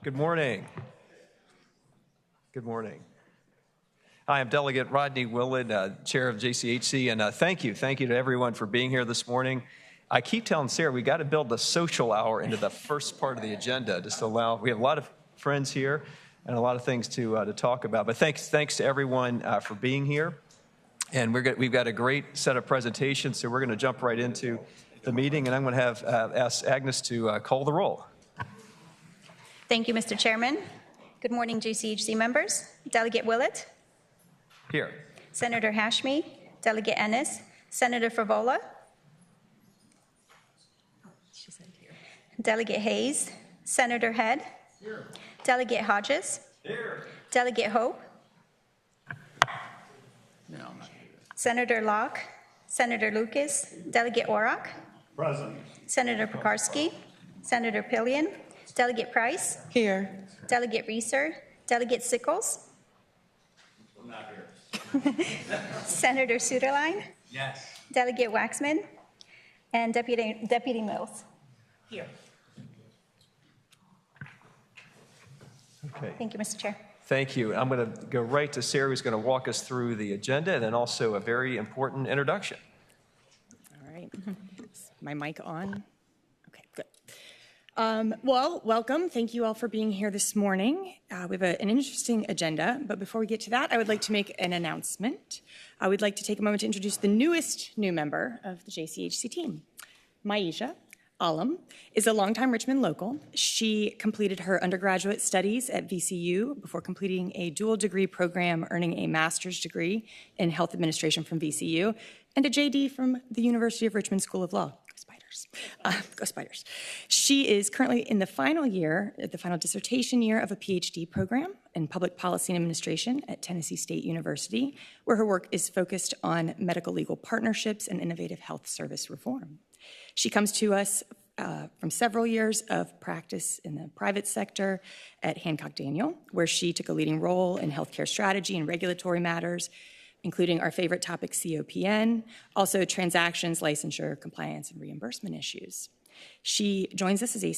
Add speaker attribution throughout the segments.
Speaker 1: Good morning. Good morning. Hi, I'm Delegate Rodney Willett, Chair of JCHC, and thank you to everyone for being here this morning. I keep telling Sarah we got to build the social hour into the first part of the agenda, just to allow. We have a lot of friends here and a lot of things to talk about. But thanks to everyone for being here, and we've got a great set of presentations, so we're going to jump right into the meeting, and I'm going to have ask Agnes to call the roll.
Speaker 2: Thank you, Mr. Chairman. Good morning, JCHC members. Delegate Willett.
Speaker 1: Here.
Speaker 2: Senator Hashmi. Delegate Ennis. Senator Favola. Delegate Hayes. Senator Head. Here. Delegate Hodges. Here. Delegate Hope.
Speaker 3: No, I'm not.
Speaker 2: Senator Locke. Senator Lucas. Delegate Orrock.
Speaker 3: Present.
Speaker 2: Senator Pekarsky. Senator Pillion. Delegate Price.
Speaker 4: Here.
Speaker 2: Delegate Reeser. Delegate Sickles.
Speaker 3: I'm not here.
Speaker 2: Senator Suderline.
Speaker 3: Yes.
Speaker 2: Delegate Waxman. And Deputy Mills.
Speaker 4: Here.
Speaker 1: Okay.
Speaker 2: Thank you, Mr. Chair.
Speaker 1: Thank you. I'm going to go right to Sarah, who's going to walk us through the agenda and then also a very important introduction.
Speaker 4: All right. Is my mic on? Okay, good. Well, welcome. Thank you all for being here this morning. We have an interesting agenda, but before we get to that, I would like to make an announcement. I would like to take a moment to introduce the newest new member of the JCHC team. Maisha Alam is a longtime Richmond local. She completed her undergraduate studies at VCU before completing a dual degree program, earning a master's degree in health administration from VCU and a JD from the University of Richmond School of Law. Go Spiders. She is currently in the final dissertation year of a PhD program in public policy and administration at Tennessee State University, where her work is focused on medical legal partnerships and innovative health service reform. She comes to us from several years of practice in the private sector at Hancock Daniel, where she took a leading role in healthcare strategy and regulatory matters, including our favorite topic, COPN, also transactions, licensure, compliance, and reimbursement issues. She joins us as a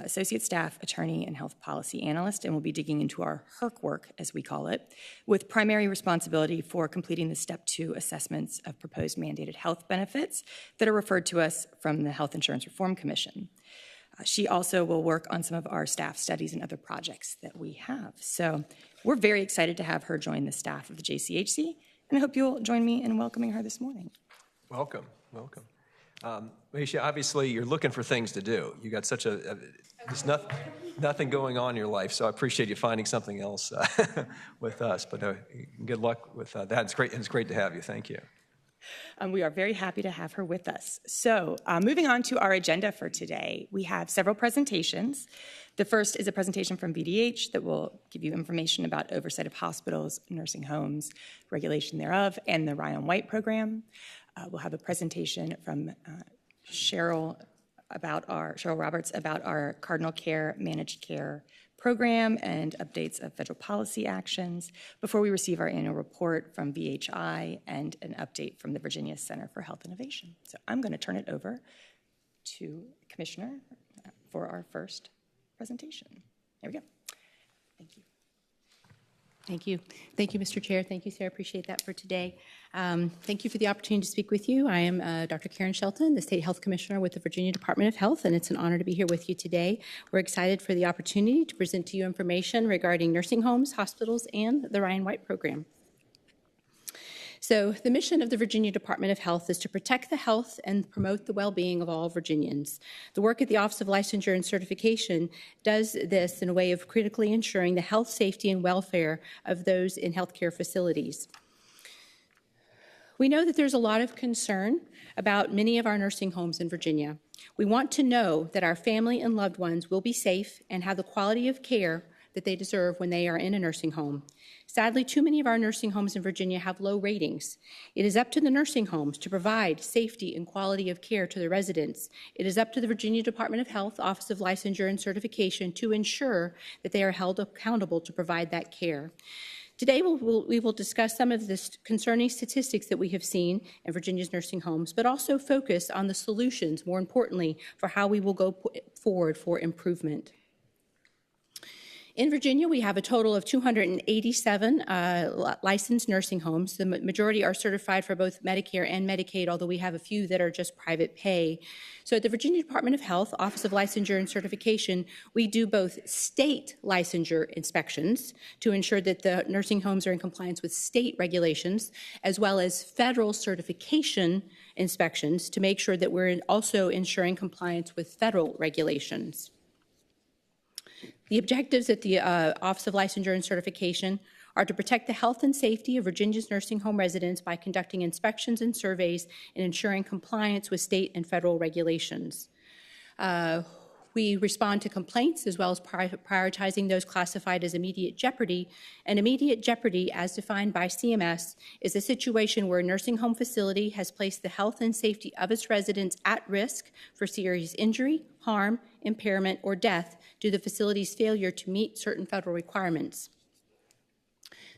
Speaker 4: associate staff attorney and health policy analyst, and will be digging into our HERC work, as we call it, with primary responsibility for completing the Step 2 assessments of proposed mandated health benefits that are referred to us from the Health Insurance Reform Commission. She also will work on some of our staff studies and other projects that we have. So we're very excited to have her join the staff of the JCHC, and I hope you'll join me in welcoming her this morning.
Speaker 1: Welcome. Maisha, obviously you're looking for things to do. You got there's nothing going on in your life, so I appreciate you finding something else with us. But good luck with that. It's great to have you. Thank you.
Speaker 4: We are very happy to have her with us. So moving on to our agenda for today, we have several presentations. The first is a presentation from VDH that will give you information about oversight of hospitals, nursing homes, regulation thereof, and the Ryan White program. We'll have a presentation from Cheryl Roberts about our Cardinal Care Managed Care program and updates of federal policy actions before we receive our annual report from VHI and an update from the Virginia Center for Health Innovation. So I'm going to turn it over to Commissioner for our first presentation. There we go. Thank you.
Speaker 5: Thank you. Thank you, Mr. Chair. Thank you, Sarah. Appreciate that for today. Thank you for the opportunity to speak with you. I am Dr. Karen Shelton, the State Health Commissioner with the Virginia Department of Health, and it's an honor to be here with you today. We're excited for the opportunity to present to you information regarding nursing homes, hospitals, and the Ryan White program. So the mission of the Virginia Department of Health is to protect the health and promote the well-being of all Virginians. The work at the Office of Licensure and Certification does this in a way of critically ensuring the health, safety, and welfare of those in healthcare facilities. We know that there's a lot of concern about many of our nursing homes in Virginia. We want to know that our family and loved ones will be safe and have the quality of care that they deserve when they are in a nursing home. Sadly, too many of our nursing homes in Virginia have low ratings. It is up to the nursing homes to provide safety and quality of care to their residents. It is up to the Virginia Department of Health, Office of Licensure and Certification to ensure that they are held accountable to provide that care. Today, we will discuss some of the concerning statistics that we have seen in Virginia's nursing homes, but also focus on the solutions, more importantly, for how we will go forward for improvement. In Virginia, we have a total of 287 licensed nursing homes. The majority are certified for both Medicare and Medicaid, although we have a few that are just private pay. So at the Virginia Department of Health, Office of Licensure and Certification, we do both state licensure inspections to ensure that the nursing homes are in compliance with state regulations, as well as federal certification inspections to make sure that we're also ensuring compliance with federal regulations. The objectives at the Office of Licensure and Certification are to protect the health and safety of Virginia's nursing home residents by conducting inspections and surveys and ensuring compliance with state and federal regulations. We respond to complaints as well as prioritizing those classified as immediate jeopardy. And immediate jeopardy, as defined by CMS, is a situation where a nursing home facility has placed the health and safety of its residents at risk for serious injury, harm, impairment, or death due to the facility's failure to meet certain federal requirements.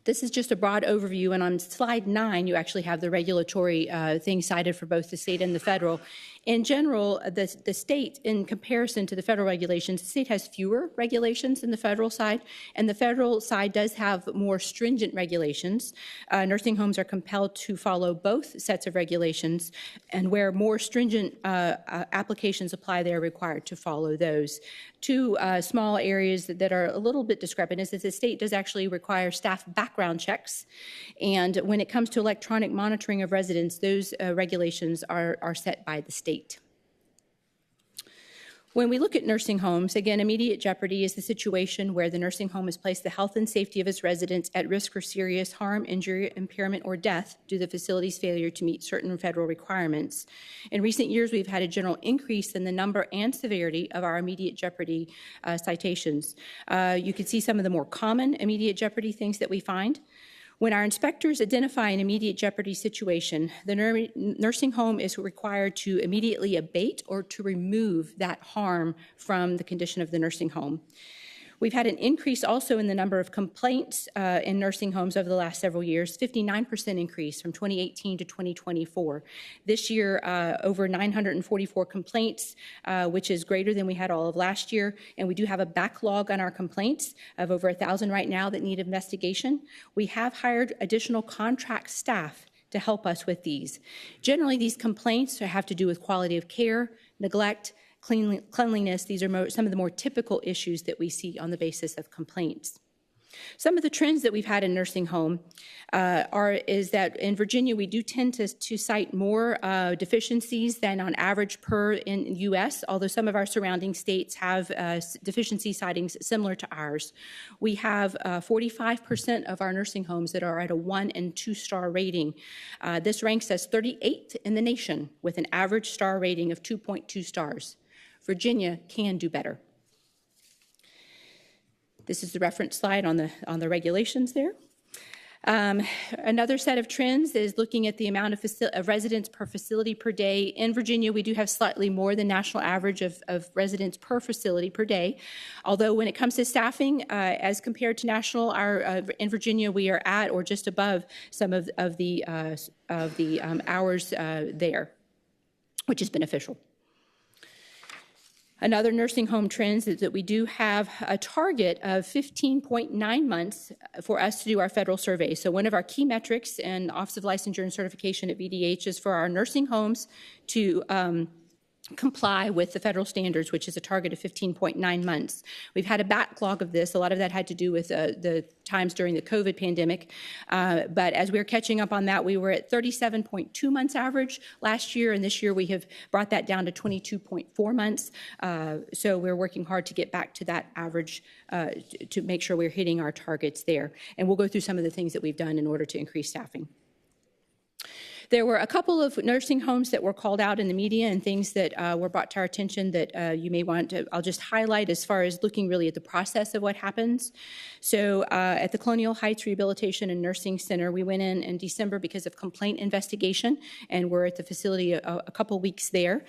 Speaker 5: This is just a broad overview, and on slide 9, you actually have the regulatory things cited for both the state and the federal. In general, the state, in comparison to the federal regulations, the state has fewer regulations than the federal side, and the federal side does have more stringent regulations. Nursing homes are compelled to follow both sets of regulations, and where more stringent applications apply, they are required to follow those. Two small areas that are a little bit discrepant is that the state does actually require staff background checks, and when it comes to electronic monitoring of residents, those regulations are set by the state. When we look at nursing homes, again, immediate jeopardy is the situation where the nursing home has placed the health and safety of its residents at risk for serious harm, injury, impairment, or death due to the facility's failure to meet certain federal requirements. In recent years, we've had a general increase in the number and severity of our immediate jeopardy citations. You can see some of the more common immediate jeopardy things that we find. When our inspectors identify an immediate jeopardy situation, the nursing home is required to immediately abate or to remove that harm from the condition of the nursing home. We've had an increase also in the number of complaints in nursing homes over the last several years, 59% increase from 2018 to 2024. This year, over 944 complaints, which is greater than we had all of last year. And we do have a backlog on our complaints of over 1,000 right now that need investigation. We have hired additional contract staff to help us with these. Generally, these complaints have to do with quality of care, neglect, cleanliness. These are some of the more typical issues that we see on the basis of complaints. Some of the trends that we've had in nursing home is that in Virginia we do tend to cite more deficiencies than on average per in U.S., although some of our surrounding states have deficiency sightings similar to ours. We have 45% of our nursing homes that are at a 1- and 2-star rating. This ranks us 38th in the nation with an average star rating of 2.2 stars. Virginia can do better. This is the reference slide on the regulations there. Another set of trends is looking at the amount of residents per facility per day. In Virginia, we do have slightly more than national average of residents per facility per day. Although when it comes to staffing, as compared to national, in Virginia we are at or just above some of the hours there, which is beneficial. Another nursing home trend is that we do have a target of 15.9 months for us to do our federal survey. So one of our key metrics in Office of Licensure and Certification at VDH is for our nursing homes to comply with the federal standards, which is a target of 15.9 months. We've had a backlog of this. A lot of that had to do with the times during the COVID pandemic. But as we're catching up on that, we were at 37.2 months average last year, and this year we have brought that down to 22.4 months. So we're working hard to get back to that average to make sure we're hitting our targets there. And we'll go through some of the things that we've done in order to increase staffing. There were a couple of nursing homes that were called out in the media and things that were brought to our attention that you may want to, I'll just highlight as far as looking really at the process of what happens. So at the Colonial Heights Rehabilitation and Nursing Center, we went in December because of complaint investigation, and we're at the facility a couple weeks there.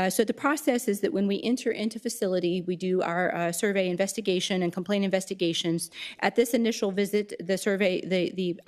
Speaker 5: So the process is that when we enter into facility, we do our survey investigation and complaint investigations. At this initial visit, the survey, the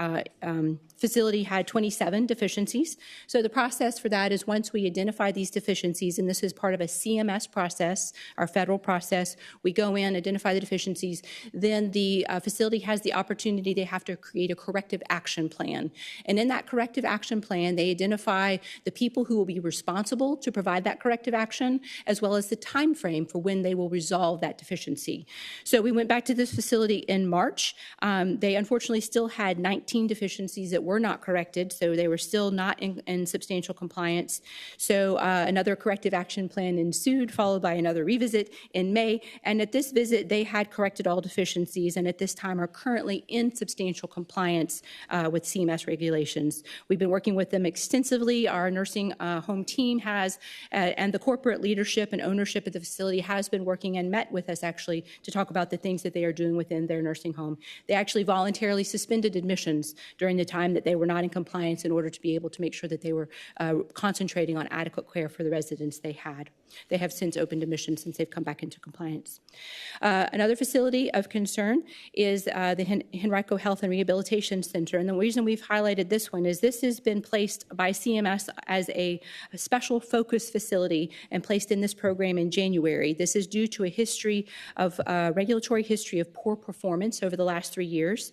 Speaker 5: facility had 27 deficiencies deficiencies. So the process for that is once we identify these deficiencies, and this is part of a CMS process, our federal process, we go in, identify the deficiencies, then the facility has the opportunity, they have to create a corrective action plan. And in that corrective action plan, they identify the people who will be responsible to provide that corrective action, as well as the time frame for when they will resolve that deficiency. So we went back to this facility in March. They unfortunately still had 19 deficiencies that were not corrected, so they were still not in substantial compliance. So another corrective action plan ensued, followed by another revisit in May. And at this visit, they had corrected all deficiencies and at this time are currently in substantial compliance with CMS regulations. We've been working with them extensively. Our nursing home team has, and the corporate leadership and ownership of the facility has been working and met with us actually to talk about the things that they are doing within their nursing home. They actually voluntarily suspended admissions during the time that they were not in compliance in order to be able to make sure that they were concentrating on adequate care for the residents they had. They have since opened admissions since they've come back into compliance. Another facility of concern is the Henrico Health and Rehabilitation Center. And the reason we've highlighted this one is this has been placed by CMS as a special focus facility and placed in this program in January. This is due to a history of regulatory history of poor performance over the last 3 years.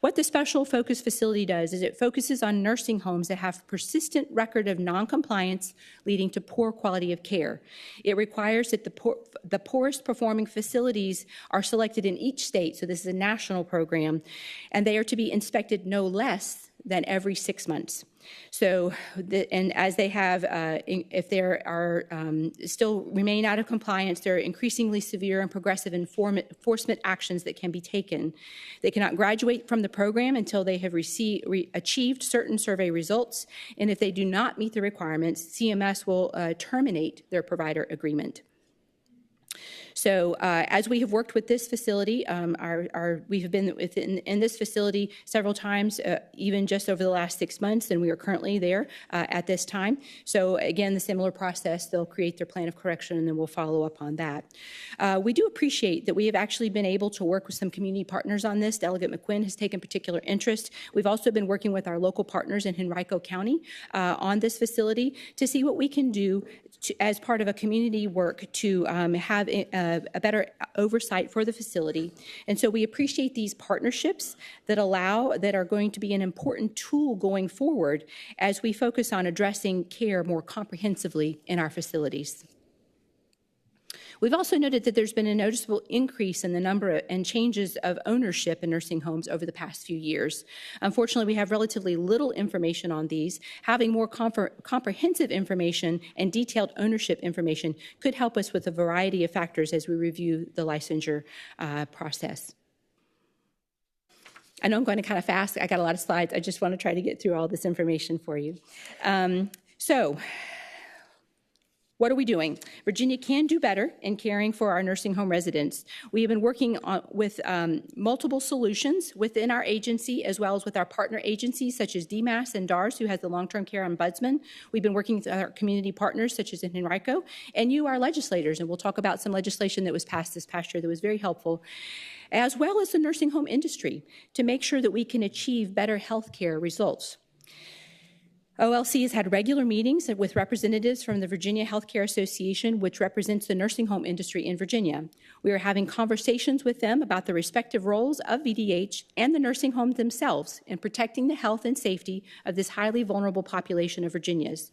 Speaker 5: What the special focus facility does is it focuses on nursing homes that have persistent record of noncompliance leading to poor quality of care. It requires that the poorest performing facilities are selected in each state, so this is a national program, and they are to be inspected no less than every 6 months. So, and as they have, if there are still remain out of compliance, there are increasingly severe and progressive enforcement actions that can be taken. They cannot graduate from the program until they have achieved certain survey results, and if they do not meet the requirements, CMS will terminate their provider agreement. So as we have worked with this facility, we have been in this facility several times, even just over the last 6 months, and we are currently there at this time. So again, the similar process, they'll create their plan of correction and then we'll follow up on that. We do appreciate that we have actually been able to work with some community partners on this. Delegate McQuinn has taken particular interest. We've also been working with our local partners in Henrico County on this facility to see what we can do as part of a community work to have a better oversight for the facility. And so we appreciate these partnerships that are going to be an important tool going forward as we focus on addressing care more comprehensively in our facilities. We've also noted that there's been a noticeable increase in the number and changes of ownership in nursing homes over the past few years. Unfortunately, we have relatively little information on these. Having more comprehensive information and detailed ownership information could help us with a variety of factors as we review the licensure process. I know I'm going to kind of fast. I got a lot of slides. I just want to try to get through all this information for you. What are we doing? Virginia can do better in caring for our nursing home residents. We have been working with multiple solutions within our agency as well as with our partner agencies such as DMAS and DARS, who has the long-term care ombudsman. We've been working with our community partners such as in Henrico, and you, our legislators, and we'll talk about some legislation that was passed this past year that was very helpful, as well as the nursing home industry to make sure that we can achieve better health care results. OLC has had regular meetings with representatives from the Virginia Healthcare Association, which represents the nursing home industry in Virginia. We are having conversations with them about the respective roles of VDH and the nursing homes themselves in protecting the health and safety of this highly vulnerable population of Virginians.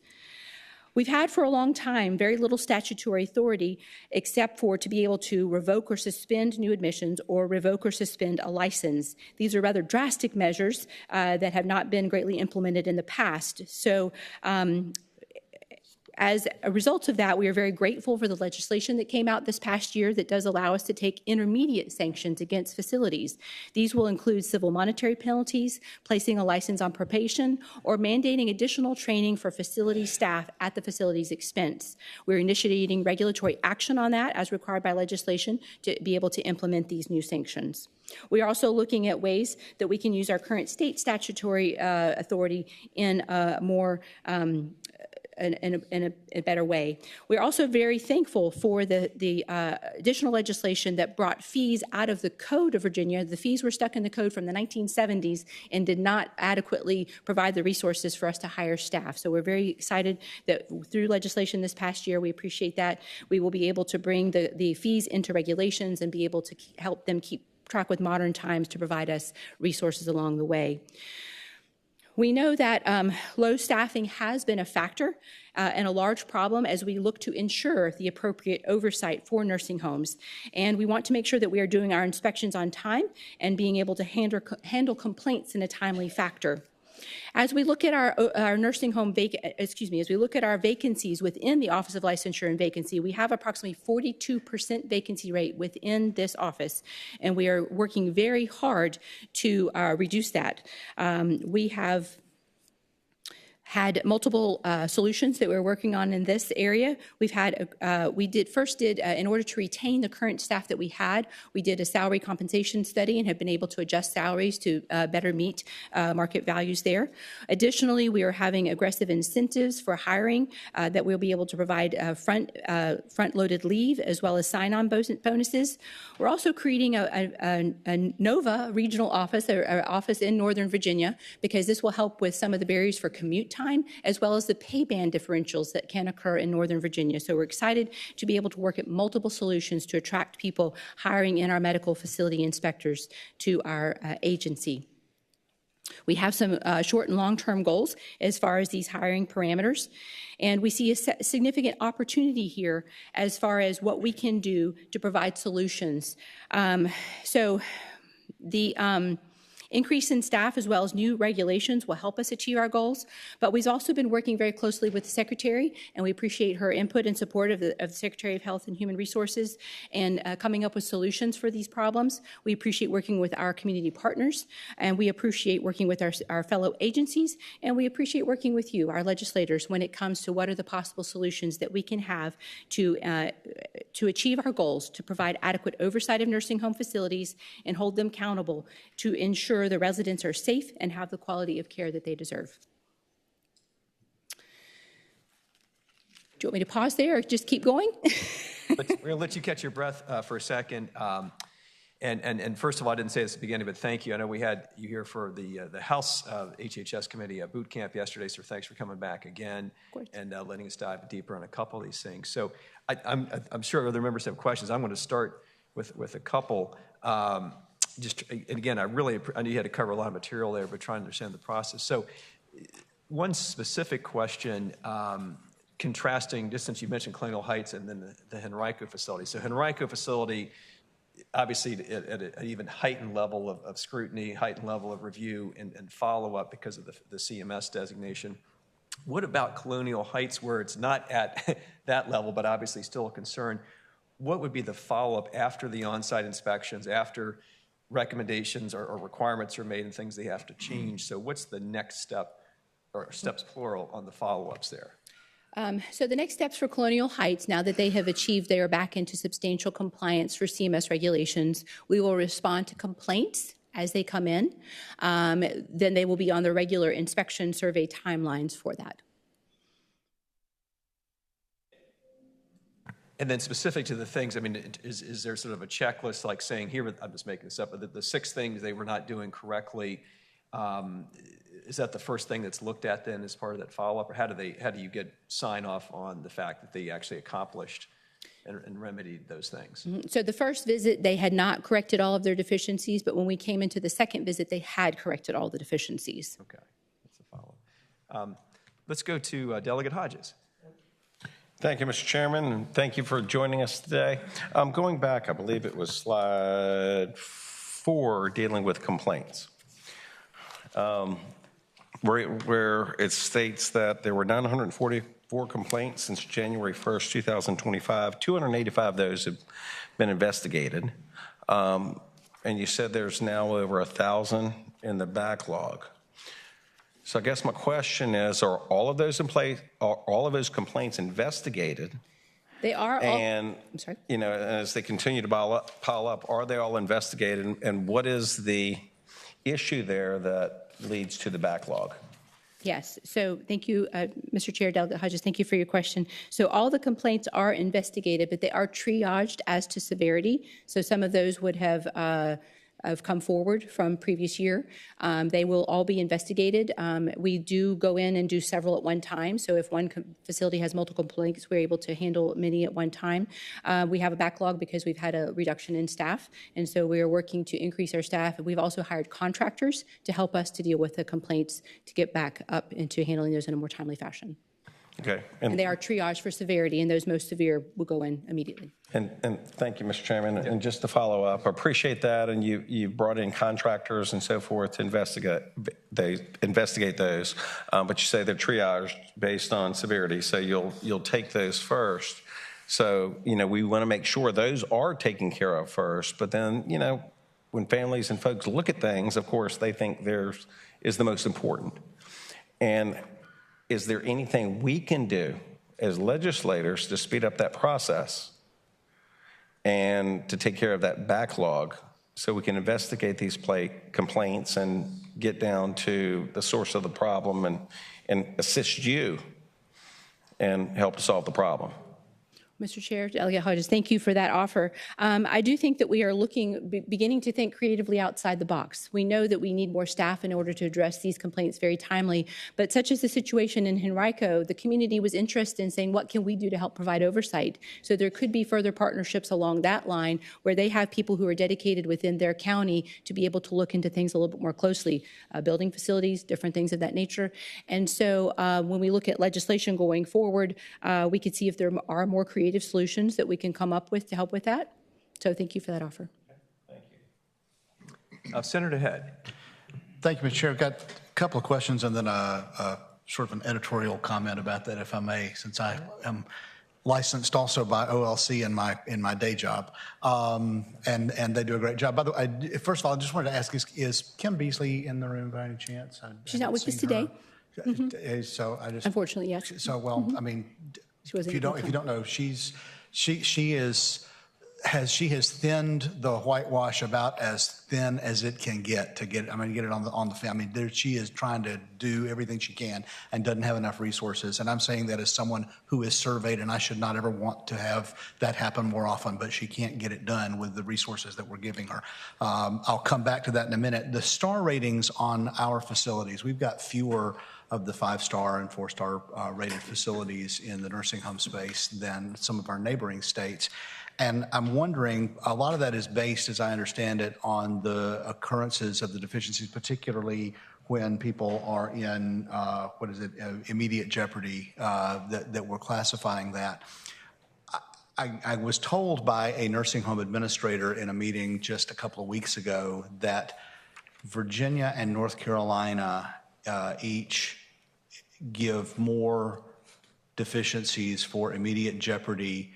Speaker 5: We've had for a long time very little statutory authority except for to be able to revoke or suspend new admissions or revoke or suspend a license. These are rather drastic measures that have not been greatly implemented in the past. So as a result of that, we are very grateful for the legislation that came out this past year that does allow us to take intermediate sanctions against facilities. These will include civil monetary penalties, placing a license on probation, or mandating additional training for facility staff at the facility's expense. We're initiating regulatory action on that as required by legislation to be able to implement these new sanctions. We are also looking at ways that we can use our current state statutory authority in a more in a better way. We're also very thankful for the additional legislation that brought fees out of the Code of Virginia. The fees were stuck in the code from the 1970s and did not adequately provide the resources for us to hire staff. So we're very excited that through legislation this past year, we appreciate that. We will be able to bring the fees into regulations and be able to help them keep track with modern times to provide us resources along the way. We know that low staffing has been a factor and a large problem as we look to ensure the appropriate oversight for nursing homes. And we want to make sure that we are doing our inspections on time and being able to handle complaints in a timely factor. As we look at our nursing home as we look at our vacancies within the Office of Licensure and Vacancy, we have approximately 42% vacancy rate within this office, and we are working very hard to reduce that. We have had multiple solutions that we're working on in this area. We did in order to retain the current staff that we had, we did a salary compensation study and have been able to adjust salaries to better meet market values there. Additionally, we are having aggressive incentives for hiring that we'll be able to provide front-loaded leave as well as sign-on bonuses. We're also creating a NOVA regional office, or office in Northern Virginia, because this will help with some of the barriers for commute time, as well as the pay band differentials that can occur in Northern Virginia. So we're excited to be able to work at multiple solutions to attract people hiring in our medical facility inspectors to our agency. We have some short and long-term goals as far as these hiring parameters, and we see a significant opportunity here as far as what we can do to provide solutions. So the increase in staff as well as new regulations will help us achieve our goals, but we've also been working very closely with the Secretary, and we appreciate her input and support of the Secretary of Health and Human Resources and coming up with solutions for these problems. We appreciate working with our community partners, and we appreciate working with our fellow agencies, and we appreciate working with you, our legislators, when it comes to what are the possible solutions that we can have to achieve our goals, to provide adequate oversight of nursing home facilities and hold them accountable to ensure the residents are safe and have the quality of care that they deserve. Do you want me to pause there or just keep going?
Speaker 1: We're going to let you catch your breath for a second. And first of all, I didn't say this at the beginning, but thank you. I know we had you here for the House HHS Committee boot camp yesterday, so thanks for coming back again and letting us dive deeper on a couple of these things. So I'm sure other members have questions. I'm going to start with a couple. And again, I know you had to cover a lot of material there, but trying to understand the process. So one specific question, contrasting, just since you mentioned Colonial Heights and then the Henrico facility. So Henrico facility, obviously at an even heightened level of scrutiny, heightened level of review and follow-up because of the CMS designation. What about Colonial Heights, where it's not at that level, but obviously still a concern? What would be the follow-up after the on-site inspections, after recommendations or requirements are made and things they have to change? So what's the next step, or steps plural, on the follow-ups there?
Speaker 5: So the next steps for Colonial Heights, now that they have achieved they are back into substantial compliance for CMS regulations, we will respond to complaints as they come in. Then they will be on the regular inspection survey timelines for that.
Speaker 1: And then specific to the things, I mean, is there sort of a checklist like saying here, I'm just making this up, but the 6 things they were not doing correctly, is that the first thing that's looked at then as part of that follow-up, or how do you get sign off on the fact that they actually accomplished and remedied those things?
Speaker 5: So the first visit, they had not corrected all of their deficiencies, but when we came into the second visit, they had corrected all the deficiencies.
Speaker 1: Okay, that's the follow-up. Let's go to Delegate Hodges.
Speaker 6: Thank you, Mr. Chairman, and thank you for joining us today. Going back, I believe it was slide 4, dealing with complaints, where it states that there were 944 complaints since January 1st, 2025. 285 of those have been investigated. And you said there's now over 1,000 in the backlog. So I guess my question is, are all of those in place? Are all of those complaints investigated?
Speaker 5: They are all.
Speaker 6: And
Speaker 5: I'm sorry.
Speaker 6: You know, as they continue to pile up, are they all investigated? And what is the issue there that leads to the backlog?
Speaker 5: Yes, so thank you, Mr. Chair, Delegate Hodges, thank you for your question. So all the complaints are investigated, but they are triaged as to severity. So some of those would have come forward from previous year. They will all be investigated. We do go in and do several at one time. So if one facility has multiple complaints, we're able to handle many at one time. We have a backlog because we've had a reduction in staff, and so we are working to increase our staff. We've also hired contractors to help us to deal with the complaints to get back up into handling those in a more timely fashion.
Speaker 6: Okay.
Speaker 5: And they are triaged for severity, and those most severe will go in immediately.
Speaker 6: And thank you, Mr. Chairman. And just to follow up, I appreciate that. And you brought in contractors and so forth to investigate those. But you say they're triaged based on severity. So you'll take those first. So, we want to make sure those are taken care of first. But then, when families and folks look at things, of course, they think theirs is the most important. And is there anything we can do as legislators to speed up that process and to take care of that backlog so we can investigate these complaints and get down to the source of the problem and assist you and help to solve the problem?
Speaker 5: Mr. Chair, Delegate Hodges, thank you for that offer. I do think that we are beginning to think creatively outside the box. We know that we need more staff in order to address these complaints very timely, but such as the situation in Henrico, the community was interested in saying, what can we do to help provide oversight? So there could be further partnerships along that line where they have people who are dedicated within their county to be able to look into things a little bit more closely, building facilities, different things of that nature. And so when we look at legislation going forward, we could see if there are more creative solutions that we can come up with to help with that. So thank you for that offer.
Speaker 6: Thank you.
Speaker 1: Senator Head.
Speaker 7: Thank you, Mr. Chair. I've got a couple of questions and then a sort of an editorial comment about that, if I may, since I am licensed also by OLC in my day job, and they do a great job. By the way, first of all, I just wanted to ask: Is Kim Beasley in the room by any chance?
Speaker 5: She's not with us today.
Speaker 7: So I just
Speaker 5: Unfortunately, yes.
Speaker 7: So well, I mean, if you don't know, she has thinned the whitewash about as thin as it can get to get it on the film. I mean, she is trying to do everything she can and doesn't have enough resources. And I'm saying that as someone who is surveyed, and I should not ever want to have that happen more often, but she can't get it done with the resources that we're giving her. I'll come back to that in a minute. The star ratings on our facilities, we've got fewer of the 5-star and 4-star rated facilities in the nursing home space than some of our neighboring states. And I'm wondering, a lot of that is based, as I understand it, on the occurrences of the deficiencies, particularly when people are in, immediate jeopardy, that we're classifying that. I was told by a nursing home administrator in a meeting just a couple of weeks ago that Virginia and North Carolina each give more deficiencies for immediate jeopardy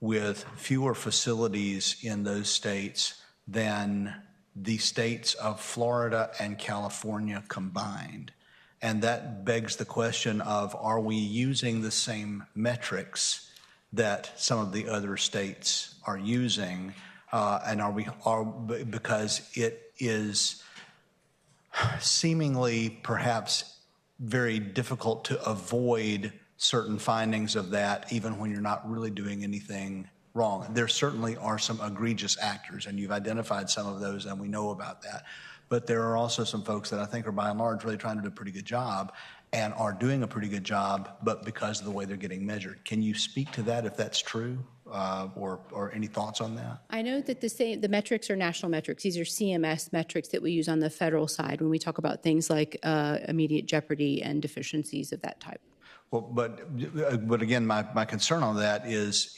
Speaker 7: with fewer facilities in those states than the states of Florida and California combined. And that begs the question of, are we using the same metrics that some of the other states are using? Because it is seemingly perhaps very difficult to avoid certain findings of that, even when you're not really doing anything wrong. There certainly are some egregious actors, and you've identified some of those, and we know about that. But there are also some folks that I think are, by and large, really trying to do a pretty good job and are doing a pretty good job, but because of the way they're getting measured. Can you speak to that, if that's true, or any thoughts on that?
Speaker 5: I know that the metrics are national metrics. These are CMS metrics that we use on the federal side when we talk about things like immediate jeopardy and deficiencies of that type.
Speaker 7: Well, but again, my concern on that is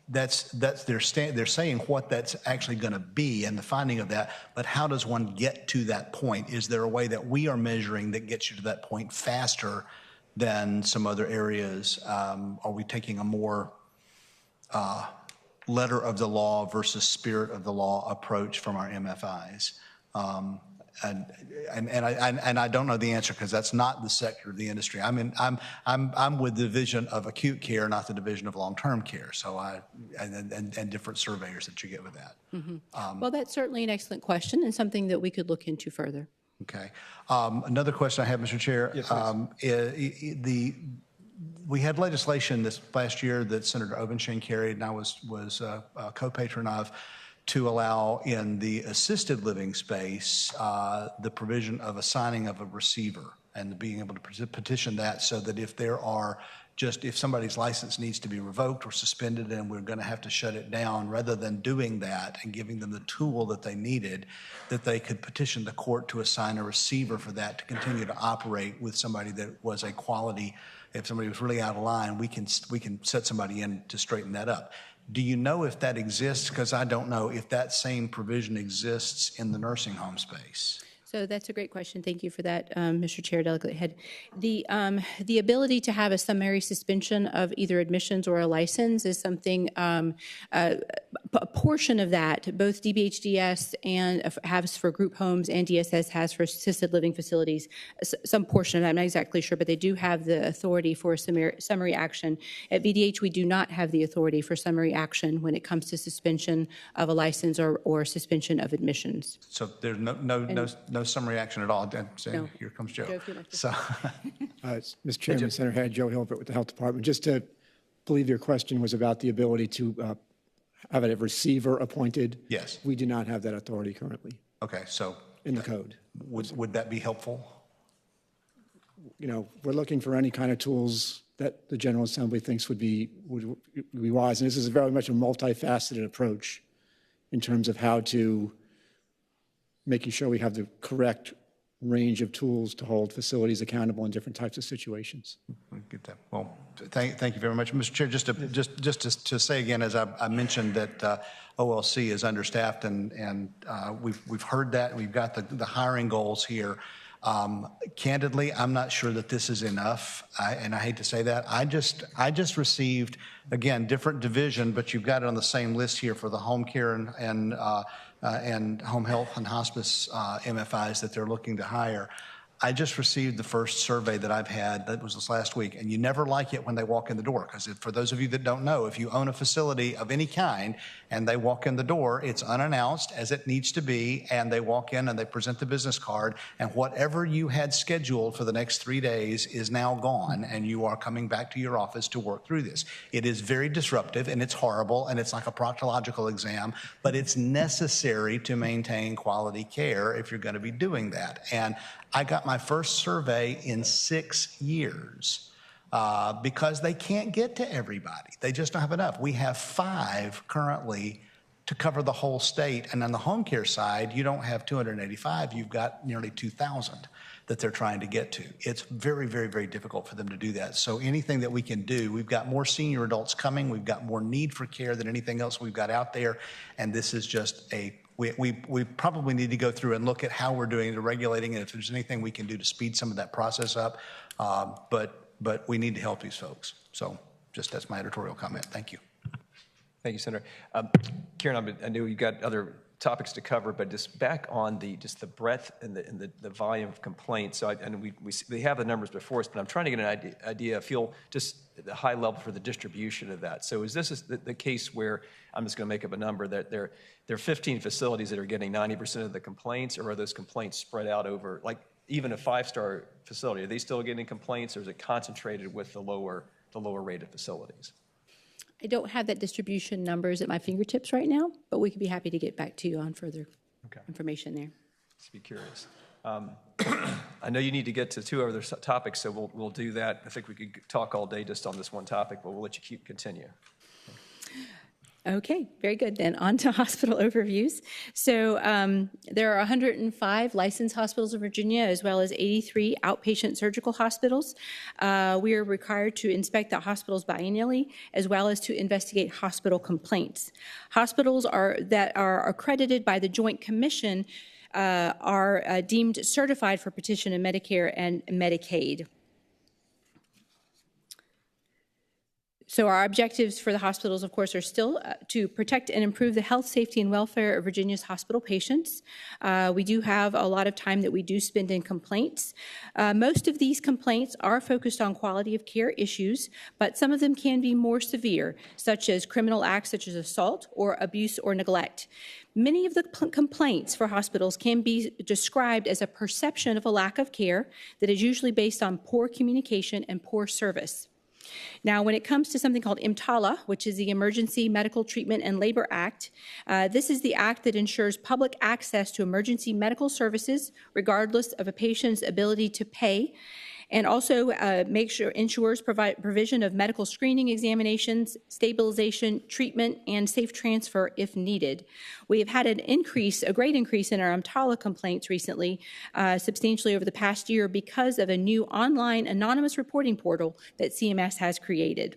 Speaker 7: they're saying what that's actually going to be and the finding of that. But how does one get to that point? Is there a way that we are measuring that gets you to that point faster than some other areas? Are we taking a more letter of the law versus spirit of the law approach from our MFIs? And I don't know the answer because that's not the sector of the industry. I'm with the division of acute care, not the division of long-term care. So and different surveyors that you get with that.
Speaker 5: Well, that's certainly an excellent question and something that we could look into further.
Speaker 7: Okay. Another question I have, Mr. Chair.
Speaker 1: Yes, please.
Speaker 7: We had legislation this last year that Senator Obenshain carried, and I was a co-patron of, to allow in the assisted living space the provision of assigning of a receiver and being able to petition that, so that if there are if somebody's license needs to be revoked or suspended and we're going to have to shut it down, rather than doing that and giving them the tool that they needed, that they could petition the court to assign a receiver for that to continue to operate with somebody that was a quality. If somebody was really out of line, we can set somebody in to straighten that up. Do you know if that exists? Because I don't know if that same provision exists in the nursing home space.
Speaker 5: So that's a great question. Thank you for that, Mr. Chair, Delegate Head. The ability to have a summary suspension of either admissions or a license is something, a portion of that, both DBHDS and has for group homes and DSS has for assisted living facilities, some portion of that, I'm not exactly sure, but they do have the authority for a summary action. At VDH, we do not have the authority for summary action when it comes to suspension of a license or suspension of admissions.
Speaker 7: So there's no summary action at all.
Speaker 5: No.
Speaker 7: Here comes Joe.
Speaker 5: Joe, if you'd like to-
Speaker 7: So,
Speaker 8: Mr. Chairman, Senator Head, Joe Hilbert with the Health Department. Just to believe your question was about the ability to have a receiver appointed.
Speaker 7: yes.
Speaker 8: We do not have that authority currently
Speaker 7: Okay. So
Speaker 8: in the code.
Speaker 7: would that be helpful?
Speaker 8: You know, we're looking for any kind of tools that the General Assembly thinks would be wise. And this is very much a multifaceted approach in terms of how to making sure we have the correct range of tools to hold facilities accountable in different types of situations.
Speaker 7: We get that. Well, thank you very much, Mr. Chair. Just to say again, as I mentioned, that OLC is understaffed, and we've heard that. We've got the hiring goals here. Candidly, I'm not sure that this is enough, and I hate to say that. I just received, again, different division, but you've got it on the same list here for the home care and home health and hospice MFIs that they're looking to hire. I just received the first survey that I've had, that was this last week, and you never like it when they walk in the door, because for those of you that don't know, if you own a facility of any kind and they walk in the door, it's unannounced as it needs to be, and they walk in and they present the business card, and whatever you had scheduled for the next 3 days is now gone, and you are coming back to your office to work through this. It is very disruptive, and it's horrible, and it's like a proctological exam, but it's necessary to maintain quality care if you're going to be doing that. And I got my first survey in 6 years because they can't get to everybody. They just don't have enough. We have 5 currently to cover the whole state. And on the home care side, you don't have 285. You've got nearly 2,000 that they're trying to get to. It's very, very, very difficult for them to do that. So anything that we can do, we've got more senior adults coming. We've got more need for care than anything else we've got out there. And this is just we probably need to go through and look at how we're doing the regulating and if there's anything we can do to speed some of that process up. But we need to help these folks. So just that's my editorial comment. Thank you.
Speaker 1: Thank you, Senator. Karen, I know you've got other topics to cover, but just back on the breadth and the volume of complaints. So we have the numbers before us, but I'm trying to get an idea, feel just at the high level for the distribution of that. So is this the case where, I'm just going to make up a number, that there are 15 facilities that are getting 90% of the complaints, or are those complaints spread out over, like even a 5-star facility, are they still getting complaints, or is it concentrated with the lower rated facilities?
Speaker 5: I don't have that distribution numbers at my fingertips right now, but we could be happy to get back to you on further information there.
Speaker 1: Just be curious. I know you need to get to 2 other topics, so we'll do that. I think we could talk all day just on this one topic, but we'll let you continue.
Speaker 5: Okay, very good. Then on to hospital overviews. So there are 105 licensed hospitals in Virginia, as well as 83 outpatient surgical hospitals. We are required to inspect the hospitals biennially, as well as to investigate hospital complaints. Hospitals that are accredited by the Joint Commission are deemed certified for petition in Medicare and Medicaid. So our objectives for the hospitals, of course, are still to protect and improve the health, safety, and welfare of Virginia's hospital patients. We do have a lot of time that we do spend in complaints. Most of these complaints are focused on quality of care issues, but some of them can be more severe, such as criminal acts such as assault or abuse or neglect. Many of the complaints for hospitals can be described as a perception of a lack of care that is usually based on poor communication and poor service. Now, when it comes to something called EMTALA, which is the Emergency Medical Treatment and Labor Act, this is the act that ensures public access to emergency medical services regardless of a patient's ability to pay, and also ensures provision of medical screening examinations, stabilization, treatment, and safe transfer if needed. We have had a great increase in our EMTALA complaints recently, substantially over the past year because of a new online anonymous reporting portal that CMS has created.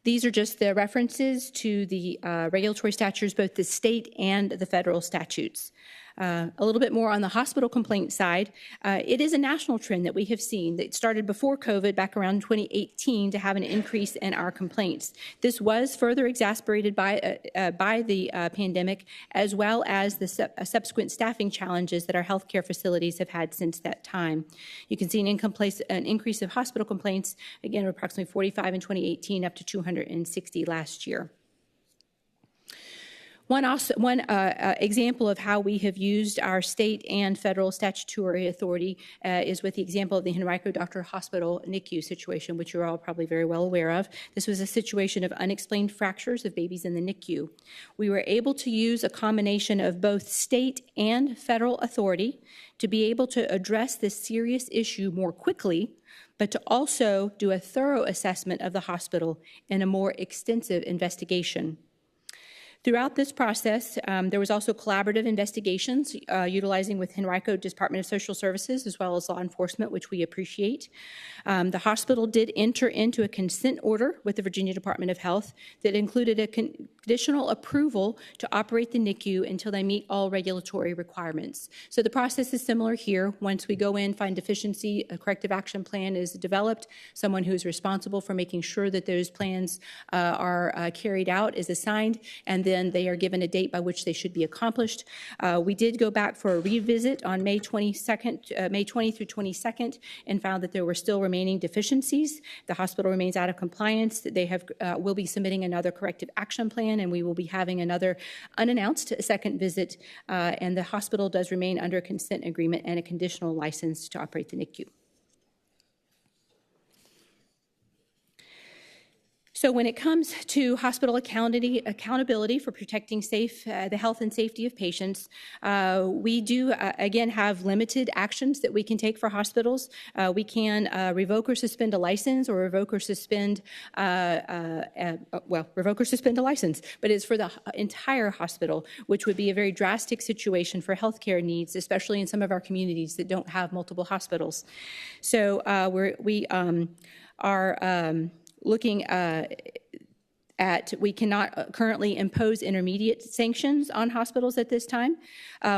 Speaker 5: These are just the references to the regulatory statutes, both the state and the federal statutes. A little bit more on the hospital complaint side. It is a national trend that we have seen that started before COVID back around 2018 to have an increase in our complaints. This was further exacerbated by the pandemic, as well as the subsequent staffing challenges that our healthcare facilities have had since that time. You can see an increase of hospital complaints, again, approximately 45 in 2018, up to 260 last year. One example of how we have used our state and federal statutory authority is with the example of the Henrico Doctor Hospital NICU situation, which you're all probably very well aware of. This was a situation of unexplained fractures of babies in the NICU. We were able to use a combination of both state and federal authority to be able to address this serious issue more quickly, but to also do a thorough assessment of the hospital and a more extensive investigation. Throughout this process, there was also collaborative investigations utilizing with Henrico Department of Social Services as well as law enforcement, which we appreciate. The hospital did enter into a consent order with the Virginia Department of Health that included a conditional approval to operate the NICU until they meet all regulatory requirements. So the process is similar here. Once we go in, find deficiency, a corrective action plan is developed. Someone who is responsible for making sure that those plans are carried out is assigned, and then they are given a date by which they should be accomplished. We did go back for a revisit on May 20 through 22nd, and found that there were still remaining deficiencies. The hospital remains out of compliance. They will be submitting another corrective action plan, and we will be having another unannounced second visit, and the hospital does remain under a consent agreement and a conditional license to operate the NICU. So when it comes to hospital accountability for protecting the health and safety of patients, we do, again, have limited actions that we can take for hospitals. We can revoke or suspend a license or revoke or suspend a license, but it's for the entire hospital, which would be a very drastic situation for healthcare needs, especially in some of our communities that don't have multiple hospitals. So we are looking we cannot currently impose intermediate sanctions on hospitals at this time.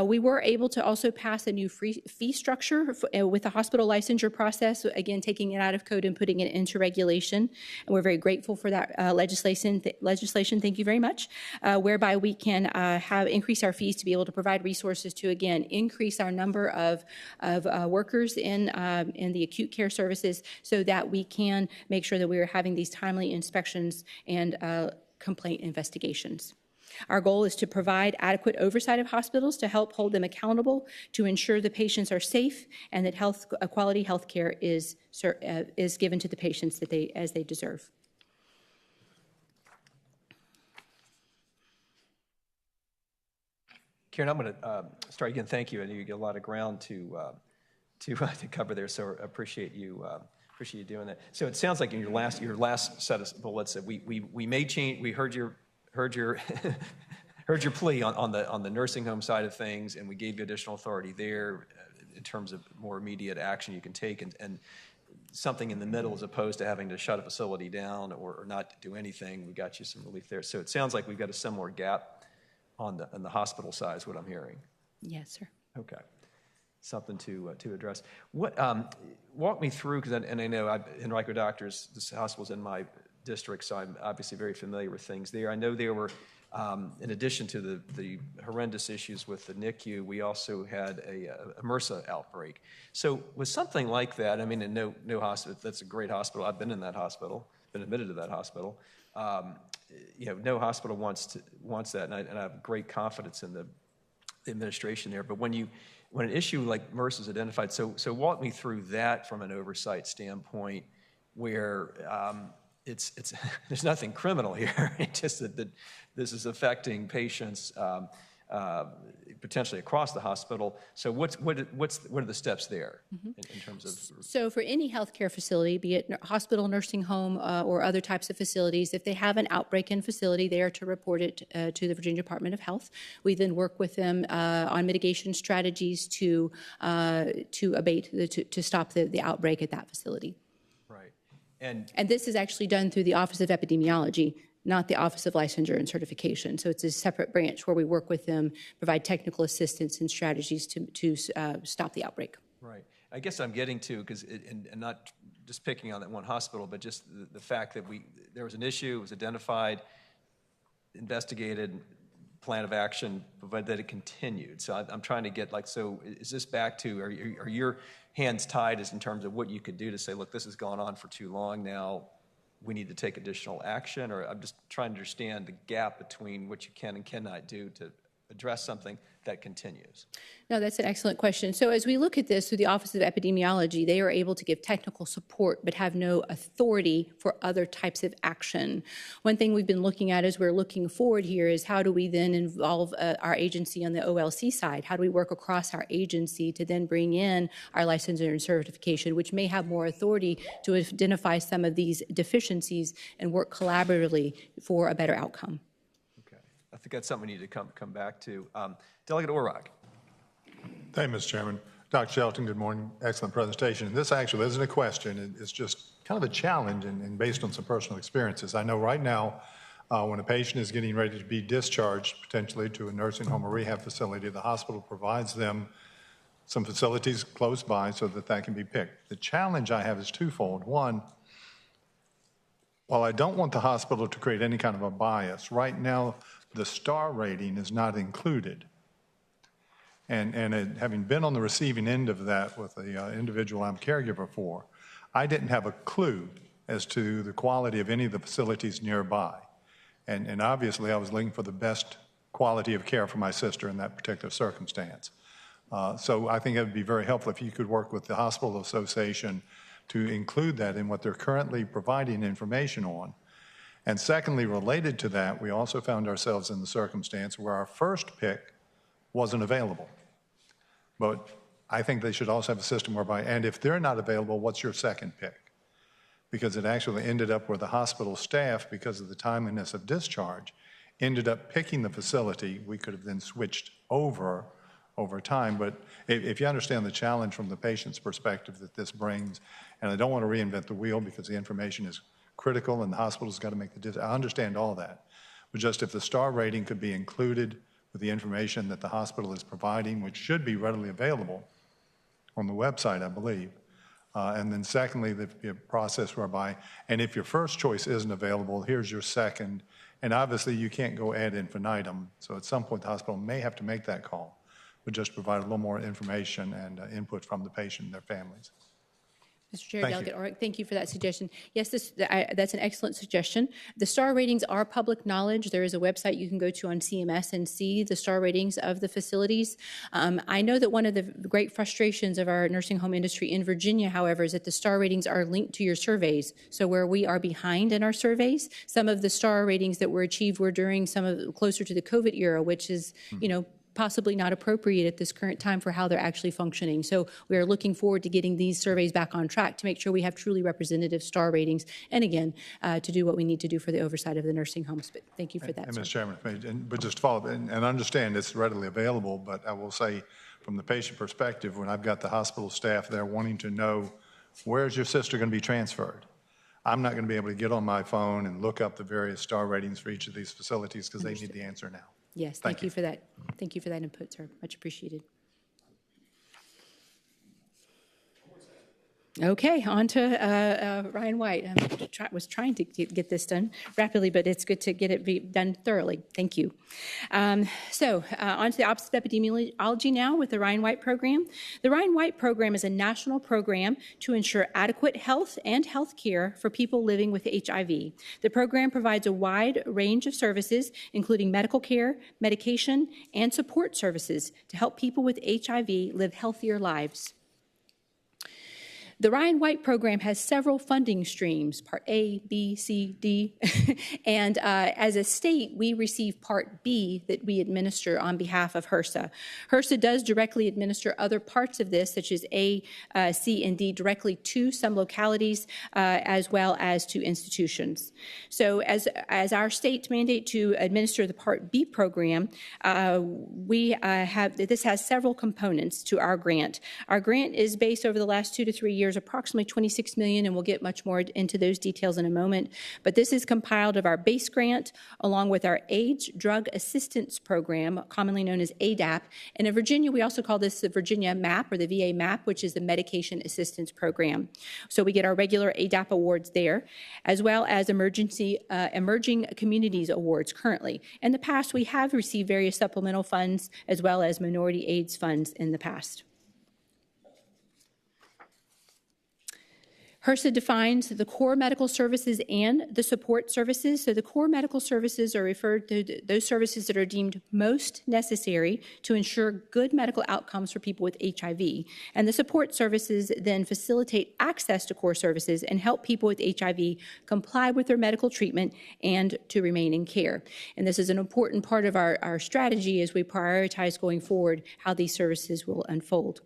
Speaker 5: We were able to also pass a new fee structure with the hospital licensure process, again, taking it out of code and putting it into regulation. And we're very grateful for that legislation. Thank you very much, whereby we can increase our fees to be able to provide resources to, again, increase our number of workers in the acute care services so that we can make sure that we are having these timely inspections and complaint investigations. Our goal is to provide adequate oversight of hospitals to help hold them accountable, to ensure the patients are safe and that quality health care is given to the patients as they deserve.
Speaker 1: Karen, I'm going to start again. Thank you. I know you get a lot of ground to cover there, so appreciate you doing that. So it sounds like in your last set of bullets that we may change. We heard your heard your plea on the nursing home side of things, and we gave you additional authority there in terms of more immediate action you can take, and something in the middle as opposed to having to shut a facility down or not do anything. We got you some relief there. So it sounds like we've got a similar gap on the hospital side is what I'm hearing.
Speaker 5: Yes, sir.
Speaker 1: Okay. something to address. What walk me through, because I know Henrico Doctors, this hospital's in my district, so I'm obviously very familiar with things there. I know there were, in addition to the horrendous issues with the NICU, we also had a MRSA outbreak. So with something like that, I mean, in no hospital, that's a great hospital. I've been in that hospital, been admitted to that hospital. No hospital wants that, and I have great confidence in the administration there. But when an issue like MRSA is identified, so walk me through that from an oversight standpoint, where it's there's nothing criminal here. It's just that this is affecting patients potentially across the hospital. So what are the steps there in terms of?
Speaker 5: So for any healthcare facility, be it hospital, nursing home, or other types of facilities, if they have an outbreak in facility, they are to report it to the Virginia Department of Health. We then work with them on mitigation strategies to abate, to stop the outbreak at that facility.
Speaker 1: Right.
Speaker 5: And this is actually done through the Office of Epidemiology, not the Office of Licensure and Certification. So it's a separate branch where we work with them, provide technical assistance and strategies to stop the outbreak.
Speaker 1: Right. I guess I'm getting to, because and not just picking on that one hospital, but just the fact that there was an issue, it was identified, investigated, plan of action, but that it continued. So I'm trying to get so is this back to, are your hands tied as in terms of what you could do to say, look, this has gone on for too long now, we need to take additional action? Or I'm just trying to understand the gap between what you can and cannot do to address something that continues.
Speaker 5: No, that's an excellent question. So as we look at this through the Office of Epidemiology, they are able to give technical support but have no authority for other types of action. One thing we've been looking at as we're looking forward here is how do we then involve our agency on the OLC side? How do we work across our agency to then bring in our licensure and certification, which may have more authority to identify some of these deficiencies and work collaboratively for a better outcome?
Speaker 1: I think that's something we need to come back to. Delegate Orrock.
Speaker 9: Thank you, Mr. Chairman. Dr. Shelton, good morning. Excellent presentation. And this actually isn't a question. It's just kind of a challenge and based on some personal experiences. I know right now when a patient is getting ready to be discharged potentially to a nursing home or rehab facility, the hospital provides them some facilities close by so that can be picked. The challenge I have is twofold. One, while I don't want the hospital to create any kind of a bias, right now the star rating is not included. And having been on the receiving end of that with the individual I'm caregiver for, I didn't have a clue as to the quality of any of the facilities nearby. And obviously I was looking for the best quality of care for my sister in that particular circumstance. So I think it would be very helpful if you could work with the Hospital Association to include that in what they're currently providing information on. And secondly, related to that, we also found ourselves in the circumstance where our first pick wasn't available. But I think they should also have a system whereby, and if they're not available, what's your second pick? Because it actually ended up where the hospital staff, because of the timeliness of discharge, ended up picking the facility. We could have then switched over time. But if you understand the challenge from the patient's perspective that this brings, and I don't want to reinvent the wheel because the information is critical and the hospital's got to make the decision. I understand all that. But just if the star rating could be included with the information that the hospital is providing, which should be readily available on the website, I believe. And then secondly, there'd be a process whereby, and if your first choice isn't available, here's your second. And obviously you can't go ad infinitum. So at some point the hospital may have to make that call, but just provide a little more information and input from the patient and their families.
Speaker 5: Mr. Chair, Delegate Orrock, thank you for that suggestion. Yes, that's an excellent suggestion. The star ratings are public knowledge. There is a website you can go to on CMS and see the star ratings of the facilities. I know that one of the great frustrations of our nursing home industry in Virginia, however, is that the star ratings are linked to your surveys. So where we are behind in our surveys, some of the star ratings that were achieved were during closer to the COVID era, which is, possibly not appropriate at this current time for how they're actually functioning. So we are looking forward to getting these surveys back on track to make sure we have truly representative star ratings, and again, to do what we need to do for the oversight of the nursing homes. But thank you for that.
Speaker 9: And Mr. Chairman, but just to follow up, and understand it's readily available, but I will say from the patient perspective, when I've got the hospital staff there wanting to know, where's your sister going to be transferred? I'm not going to be able to get on my phone and look up the various star ratings for each of these facilities because they need the answer now.
Speaker 5: Yes, thank you for that. Thank you for that input, sir. Much appreciated. Okay, on to Ryan White. I was trying to get this done rapidly, but it's good to get it done thoroughly. Thank you. On to the Office of Epidemiology now with the Ryan White program. The Ryan White program is a national program to ensure adequate health and health care for people living with HIV. The program provides a wide range of services, including medical care, medication, and support services to help people with HIV live healthier lives. The Ryan White program has several funding streams, Part A, B, C, D, and as a state, we receive Part B that we administer on behalf of HRSA. HRSA does directly administer other parts of this, such as A, C, and D, directly to some localities as well as to institutions. So as our state mandate to administer the Part B program, this has several components to our grant. Our grant is based over the last 2 to 3 years, approximately $26 million, and we'll get much more into those details in a moment. But this is compiled of our base grant along with our AIDS Drug Assistance Program, commonly known as ADAP. And in Virginia, we also call this the Virginia MAP, or the VA MAP, which is the Medication Assistance Program. So we get our regular ADAP awards there, as well as Emerging Communities Awards currently. In the past, we have received various supplemental funds as well as minority AIDS funds in the past. HRSA defines the core medical services and the support services. So the core medical services are referred to those services that are deemed most necessary to ensure good medical outcomes for people with HIV. And the support services then facilitate access to core services and help people with HIV comply with their medical treatment and to remain in care. And this is an important part of our strategy as we prioritize going forward how these services will unfold.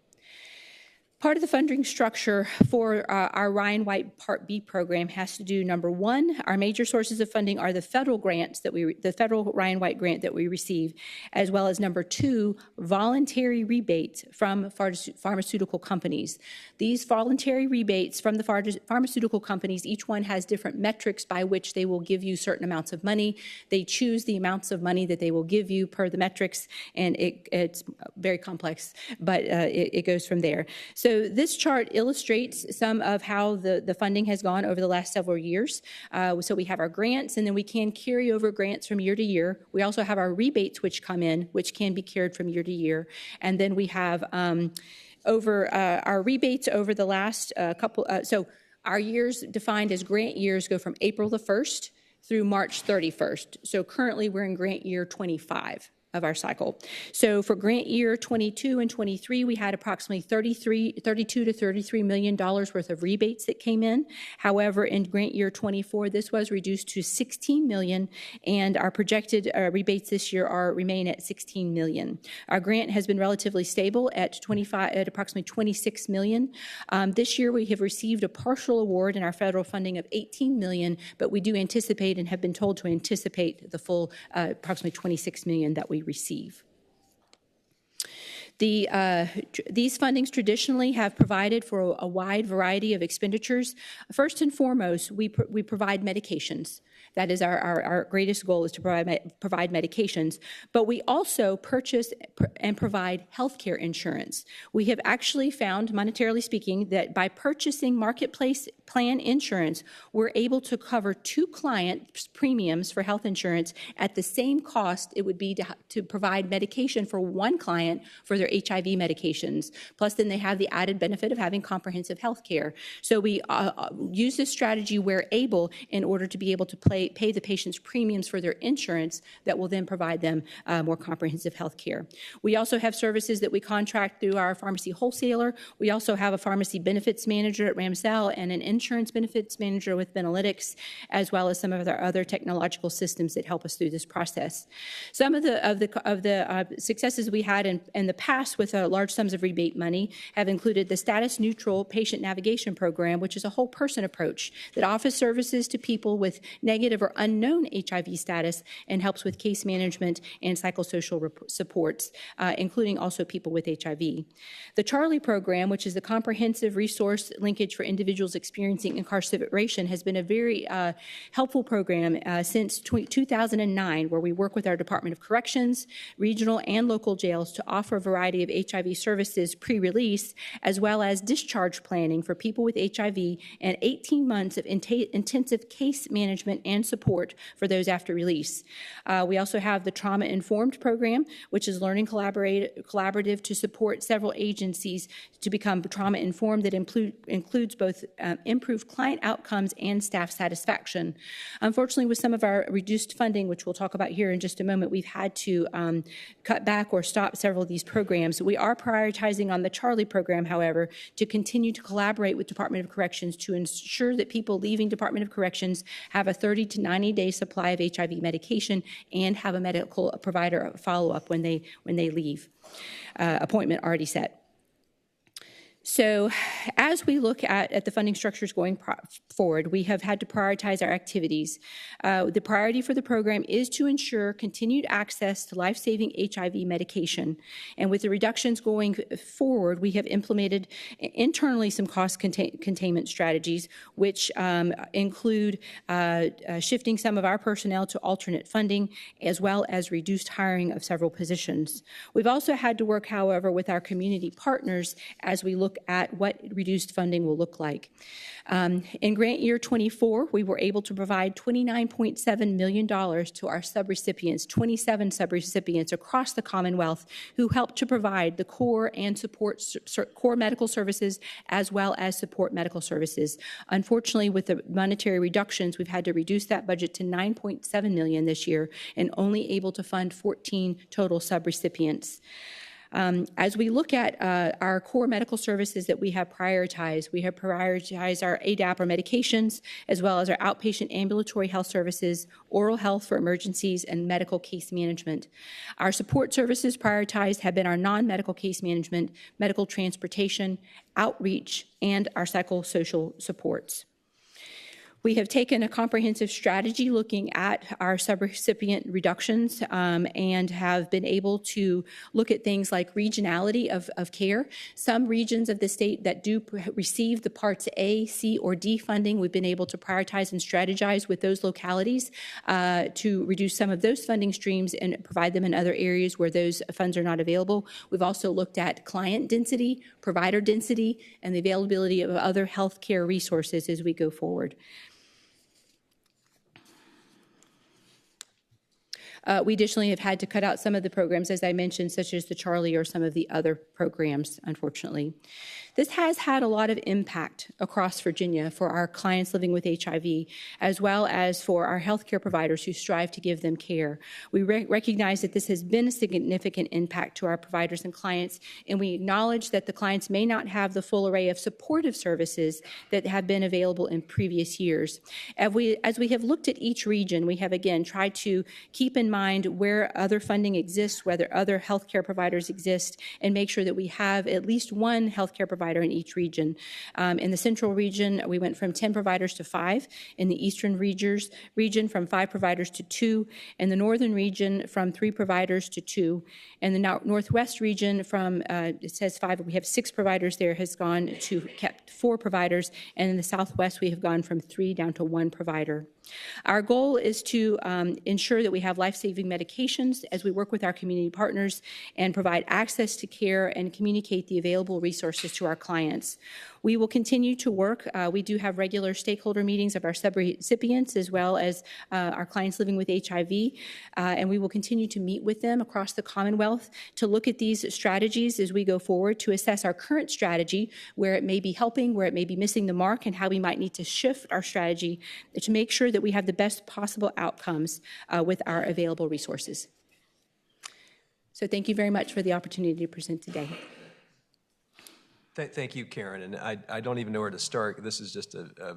Speaker 5: Part of the funding structure for our Ryan White Part B program has to do, number one, our major sources of funding are the federal grants the federal Ryan White grant that we receive, as well as number two, voluntary rebates from pharmaceutical companies. These voluntary rebates from the pharmaceutical companies, each one has different metrics by which they will give you certain amounts of money. They choose the amounts of money that they will give you per the metrics, and it's very complex, but it goes from there. So this chart illustrates some of how the funding has gone over the last several years. So we have our grants, and then we can carry over grants from year to year. We also have our rebates which come in, which can be carried from year to year. And then we have our rebates over the last couple. So our years defined as grant years go from April the 1st through March 31st. So currently we're in grant year 25. Of our cycle. So for grant year 22 and 23, we had approximately $32 to $33 million worth of rebates that came in. However, in grant year 24, this was reduced to $16 million, and our projected rebates this year remain at $16 million. Our grant has been relatively stable at approximately $26 million. This year, we have received a partial award in our federal funding of $18 million, but we do anticipate and have been told to anticipate the full approximately $26 million that we receive. These fundings traditionally have provided for a wide variety of expenditures. First and foremost, we provide medications. That is our greatest goal, is to provide medications. But we also purchase and provide healthcare insurance. We have actually found, monetarily speaking, that by purchasing marketplace plan insurance, we're able to cover 2 clients' premiums for health insurance at the same cost it would be to provide medication for 1 client for their HIV medications. Plus, then they have the added benefit of having comprehensive health care. So we use this strategy where able in order to be able to pay the patient's premiums for their insurance that will then provide them more comprehensive health care. We also have services that we contract through our pharmacy wholesaler. We also have a pharmacy benefits manager at Ramsell and an insurance benefits manager with Benalytics, as well as some of our other technological systems that help us through this process. Some of the successes we had in the past with large sums of rebate money have included the Status Neutral Patient Navigation Program, which is a whole person approach that offers services to people with negative or unknown HIV status and helps with case management and psychosocial supports, including also people with HIV. The Charlie program, which is the comprehensive resource linkage for individuals experiencing experiencing incarceration has been a very helpful program since 2009, where we work with our Department of Corrections, regional and local jails to offer a variety of HIV services pre-release, as well as discharge planning for people with HIV and 18 months of intensive case management and support for those after release. We also have the Trauma Informed program, which is learning collaborative to support several agencies to become trauma informed, that includes both improved client outcomes and staff satisfaction. Unfortunately, with some of our reduced funding, which we'll talk about here in just a moment, we've had to cut back or stop several of these programs. We are prioritizing on the Charlie program, however, to continue to collaborate with Department of Corrections to ensure that people leaving Department of Corrections have a 30 to 90-day supply of HIV medication and have a medical provider follow-up when they leave. Appointment already set. So as we look at the funding structures going forward, we have had to prioritize our activities. The priority for the program is to ensure continued access to life-saving HIV medication. And with the reductions going forward, we have implemented internally some cost containment strategies, which include shifting some of our personnel to alternate funding, as well as reduced hiring of several positions. We've also had to work, however, with our community partners as we look at what reduced funding will look like. In grant year 24, we were able to provide $29.7 million to our subrecipients, 27 subrecipients across the Commonwealth, who helped to provide the core and support core medical services as well as support medical services. Unfortunately, with the monetary reductions, we've had to reduce that budget to $9.7 million this year and only able to fund 14 total subrecipients. As we look at our core medical services that we have prioritized our ADAP or medications, as well as our outpatient ambulatory health services, oral health for emergencies, and medical case management. Our support services prioritized have been our non-medical case management, medical transportation, outreach, and our psychosocial supports. We have taken a comprehensive strategy looking at our subrecipient reductions and have been able to look at things like regionality of care. Some regions of the state that do receive the Parts A, C, or D funding, we've been able to prioritize and strategize with those localities to reduce some of those funding streams and provide them in other areas where those funds are not available. We've also looked at client density, provider density, and the availability of other healthcare resources as we go forward. We additionally have had to cut out some of the programs, as I mentioned, such as the Charlie or some of the other programs, unfortunately. This has had a lot of impact across Virginia for our clients living with HIV, as well as for our healthcare providers who strive to give them care. We recognize that this has been a significant impact to our providers and clients, and we acknowledge that the clients may not have the full array of supportive services that have been available in previous years. As we have looked at each region, we have again tried to keep in mind where other funding exists, whether other healthcare providers exist, and make sure that we have at least one healthcare provider in each region. In the central region, we went from 10 providers to 5. In the eastern region, from 5 providers to 2. In the northern region, from 3 providers to 2. In the northwest region, from it says 5, we have 6 providers there, has gone to kept 4 providers. And in the southwest, we have gone from 3 down to 1 provider. Our goal is to ensure that we have life-saving medications as we work with our community partners and provide access to care and communicate the available resources to our clients. We will continue to work. We do have regular stakeholder meetings of our subrecipients as well as our clients living with HIV, and we will continue to meet with them across the Commonwealth to look at these strategies as we go forward, to assess our current strategy, where it may be helping, where it may be missing the mark, and how we might need to shift our strategy to make sure that we have the best possible outcomes with our available resources. So thank you very much for the opportunity to present today.
Speaker 1: Thank you, Karen. And I don't even know where to start. This is just a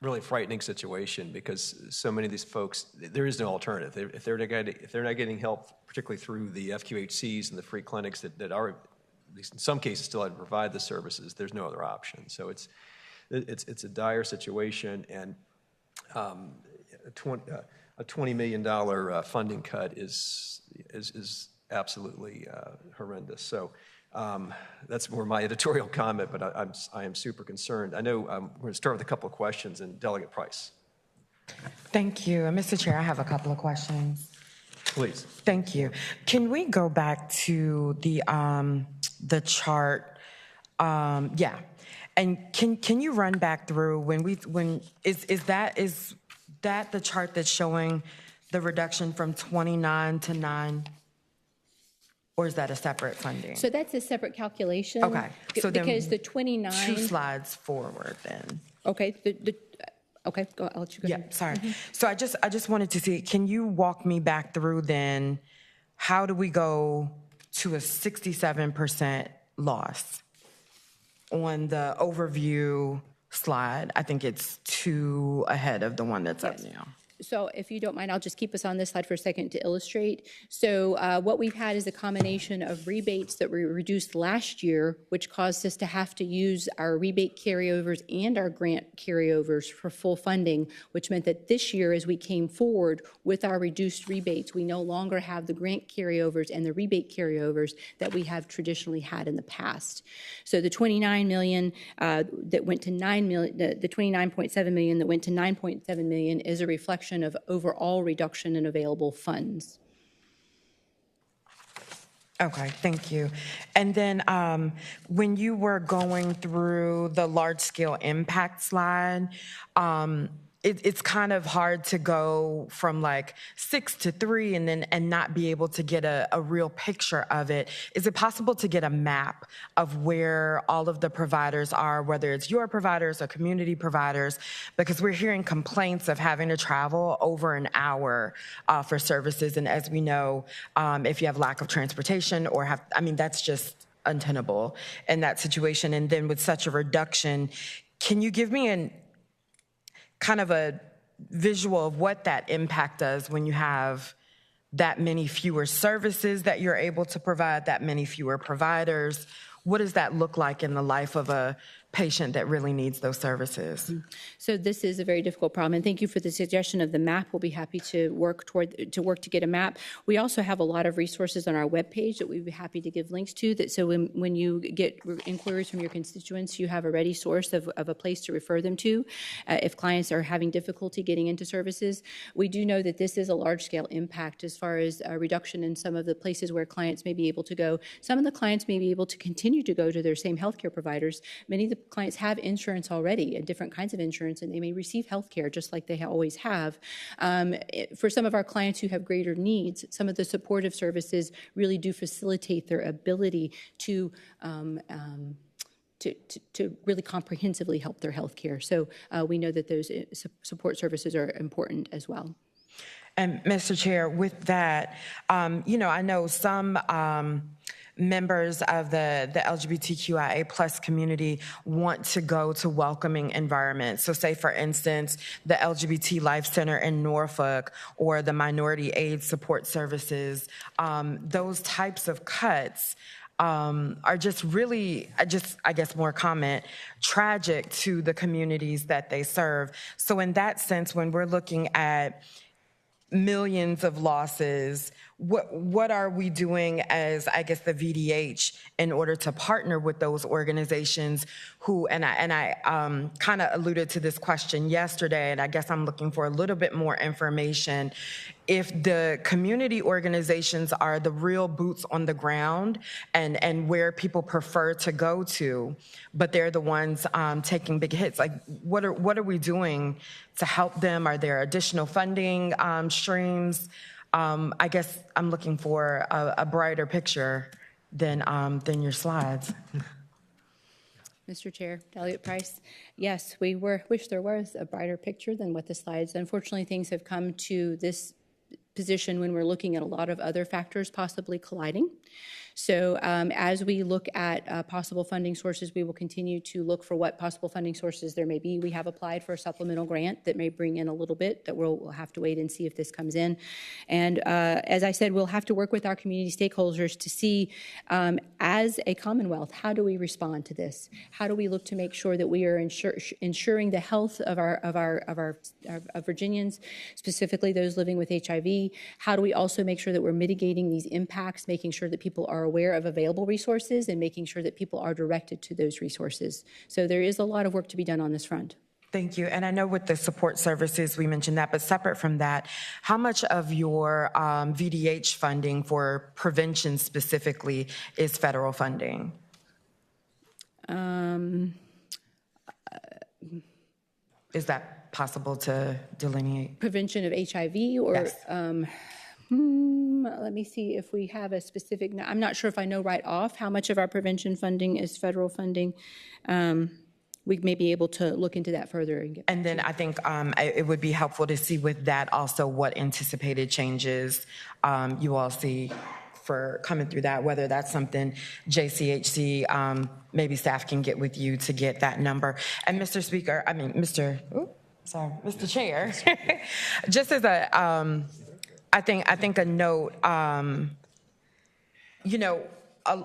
Speaker 1: really frightening situation because so many of these folks, there is no alternative. If they're not getting help, particularly through the FQHCs and the free clinics that are, at least in some cases, still have to provide the services, there's no other option. So it's a dire situation, and a $20 million funding cut is absolutely horrendous. So That's more my editorial comment, but I am super concerned. I know we're going to start with a couple of questions, and Delegate Price.
Speaker 10: Thank you. Mr. Chair, I have a couple of questions.
Speaker 1: Please.
Speaker 10: Thank you. Can we go back to the chart? Yeah. And can you run back through when is that the chart that's showing the reduction from 29 to 9? Or is that a separate funding?
Speaker 5: So that's a separate calculation.
Speaker 10: Okay. So then
Speaker 5: because the 29.
Speaker 10: 2 slides forward then.
Speaker 5: Okay. Okay. Go. I'll let you go.
Speaker 10: Yeah.
Speaker 5: ahead.
Speaker 10: Sorry. So I just wanted to see. Can you walk me back through then? How do we go to a 67% loss on the overview slide? I think it's 2 ahead of the one that's up now.
Speaker 5: So if you don't mind, I'll just keep us on this slide for a second to illustrate. So what we've had is a combination of rebates that were reduced last year, which caused us to have to use our rebate carryovers and our grant carryovers for full funding, which meant that this year, as we came forward with our reduced rebates, we no longer have the grant carryovers and the rebate carryovers that we have traditionally had in the past. So the 29 million that went to 9 million, the 29.7 million that went to 9.7 million is a reflection of overall reduction in available funds.
Speaker 10: Okay, thank you. And then when you were going through the large-scale impact slide, it's kind of hard to go from like 6 to 3 and not be able to get a real picture of it. Is it possible to get a map of where all of the providers are, whether it's your providers or community providers? Because we're hearing complaints of having to travel over an hour for services. And as we know, if you have lack of transportation that's just untenable in that situation. And then with such a reduction, can you give me kind of a visual of what that impact does when you have that many fewer services that you're able to provide, that many fewer providers? What does that look like in the life of a patient that really needs those services?
Speaker 5: So this is a very difficult problem, and thank you for the suggestion of the map. We'll be happy to work to get a map. We also have a lot of resources on our webpage that we'd be happy to give links to. That so when you get inquiries from your constituents, you have a ready source of a place to refer them to. If clients are having difficulty getting into services, we do know that this is a large-scale impact as far as a reduction in some of the places where clients may be able to go. Some of the clients may be able to continue to go to their same healthcare providers. Many of the clients have insurance already, and different kinds of insurance, and they may receive health care just like they always have. For some of our clients who have greater needs, some of the supportive services really do facilitate their ability to really comprehensively help their health care. So we know that those support services are important as well.
Speaker 10: And Mr. Chair, with that, I know some members of the LGBTQIA plus community want to go to welcoming environments. So say, for instance, the LGBT Life Center in Norfolk or the Minority Aid Support Services, those types of cuts are just really, I guess more comment, tragic to the communities that they serve. So in that sense, when we're looking at millions of losses, what are we doing as, I guess, the VDH in order to partner with those organizations who, and I kind of alluded to this question yesterday, and I guess I'm looking for a little bit more information. If the community organizations are the real boots on the ground and where people prefer to go to, but they're the ones taking big hits, like what are we doing to help them? Are there additional funding streams? I guess I'm looking for a brighter picture than your slides.
Speaker 5: Mr. Chair, Delegate Price, yes, we wish there was a brighter picture than what the slides. Unfortunately, things have come to this position when we're looking at a lot of other factors possibly colliding. So as we look at possible funding sources, we will continue to look for what possible funding sources there may be. We have applied for a supplemental grant that may bring in a little bit that we'll have to wait and see if this comes in. And as I said, we'll have to work with our community stakeholders to see, as a Commonwealth, how do we respond to this? How do we look to make sure that we are ensuring the health of Virginians, specifically those living with HIV? How do we also make sure that we're mitigating these impacts, making sure that that people are aware of available resources and making sure that people are directed to those resources. So there is a lot of work to be done on this front.
Speaker 10: Thank you. And I know with the support services, we mentioned that, but separate from that, how much of your VDH funding for prevention specifically is federal funding? Is that possible to delineate?
Speaker 5: Prevention of HIV or?
Speaker 10: Yes.
Speaker 5: Let me see if we have a specific, I'm not sure if I know right off how much of our prevention funding is federal funding. We may be able to look into that further.
Speaker 10: And then I think it would be helpful to see with that also what anticipated changes you all see for coming through that, whether that's something JCHC, maybe staff can get with you to get that number. And Mr. Chair, just as a, I think a note,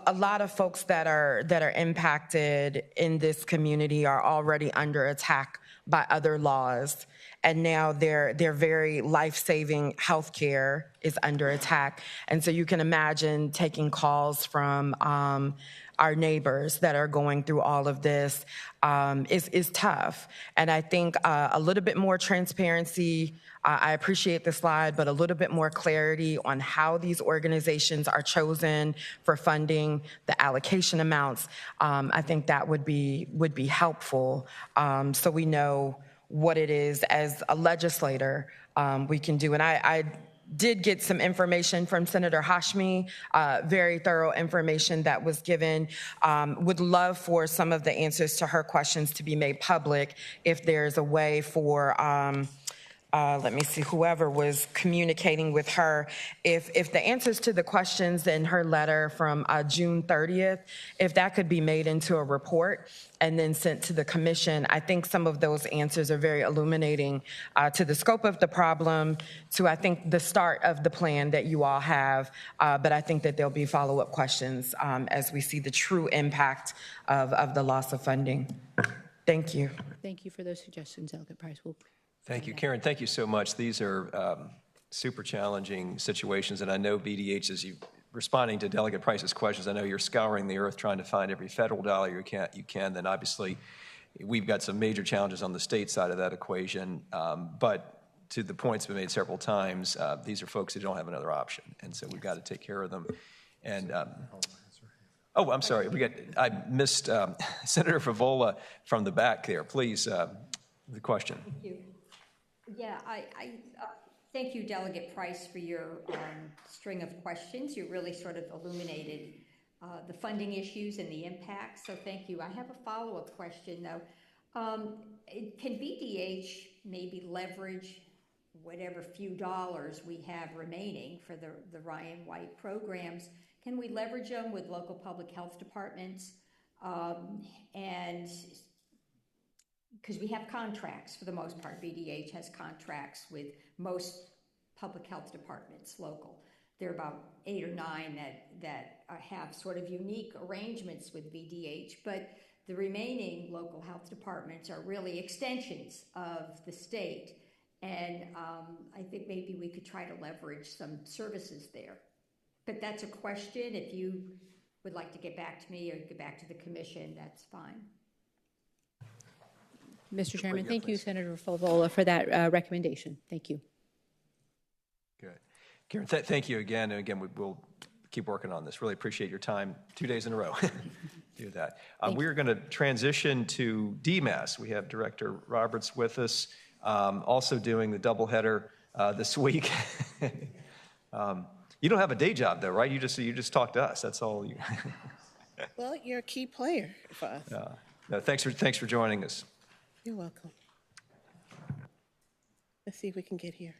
Speaker 10: a lot of folks that are impacted in this community are already under attack by other laws, and now their very life-saving health care is under attack. And so you can imagine taking calls from our neighbors that are going through all of this is tough. And I think a little bit more transparency, I appreciate the slide, but a little bit more clarity on how these organizations are chosen for funding, the allocation amounts, I think that would be helpful, so we know what it is as a legislator we can do. And I did get some information from Senator Hashmi, very thorough information that was given. Would love for some of the answers to her questions to be made public if there's a way for, let me see, whoever was communicating with her, if the answers to the questions in her letter from June 30th, if that could be made into a report and then sent to the commission. I think some of those answers are very illuminating to the scope of the problem, to I think the start of the plan that you all have, but I think that there'll be follow-up questions as we see the true impact of the loss of funding. Thank you.
Speaker 5: Thank you for those suggestions, Delegate Price.
Speaker 1: Thank you, Karen. Thank you so much. These are super challenging situations, and I know BDH, as you responding to Delegate Price's questions, I know you're scouring the earth trying to find every federal dollar you can. Then obviously, we've got some major challenges on the state side of that equation. But to the points we made several times, these are folks who don't have another option, and so we've got to take care of them. And oh, I'm sorry, I missed Senator Favola from the back there. Please, the question.
Speaker 11: Thank you. Yeah, I thank you, Delegate Price, for your string of questions. You really sort of illuminated the funding issues and the impact, so thank you. I have a follow-up question, though. Can BDH maybe leverage whatever few dollars we have remaining for the Ryan White programs? Can we leverage them with local public health departments? And because we have contracts for the most part, BDH has contracts with most public health departments, local. There are about 8 or 9 that have sort of unique arrangements with BDH, but the remaining local health departments are really extensions of the state. And I think maybe we could try to leverage some services there. But that's a question. If you would like to get back to me or get back to the commission, that's fine.
Speaker 5: Mr. Chairman, thank you, Senator Favola, for that recommendation. Thank you.
Speaker 1: Good. Karen, thank you again. And again, we'll keep working on this. Really appreciate your time 2 days in a row. Do that. We're going to transition to DMAS. We have Director Roberts with us, also doing the doubleheader this week. You don't have a day job, though, right? You just talk to us. That's all you.
Speaker 12: Well, you're a key player for us.
Speaker 1: No, thanks for joining us.
Speaker 12: You're welcome. Let's see if we can get here.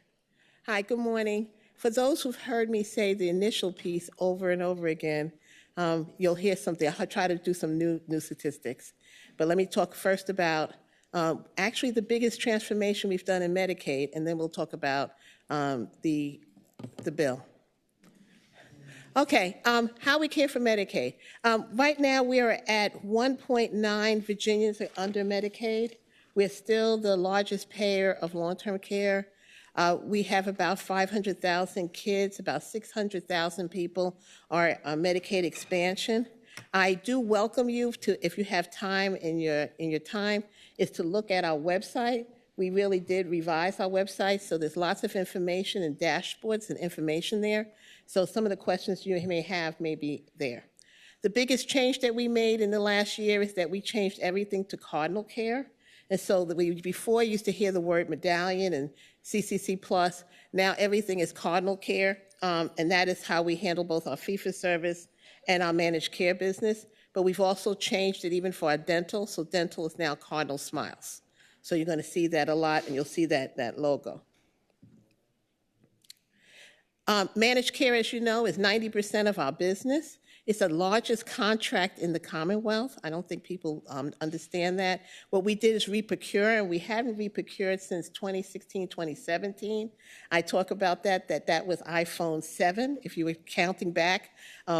Speaker 12: Hi, good morning. For those who've heard me say the initial piece over and over again, you'll hear something. I'll try to do some new statistics. But let me talk first about actually the biggest transformation we've done in Medicaid, and then we'll talk about the bill. Okay, how we care for Medicaid. Right now we are at 1.9 Virginians are under Medicaid. We're still the largest payer of long-term care. We have about 500,000 kids, about 600,000 people are Medicaid expansion. I do welcome you to, if you have time in your time, is to look at our website. We really did revise our website, so there's lots of information and dashboards and information there. So some of the questions you may have may be there. The biggest change that we made in the last year is that we changed everything to Cardinal Care. And so that we before used to hear the word medallion and CCC Plus. Now everything is Cardinal Care, and that is how we handle both our fee-for-service and our managed care business. But we've also changed it even for our dental. So dental is now Cardinal Smiles. So you're going to see that a lot, and you'll see that logo. Managed care, as you know, is 90% of our business. It's the largest contract in the Commonwealth. I don't think people understand that. What we did is reprocure, and we haven't reprocured since 2016, 2017. I talk about that was iPhone 7, if you were counting back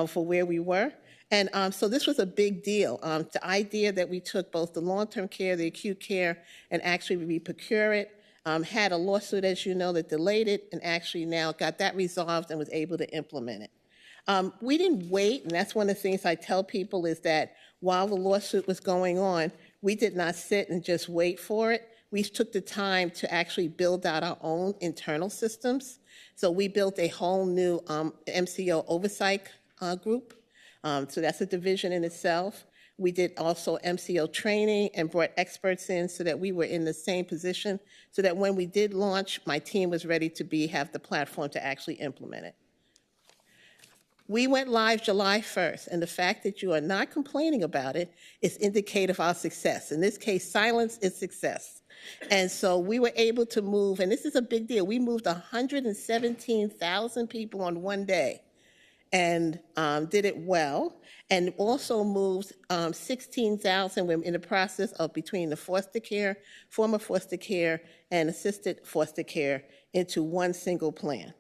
Speaker 12: for where we were. And so this was a big deal. The idea that we took both the long-term care, the acute care, and actually reprocure it, had a lawsuit, as you know, that delayed it, and actually now got that resolved and was able to implement it. We didn't wait, and that's one of the things I tell people is that while the lawsuit was going on, we did not sit and just wait for it. We took the time to actually build out our own internal systems. So we built a whole new MCO oversight group. So that's a division in itself. We did also MCO training and brought experts in so that we were in the same position so that when we did launch, my team was ready to have the platform to actually implement it. We went live July 1st, and the fact that you are not complaining about it is indicative of our success. In this case, silence is success. And so we were able to move, and this is a big deal, we moved 117,000 people on one day and did it well, and also moved 16,000 women in the process of between the foster care, former foster care, and assisted foster care into one single plan.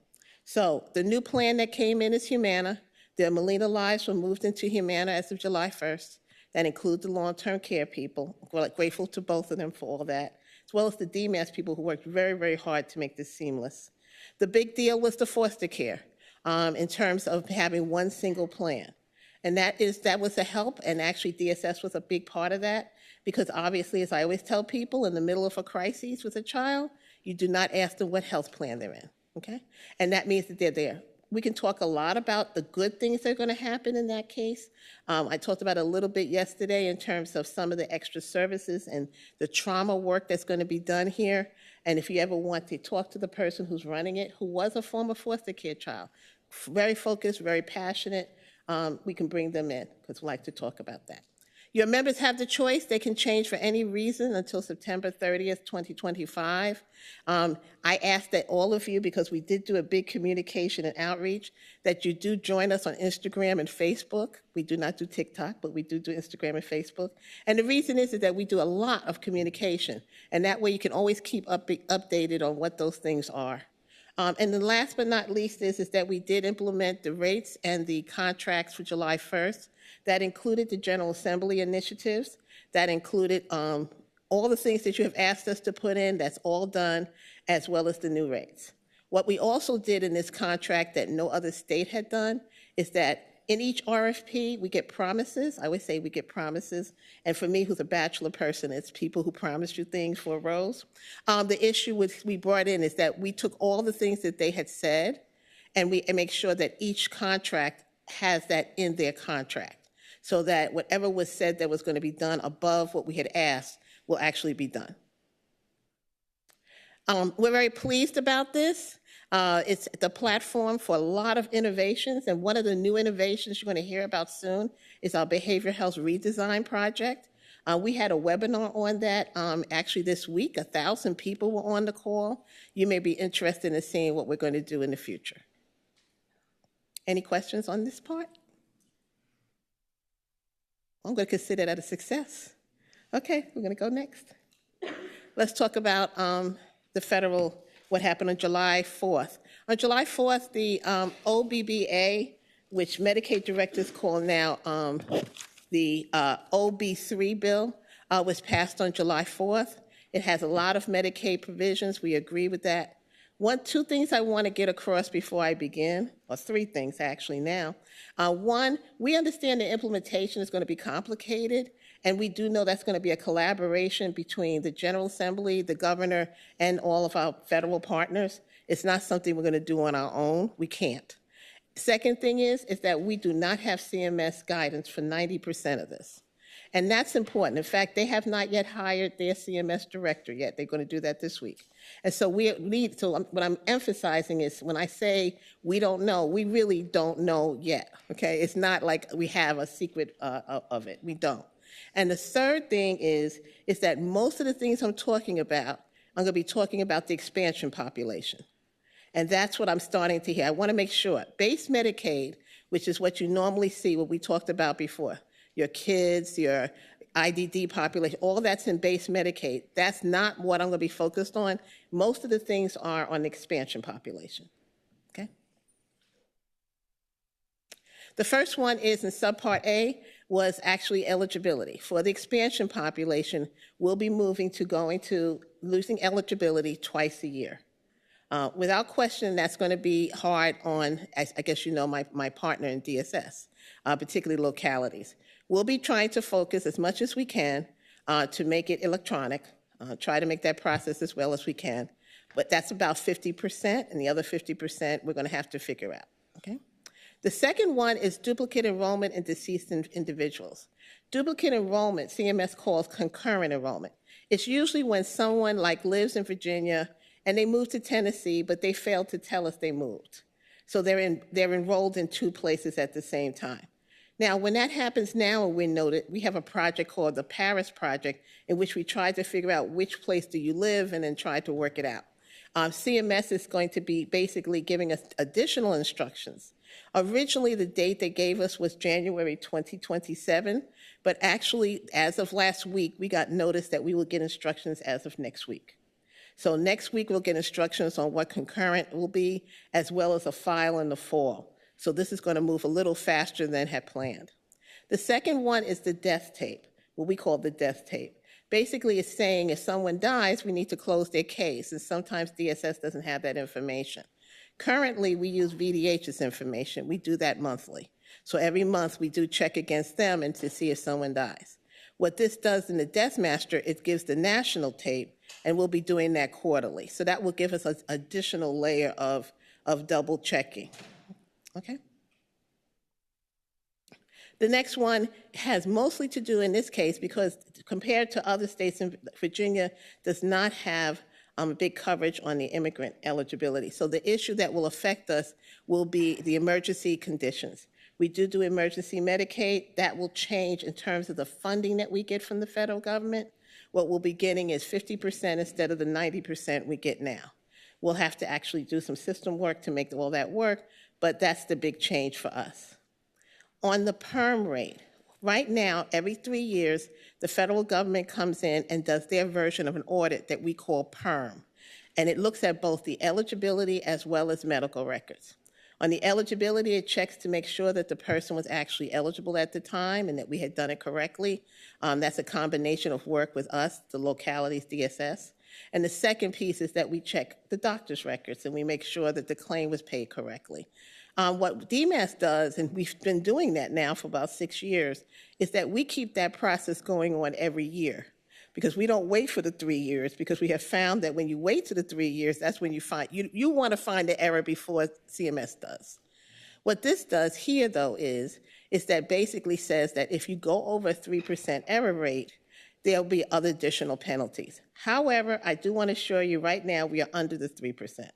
Speaker 12: So the new plan that came in is Humana. The Molina lives were moved into Humana as of July 1st. That includes the long-term care people. We're grateful to both of them for all that, as well as the DMAS people who worked very, very hard to make this seamless. The big deal was the foster care in terms of having one single plan. And that was a help, and actually DSS was a big part of that, because obviously, as I always tell people, in the middle of a crisis with a child, you do not ask them what health plan they're in. Okay? And that means that they're there. We can talk a lot about the good things that are going to happen in that case. I talked about it a little bit yesterday in terms of some of the extra services and the trauma work that's going to be done here. And if you ever want to talk to the person who's running it, who was a former foster care child, very focused, very passionate, we can bring them in because we like to talk about that. Your members have the choice. They can change for any reason until September 30th, 2025. I ask that all of you, because we did do a big communication and outreach, that you do join us on Instagram and Facebook. We do not do TikTok, but we do Instagram and Facebook. And the reason is that we do a lot of communication, and that way you can always keep updated on what those things are. And then last but not least is that we did implement the rates and the contracts for July 1st. That included the General Assembly initiatives. That included all the things that you have asked us to put in. That's all done, as well as the new rates. What we also did in this contract that no other state had done is that in each RFP, we get promises. I always say we get promises. And for me, who's a bachelor person, it's people who promise you things for a rose. The issue we brought in is that we took all the things that they had said, and we make sure that each contract has that in their contract, so that whatever was said that was going to be done above what we had asked will actually be done. We're very pleased about this. It's the platform for a lot of innovations, and one of the new innovations you're going to hear about soon is our behavioral health redesign project. We had a webinar on that actually this week. 1,000 people were on the call. You may be interested in seeing what we're going to do in the future. Any questions on this part? I'm going to consider that a success. Okay, we're going to go next. Let's talk about the federal, what happened on July 4th. On July 4th, the OBBA, which Medicaid directors call now the OB3 bill, was passed on July 4th. It has a lot of Medicaid provisions. We agree with that. Two things I want to get across before I begin, or three things actually now. One, we understand the implementation is going to be complicated, and we do know that's going to be a collaboration between the General Assembly, the governor, and all of our federal partners. It's not something we're going to do on our own. We can't. Second thing is that we do not have CMS guidance for 90% of this. And that's important. In fact, they have not yet hired their CMS director yet. They're going to do that this week. And so what I'm emphasizing is when I say we don't know, we really don't know yet, okay? It's not like we have a secret of it. We don't. And the third thing is that most of the things I'm talking about, I'm going to be talking about the expansion population. And that's what I'm starting to hear. I want to make sure. Base Medicaid, which is what you normally see, what we talked about before, your kids, your IDD population, all that's in base Medicaid. That's not what I'm going to be focused on. Most of the things are on the expansion population, okay? The first one is in Subpart A was actually eligibility. For the expansion population, we'll be moving to losing eligibility twice a year. Without question, that's going to be hard on, I guess you know, my partner in DSS, particularly localities. We'll be trying to focus as much as we can to make it electronic, try to make that process as well as we can. But that's about 50%, and the other 50% we're going to have to figure out, okay? The second one is duplicate enrollment in deceased individuals. Duplicate enrollment, CMS calls concurrent enrollment. It's usually when someone lives in Virginia and they moved to Tennessee, but they failed to tell us they moved. So they're enrolled in two places at the same time. Now, when that happens now, and we noted, we have a project called the Paris Project, in which we try to figure out which place do you live and then try to work it out. CMS is going to be basically giving us additional instructions. Originally, the date they gave us was January 2027, but actually, as of last week, we got notice that we will get instructions as of next week. So next week, we'll get instructions on what concurrent will be, as well as a file in the fall. So this is going to move a little faster than had planned. The second one is the death tape, what we call the death tape. Basically, it's saying if someone dies, we need to close their case, and sometimes DSS doesn't have that information. Currently, we use VDH's information. We do that monthly. So every month, we do check against them and to see if someone dies. What this does in the Death Master, it gives the national tape, and we'll be doing that quarterly. So that will give us an additional layer of double checking. Okay. The next one has mostly to do in this case because compared to other states, Virginia does not have big coverage on the immigrant eligibility. So the issue that will affect us will be the emergency conditions. We do emergency Medicaid. That will change in terms of the funding that we get from the federal government. What we'll be getting is 50% instead of the 90% we get now. We'll have to actually do some system work to make all that work, but that's the big change for us. On the PERM rate, right now, every 3 years, the federal government comes in and does their version of an audit that we call PERM. And it looks at both the eligibility as well as medical records. On the eligibility, it checks to make sure that the person was actually eligible at the time and that we had done it correctly. That's a combination of work with us, the localities, DSS. And the second piece is that we check the doctor's records and we make sure that the claim was paid correctly. What DMAS does, and we've been doing that now for about 6 years, is that we keep that process going on every year because we don't wait for the 3 years because we have found that when you wait to the 3 years, that's when you find, you want to find the error before CMS does. What this does here, though, is that basically says that if you go over a 3% error rate, there'll be other additional penalties. However, I do want to assure you right now we are under the 3%.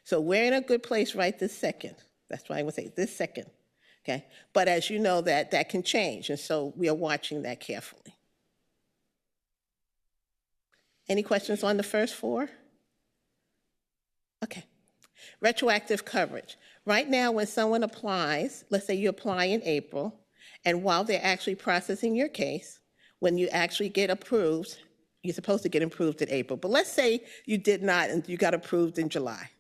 Speaker 12: So we're in a good place right this second. That's why I would say this second, okay? But as you know, that can change, and so we are watching that carefully. Any questions on the first four? Okay. Retroactive coverage. Right now, when someone applies, let's say you apply in April, and while they're actually processing your case, when you actually get approved, you're supposed to get approved in April, but let's say you did not and you got approved in July.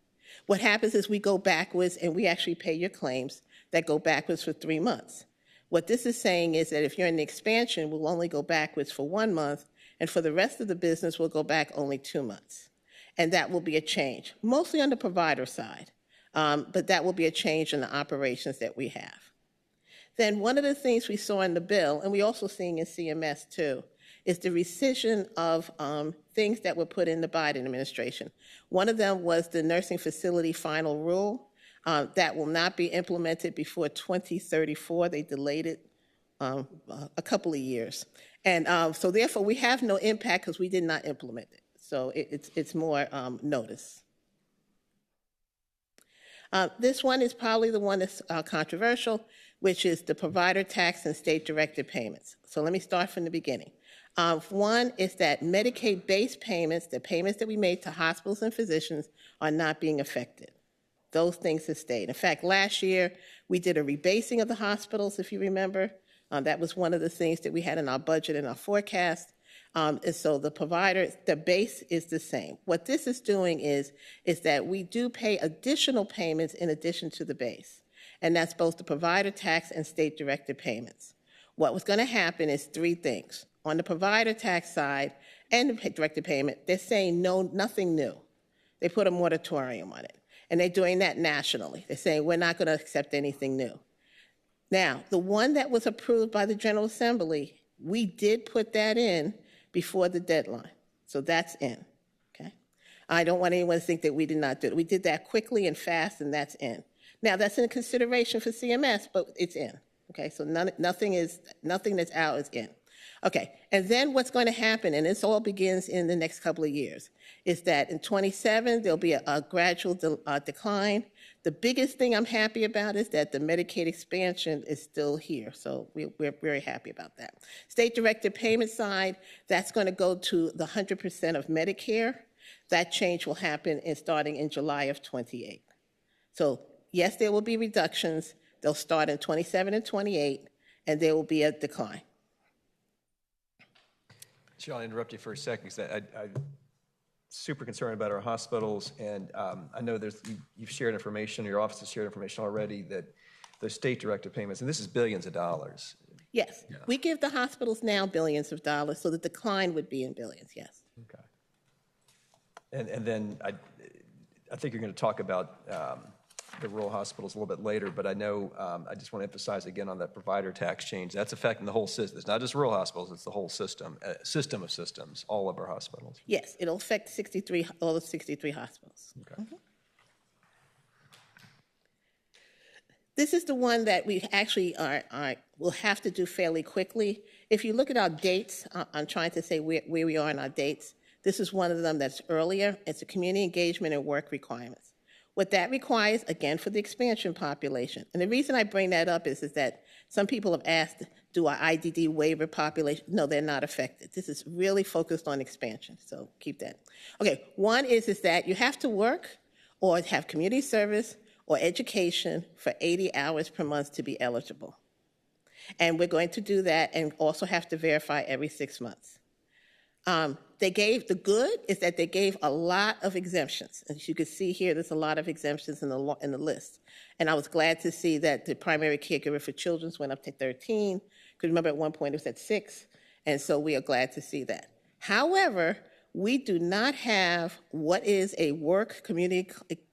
Speaker 12: What happens is we go backwards and we actually pay your claims that go backwards for 3 months. What this is saying is that if you're in the expansion, we'll only go backwards for 1 month, and for the rest of the business, we'll go back only 2 months. and that will be a change, mostly on the provider side, but that will be a change in the operations that we have. Then one of the things we saw in the bill, and we also seeing in CMS too, is the rescission of things that were put in the Biden administration. One of them was the nursing facility final rule. That will not be implemented before 2034. They delayed it a couple of years. And so therefore, we have no impact because we did not implement it. So it's more notice. This one is probably the one that's controversial, which is the provider tax and state-directed payments. So let me start from the beginning. One is that Medicaid-based payments, the payments that we made to hospitals and physicians, are not being affected. Those things have stayed. In fact, last year, we did a rebasing of the hospitals, if you remember. That was one of the things that we had in our budget and our forecast. And so the base is the same. What this is doing is that we do pay additional payments in addition to the base. And that's both the provider tax and state-directed payments. What was going to happen is three things. On the provider tax side and the directed payment, they're saying no, nothing new. They put a moratorium on it. And they're doing that nationally. They're saying we're not going to accept anything new. Now, the one that was approved by the General Assembly, we did put that in before the deadline. So that's in, okay? I don't want anyone to think that we did not do it. We did that quickly and fast, and that's in. Now, that's in consideration for CMS, but it's in, okay? So nothing that's out is in. Okay, and then what's going to happen, and this all begins in the next couple of years, is that in 27, there'll be a gradual decline. The biggest thing I'm happy about is that the Medicaid expansion is still here, so we're very happy about that. State-directed payment side, that's going to go to the 100% of Medicare. That change will happen starting in July of 28. So yes, there will be reductions. They'll start in 27 and 28, and there will be a decline.
Speaker 1: I'll interrupt you for a second because I'm super concerned about our hospitals, and I know you've shared information, your office has shared information already that the state-directed payments, and this is billions of dollars.
Speaker 12: Yes, yeah. We give the hospitals now billions of dollars, so the decline would be in billions, yes.
Speaker 1: Okay. And then I think you're going to talk about the rural hospitals a little bit later, but I know I just want to emphasize again on that provider tax change. That's affecting the whole system. It's not just rural hospitals, it's the whole system, system of systems, all of our hospitals.
Speaker 12: Yes, it'll affect all the 63 hospitals.
Speaker 1: Okay.
Speaker 12: Mm-hmm. This is the one that we actually will have to do fairly quickly. If you look at our dates, I'm trying to say where we are in our dates. This is one of them that's earlier. It's a community engagement and work requirements. What that requires, again, for the expansion population, and the reason I bring that up is that some people have asked, do our IDD waiver population? No, they're not affected. This is really focused on expansion, so keep that. Okay, one is that you have to work or have community service or education for 80 hours per month to be eligible. And we're going to do that and also have to verify every 6 months. The good is that they gave a lot of exemptions. As you can see here, there's a lot of exemptions in the list. And I was glad to see that the primary caregiver for children went up to 13, because remember at one point it was at 6, and so we are glad to see that. However, we do not have what is a work, community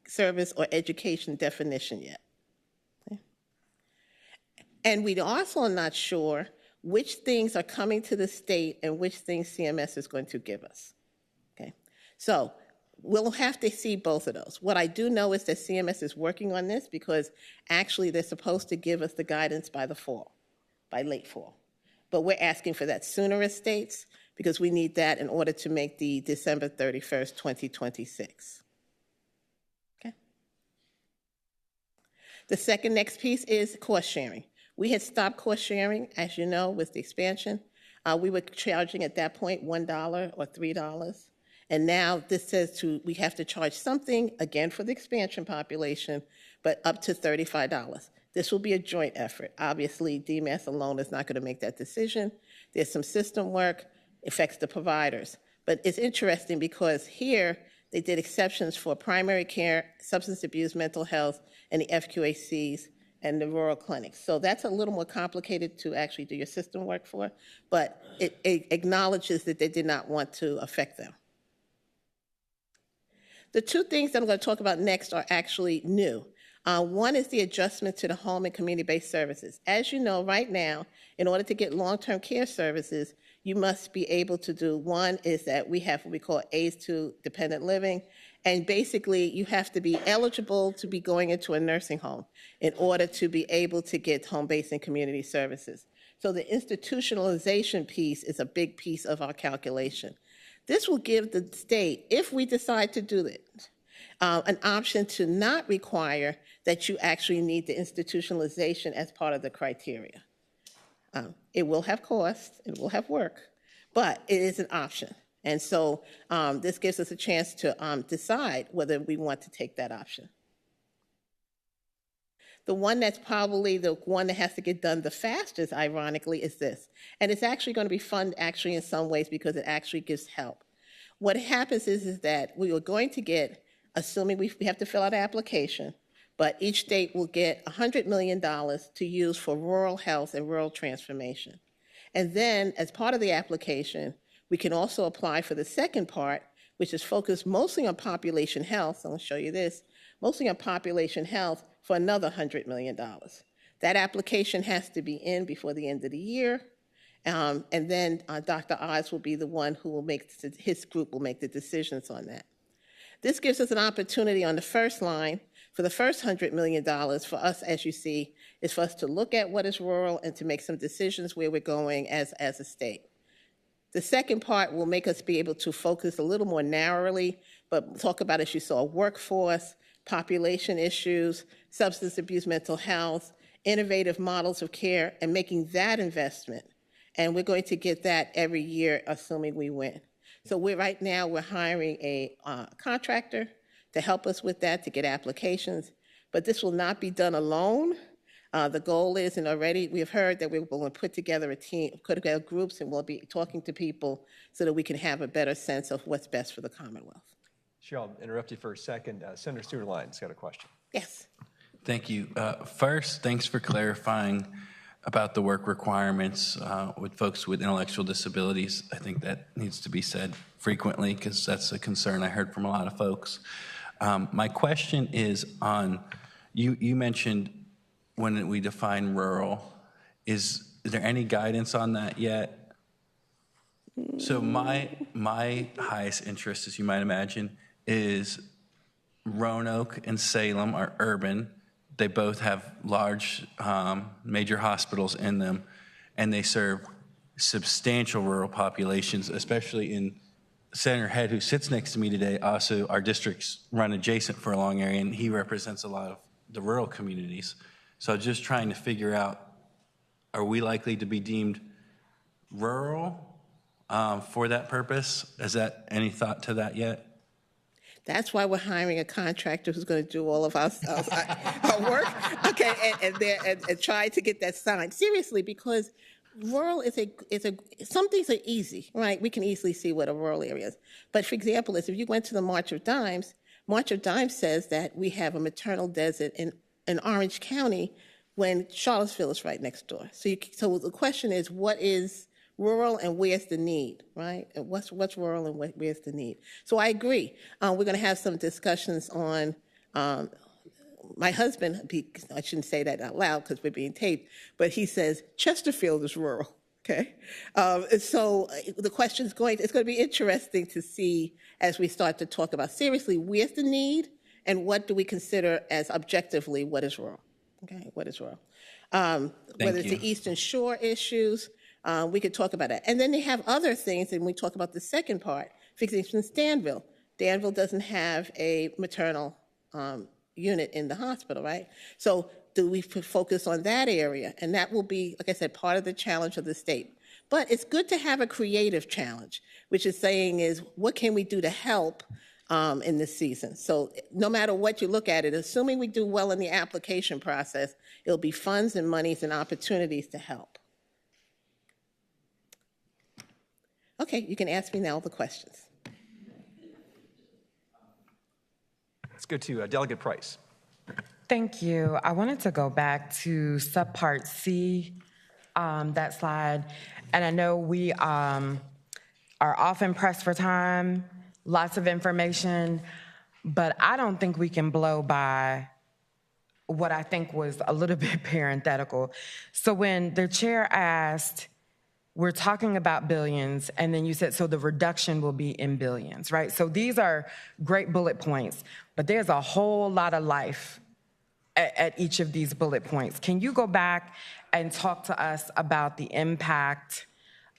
Speaker 12: service, or education definition yet. Okay. And we also are not sure which things are coming to the state and which things CMS is going to give us, okay? So we'll have to see both of those. What I do know is that CMS is working on this because actually they're supposed to give us the guidance by the fall, by late fall. But we're asking for that sooner as states because we need that in order to make the December 31st, 2026, okay? The next piece is cost sharing. We had stopped cost sharing, as you know, with the expansion. We were charging at that point $1 or $3. And now this says we have to charge something, again, for the expansion population, but up to $35. This will be a joint effort. Obviously, DMAS alone is not going to make that decision. There's some system work, affects the providers. But it's interesting because here they did exceptions for primary care, substance abuse, mental health, and the FQACs, and the rural clinics. So that's a little more complicated to actually do your system work for, but it acknowledges that they did not want to affect them. The two things that I'm going to talk about next are actually new. One is the adjustment to the home and community-based services. As you know, right now, in order to get long-term care services, you must be able to do, one is that we have what we call ACE2 dependent living, and basically you have to be eligible to be going into a nursing home in order to be able to get home-based and community services. So the institutionalization piece is a big piece of our calculation. This will give the state, if we decide to do it, an option to not require that you actually need the institutionalization as part of the criteria. It will have cost, it will have work, but it is an option. And so this gives us a chance to decide whether we want to take that option. The one that's probably the one that has to get done the fastest, ironically, is this. And it's actually going to be fun, actually, in some ways, because it actually gives help. What happens is that we are going to get, assuming we have to fill out an application, but each state will get $100 million to use for rural health and rural transformation. And then, as part of the application, we can also apply for the second part, which is focused mostly on population health. So I'll show you this, mostly on population health for another $100 million. That application has to be in before the end of the year. And then Dr. Oz will be the one who will make, his group will make the decisions on that. This gives us an opportunity on the first line for the first $100 million for us, as you see, is for us to look at what is rural and to make some decisions where we're going as a state. The second part will make us be able to focus a little more narrowly, but talk about, as you saw, workforce, population issues, substance abuse, mental health, innovative models of care, and making that investment. And we're going to get that every year, assuming we win. So right now we're hiring a contractor to help us with that, to get applications. But this will not be done alone. The goal is, and already we have heard that we're going to put together a team, put together groups, and we'll be talking to people so that we can have a better sense of what's best for the Commonwealth.
Speaker 1: Cheryl, I'll interrupt you for a second. Senator Stewart Lyon's got a question.
Speaker 12: Yes.
Speaker 13: Thank you. First, thanks for clarifying about the work requirements with folks with intellectual disabilities. I think that needs to be said frequently because that's a concern I heard from a lot of folks. My question is on, you mentioned when we define rural, is there any guidance on that yet? So my highest interest, as you might imagine, is Roanoke and Salem are urban. They both have large major hospitals in them, and they serve substantial rural populations, especially in Senator Head, who sits next to me today. Also, our districts run adjacent for a long area, and he represents a lot of the rural communities. So just trying to figure out, are we likely to be deemed rural for that purpose? Is that any thought to that yet?
Speaker 12: That's why we're hiring a contractor who's going to do all of our work, okay, and try to get that signed. Seriously, because rural some things are easy, right? We can easily see what a rural area is. But for example, if you went to the March of Dimes says that we have a maternal desert in Orange County when Charlottesville is right next door. So the question is, what is rural and where's the need, right? And what's rural and where's the need? So I agree. We're going to have some discussions on my husband. I shouldn't say that out loud because we're being taped, but he says Chesterfield is rural. Okay, so the question is it's going to be interesting to see as we start to talk about seriously where's the need and what do we consider as objectively what is rural. Okay, what is rural? Whether it's the Eastern Shore issues. We could talk about that. And then they have other things, and we talk about the second part. For instance, Danville. Danville doesn't have a maternal unit in the hospital, right? So do we focus on that area? And that will be, like I said, part of the challenge of the state. But it's good to have a creative challenge, which is saying is, what can we do to help in this season? So no matter what you look at it, assuming we do well in the application process, it'll be funds and monies and opportunities to help. Okay, you can ask me now all the questions.
Speaker 1: Let's go to Delegate Price.
Speaker 10: Thank you. I wanted to go back to subpart C, that slide. And I know we are often pressed for time, lots of information. but I don't think we can blow by what I think was a little bit parenthetical. So when the chair asked, we're talking about billions, and then you said, so the reduction will be in billions, right? So these are great bullet points, but there's a whole lot of life at each of these bullet points. Can you go back and talk to us about the impact?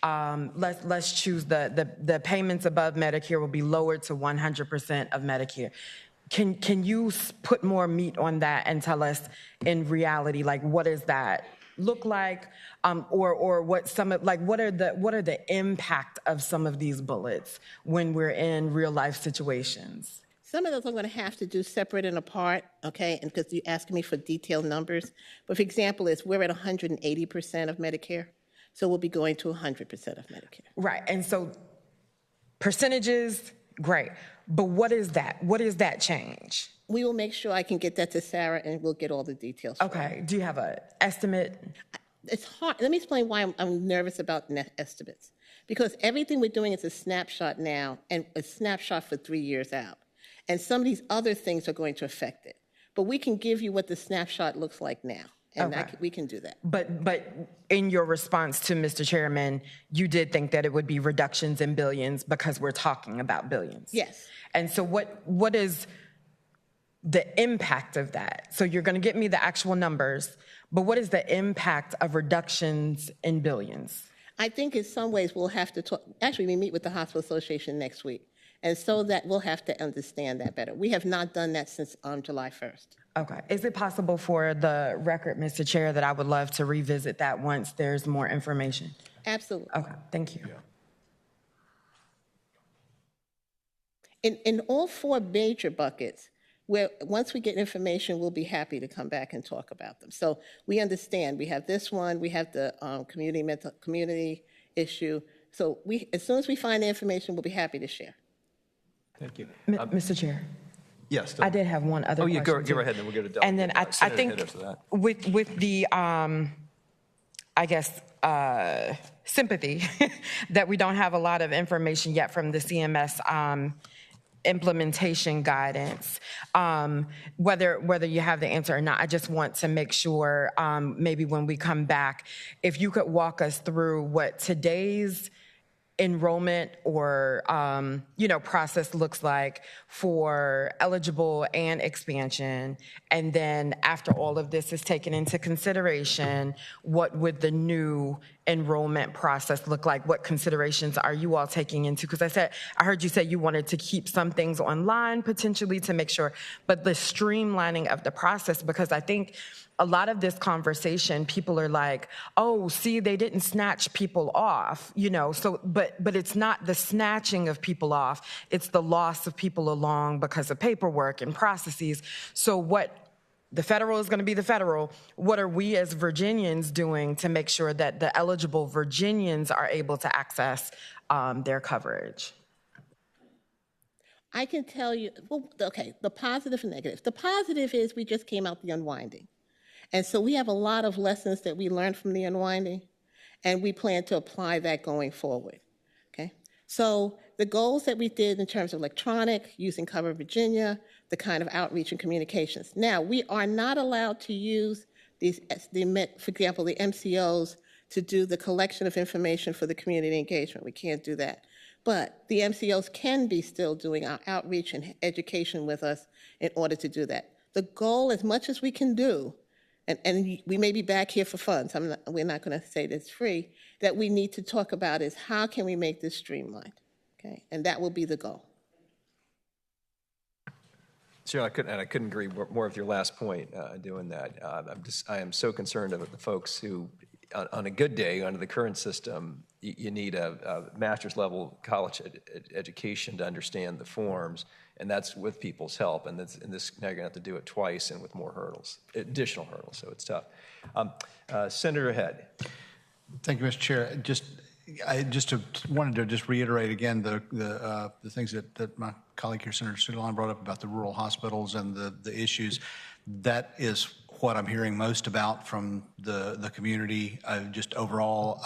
Speaker 10: Let's choose the payments above Medicare will be lowered to 100% of Medicare. Can you put more meat on that and tell us in reality, like, what does that look like, or what what are the impact of some of these bullets when we're in real life situations?
Speaker 12: Some of those I'm going to have to do separate and apart, okay, and because you're asking me for detailed numbers. But for example, we're at 180% of Medicare, so we'll be going to 100% of Medicare.
Speaker 10: Right, and so percentages, great, but what is that? What is that change?
Speaker 12: We will make sure I can get that to Sarah, and we'll get all the details.
Speaker 10: Okay, do you have an estimate?
Speaker 12: It's hard. Let me explain why I'm nervous about estimates. Because everything we're doing is a snapshot now, and a snapshot for 3 years out. And some of these other things are going to affect it. But we can give you what the snapshot looks like now, and we can do that.
Speaker 10: But in your response to Mr. Chairman, you did think that it would be reductions in billions because we're talking about billions.
Speaker 12: Yes.
Speaker 10: And so what is the impact of that? So you're going to get me the actual numbers, but what is the impact of reductions in billions?
Speaker 12: I think in some ways we'll have to talk. Actually, we meet with the Hospital Association next week. And so that we'll have to understand that better. We have not done that since July 1st.
Speaker 10: Okay. Is it possible for the record, Mr. Chair, that I would love to revisit that once there's more information?
Speaker 12: Absolutely.
Speaker 10: Okay. Thank you.
Speaker 12: In all 4 major buckets, where once we get information, we'll be happy to come back and talk about them. So we understand. We have this one. We have the community issue. So as soon as we find the information, we'll be happy to share.
Speaker 1: Thank you.
Speaker 10: Mr. Chair.
Speaker 1: Yes.
Speaker 10: I did have one other question.
Speaker 1: Go right ahead, then we'll go to Delegate.
Speaker 10: And then I think with the, I guess, sympathy that we don't have a lot of information yet from the CMS implementation guidance, whether you have the answer or not, I just want to make sure maybe when we come back, if you could walk us through what today's enrollment or process looks like for eligible and expansion, and then after all of this is taken into consideration, what would the new enrollment process look like? What considerations are you all taking into? Because I heard you say you wanted to keep some things online potentially to make sure, but the streamlining of the process, because I think a lot of this conversation, people are like, oh, see, they didn't snatch people off, so, but it's not the snatching of people off, it's the loss of people along because of paperwork and processes. So what the federal is going to be the federal, what are we as Virginians doing to make sure that the eligible Virginians are able to access their coverage?
Speaker 12: I can tell you, the positive and negative. The positive is we just came out the unwinding. And so we have a lot of lessons that we learned from the unwinding, and we plan to apply that going forward, okay? So the goals that we did in terms of electronic, using Cover Virginia, the kind of outreach and communications. Now, we are not allowed to use these, for example, the MCOs to do the collection of information for the community engagement. We can't do that. But the MCOs can be still doing our outreach and education with us in order to do that. The goal, as much as we can do, and we may be back here for funds, we're not going to say that it's free, that we need to talk about is how can we make this streamlined, okay? And that will be the goal.
Speaker 1: Sure, I couldn't agree more with your last point doing that. I am so concerned about the folks who, on a good day, under the current system, you need a master's level college education to understand the forms, and that's with people's help. And this now you're going to have to do it twice and with more hurdles, additional hurdles. So it's tough. Senator Head.
Speaker 7: Thank you, Mr. Chair. I wanted to reiterate again the things that my colleague here, Senator Sudalan, brought up about the rural hospitals and the issues. That is what I'm hearing most about from the community, just overall.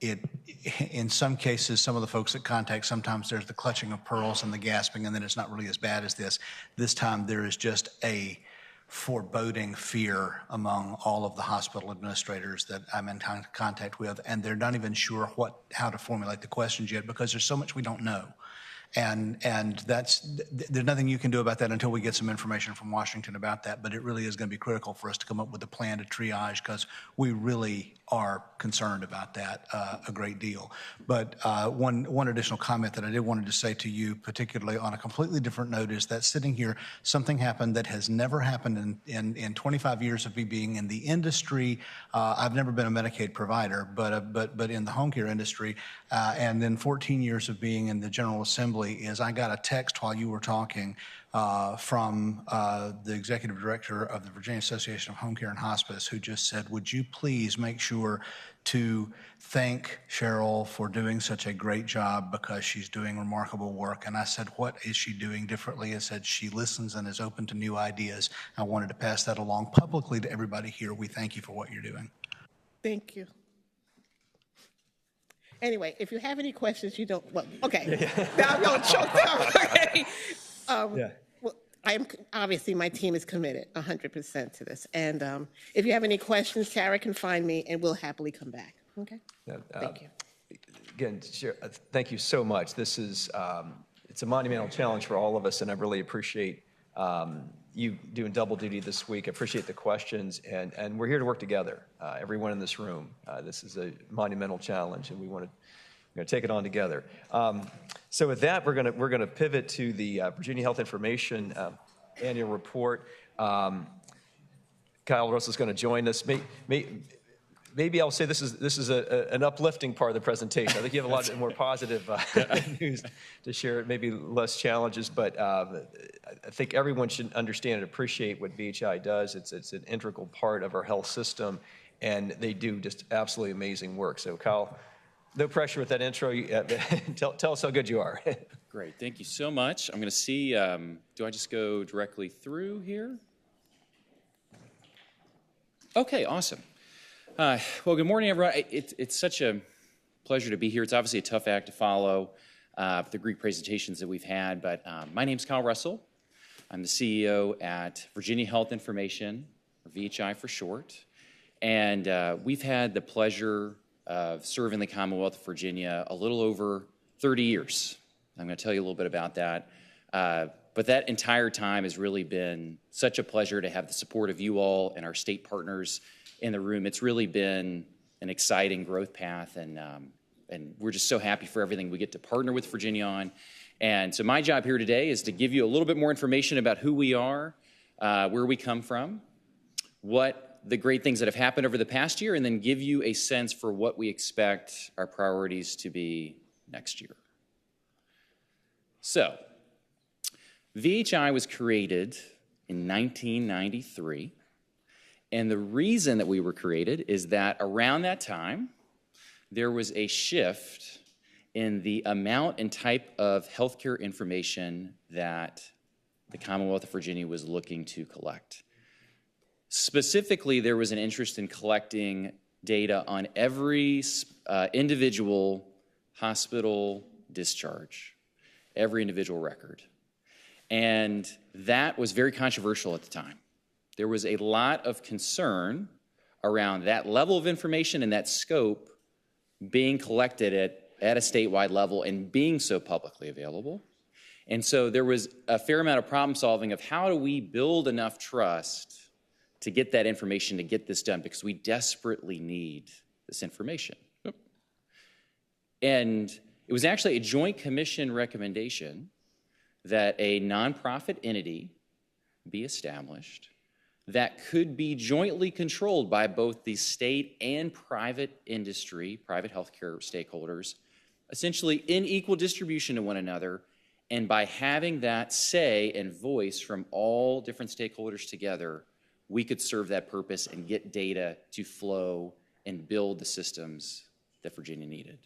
Speaker 7: in some cases, some of the folks that contact, sometimes there's the clutching of pearls and the gasping, and then it's not really as bad as this. This time there is just a foreboding fear among all of the hospital administrators that I'm in contact with, and they're not even sure how to formulate the questions yet because there's so much we don't know. And there's nothing you can do about that until we get some information from Washington about that, but it really is going to be critical for us to come up with a plan to triage because we really are concerned about that a great deal. But one additional comment that I did wanted to say to you, particularly on a completely different note, is that sitting here, something happened that has never happened in 25 years of me being in the industry. I've never been a Medicaid provider, but in the home care industry, and then 14 years of being in the General Assembly, is I got a text while you were talking from the executive director of the Virginia Association of Home Care and Hospice, who just said, would you please make sure to thank Cheryl for doing such a great job because she's doing remarkable work. And I said, what is she doing differently? I said, she listens and is open to new ideas. I wanted to pass that along publicly to everybody here. We thank you for what you're doing.
Speaker 12: Thank you. Anyway, if you have any questions, you don't, well, okay. Now I'm going to choke down. Okay. Well, obviously my team is committed 100% to this. And if you have any questions, Tara can find me and we'll happily come back. Okay? Thank you.
Speaker 1: Again, thank you so much. This is, it's a monumental challenge for all of us, and I really appreciate you doing double duty this week. I appreciate the questions, and we're here to work together, everyone in this room. This is a monumental challenge, and we're going to take it on together. So with that, we're going to pivot to the Virginia Health Information Annual Report. Kyle Russell's going to join us. Maybe I'll say this is an uplifting part of the presentation. I think you have a lot more positive news to share, maybe less challenges, but I think everyone should understand and appreciate what VHI does. It's an integral part of our health system, and they do just absolutely amazing work. So Kyle, no pressure with that intro. Tell us how good you are.
Speaker 14: Great, thank you so much. I'm going to see, do I just go directly through here? Okay, awesome. Well, good morning, everyone. It's such a pleasure to be here. It's obviously a tough act to follow the Greek presentations that we've had, but my name's Kyle Russell. I'm the CEO at Virginia Health Information, or VHI for short, and we've had the pleasure of serving the Commonwealth of Virginia a little over 30 years. I'm going to tell you a little bit about that. But that entire time has really been such a pleasure to have the support of you all and our state partners in the room. It's really been an exciting growth path, and we're just so happy for everything we get to partner with Virginia on. And so my job here today is to give you a little bit more information about who we are, where we come from, what the great things that have happened over the past year, and then give you a sense for what we expect our priorities to be next year. So, VHI was created in 1993. And the reason that we were created is that around that time, there was a shift in the amount and type of healthcare information that the Commonwealth of Virginia was looking to collect. Specifically, there was an interest in collecting data on every individual hospital discharge, every individual record. And that was very controversial at the time. There was a lot of concern around that level of information and that scope being collected at a statewide level and being so publicly available. And so there was a fair amount of problem solving of how do we build enough trust to get that information, to get this done, because we desperately need this information. And it was actually a joint commission recommendation that a nonprofit entity be established that could be jointly controlled by both the state and private industry, private healthcare stakeholders, essentially in equal distribution to one another. And by having that say and voice from all different stakeholders together, we could serve that purpose and get data to flow and build the systems that Virginia needed.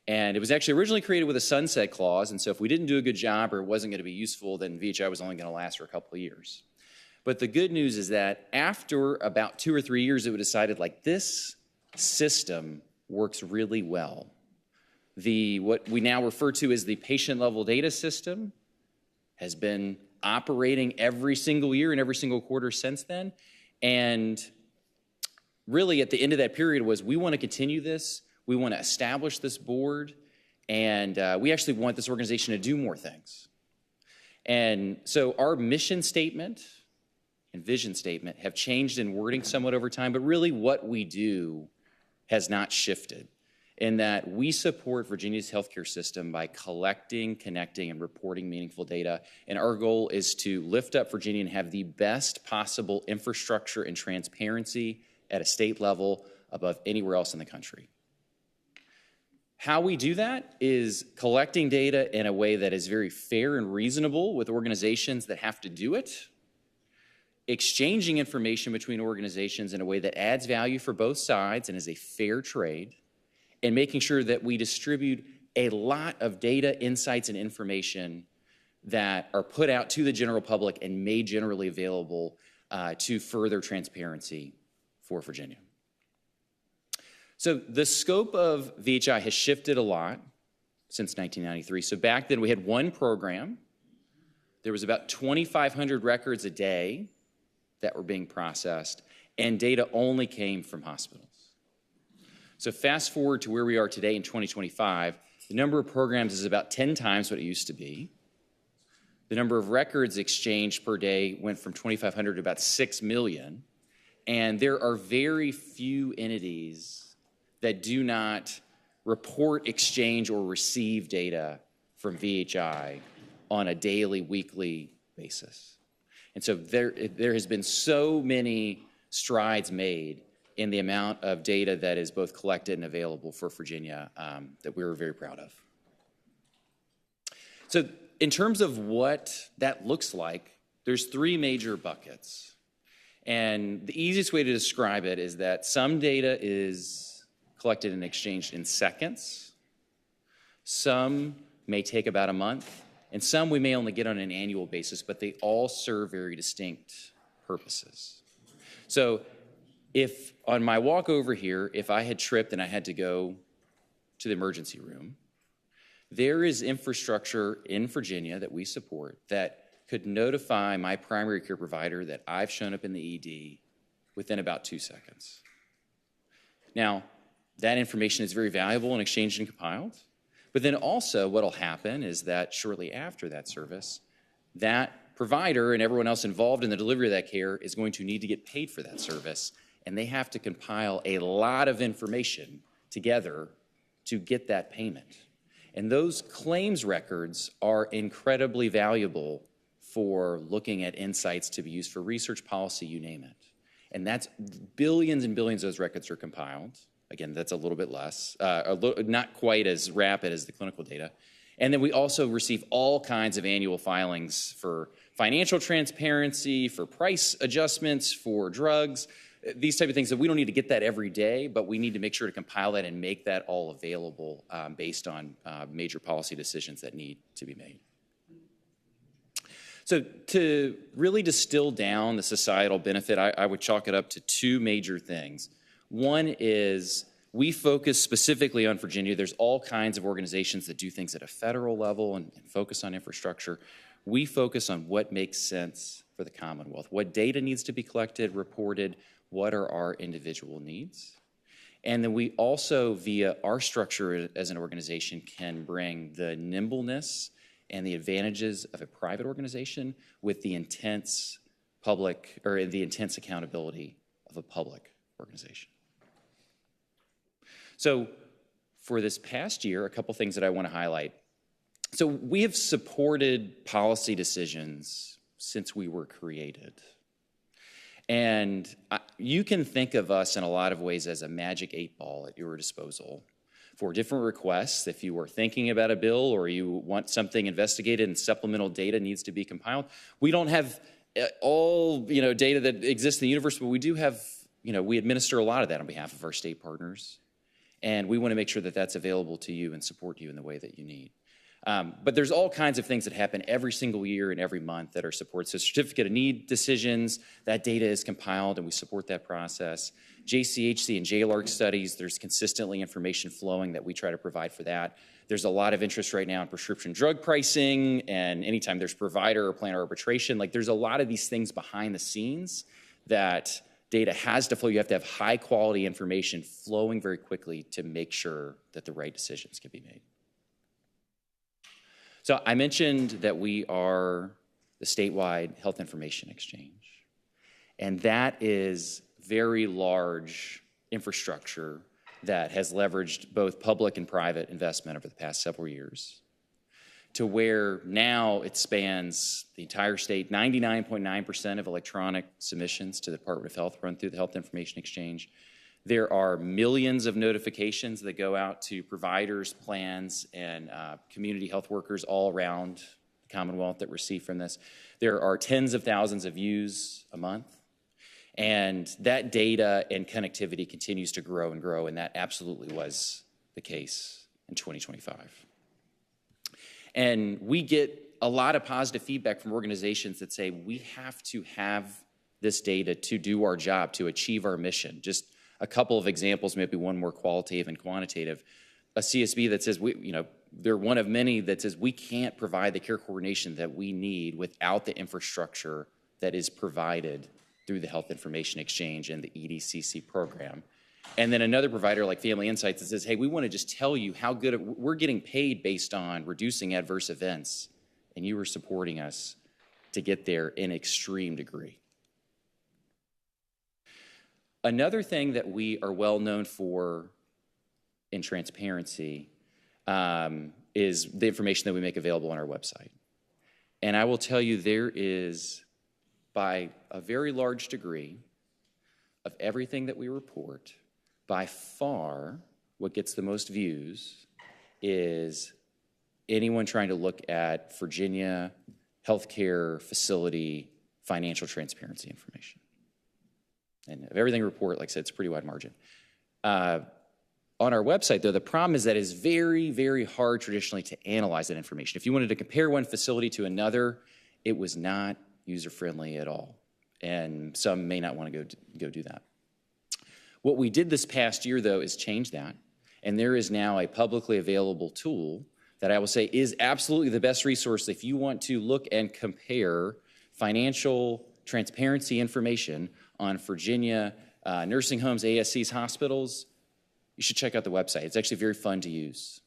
Speaker 14: And it was actually originally created with a sunset clause, and so if we didn't do a good job or it wasn't going to be useful, then VHI was only going to last for a couple of years. But the good news is that after about 2 or 3 years, it was decided like this system works really well. What we now refer to as the patient-level data system has been operating every single year and every single quarter since then. And really, at the end of that period was, we want to continue this. We want to establish this board. And we actually want this organization to do more things. And so our mission statement and vision statement have changed in wording somewhat over time, but really what we do has not shifted, in that we support Virginia's healthcare system by collecting, connecting, and reporting meaningful data. And our goal is to lift up Virginia and have the best possible infrastructure and transparency at a state level above anywhere else in the country. How we do that is collecting data in a way that is very fair and reasonable with organizations that have to do it, exchanging information between organizations in a way that adds value for both sides and is a fair trade, and making sure that we distribute a lot of data, insights, and information that are put out to the general public and made generally available to further transparency for Virginia. So the scope of VHI has shifted a lot since 1993. So back then we had one program. There was about 2,500 records a day that were being processed, and data only came from hospitals. So fast forward to where we are today in 2025, the number of programs is about 10 times what it used to be. The number of records exchanged per day went from 2,500 to about 6 million. And there are very few entities that do not report, exchange, or receive data from VHI on a daily, weekly basis. And so there has been so many strides made in the amount of data that is both collected and available for Virginia that we were very proud of. So in terms of what that looks like, there's three major buckets. And the easiest way to describe it is that some data is collected and exchanged in seconds, some may take about a month, and some we may only get on an annual basis, but they all serve very distinct purposes. So if on my walk over here, if I had tripped and I had to go to the emergency room, there is infrastructure in Virginia that we support that could notify my primary care provider that I've shown up in the ED within about 2 seconds. Now, that information is very valuable and exchanged and compiled. But then also what will happen is that shortly after that service, that provider and everyone else involved in the delivery of that care is going to need to get paid for that service, and they have to compile a lot of information together to get that payment. And those claims records are incredibly valuable for looking at insights to be used for research, policy, you name it. And that's billions and billions of those records are compiled. Again, that's a little bit less, not quite as rapid as the clinical data. And then we also receive all kinds of annual filings for financial transparency, for price adjustments, for drugs, these type of things that we don't need to get that every day, but we need to make sure to compile that and make that all available based on major policy decisions that need to be made. So to really distill down the societal benefit, I would chalk it up to two major things. One is we focus specifically on Virginia. There's all kinds of organizations that do things at a federal level and focus on infrastructure. We focus on what makes sense for the Commonwealth, what data needs to be collected, reported, what are our individual needs. And then we also, via our structure as an organization, can bring the nimbleness and the advantages of a private organization with the intense accountability of a public organization. So for this past year, a couple things that I want to highlight. So we have supported policy decisions since we were created. And you can think of us in a lot of ways as a magic 8-ball at your disposal for different requests. If you were thinking about a bill or you want something investigated and supplemental data needs to be compiled, we don't have all data that exists in the universe, but we do have, we administer a lot of that on behalf of our state partners. And we want to make sure that that's available to you and support you in the way that you need. But there's all kinds of things that happen every single year and every month that are supported. So certificate of need decisions, that data is compiled and we support that process. JCHC and JLARC studies, there's consistently information flowing that we try to provide for that. There's a lot of interest right now in prescription drug pricing, and anytime there's provider or plan arbitration, like there's a lot of these things behind the scenes that data has to flow. You have to have high quality information flowing very quickly to make sure that the right decisions can be made. So I mentioned that we are the statewide health information exchange, and that is very large infrastructure that has leveraged both public and private investment over the past several years to where now it spans the entire state. 99.9% of electronic submissions to the Department of Health run through the Health Information Exchange. There are millions of notifications that go out to providers, plans, and community health workers all around the Commonwealth that receive from this. There are tens of thousands of views a month. And that data and connectivity continues to grow and grow, and that absolutely was the case in 2025. And we get a lot of positive feedback from organizations that say we have to have this data to do our job, to achieve our mission. Just a couple of examples, maybe one more qualitative and quantitative. A CSB that says, they're one of many that says we can't provide the care coordination that we need without the infrastructure that is provided through the Health Information Exchange and the EDCC program. And then another provider like Family Insights that says, hey, we want to just tell you how good we're getting paid based on reducing adverse events, and you are supporting us to get there in extreme degree. Another thing that we are well known for in transparency is the information that we make available on our website. And I will tell you, there is, by a very large degree of everything that we report, by far what gets the most views is anyone trying to look at Virginia healthcare facility financial transparency information. And of everything we report, like I said, it's a pretty wide margin. On our website, though, the problem is that it's very, very hard traditionally to analyze that information. If you wanted to compare one facility to another, it was not user-friendly at all. And some may not want to go do that. What we did this past year, though, is change that. And there is now a publicly available tool that I will say is absolutely the best resource if you want to look and compare financial transparency information on Virginia nursing homes, ASCs, hospitals. You should check out the website. It's actually very fun to use.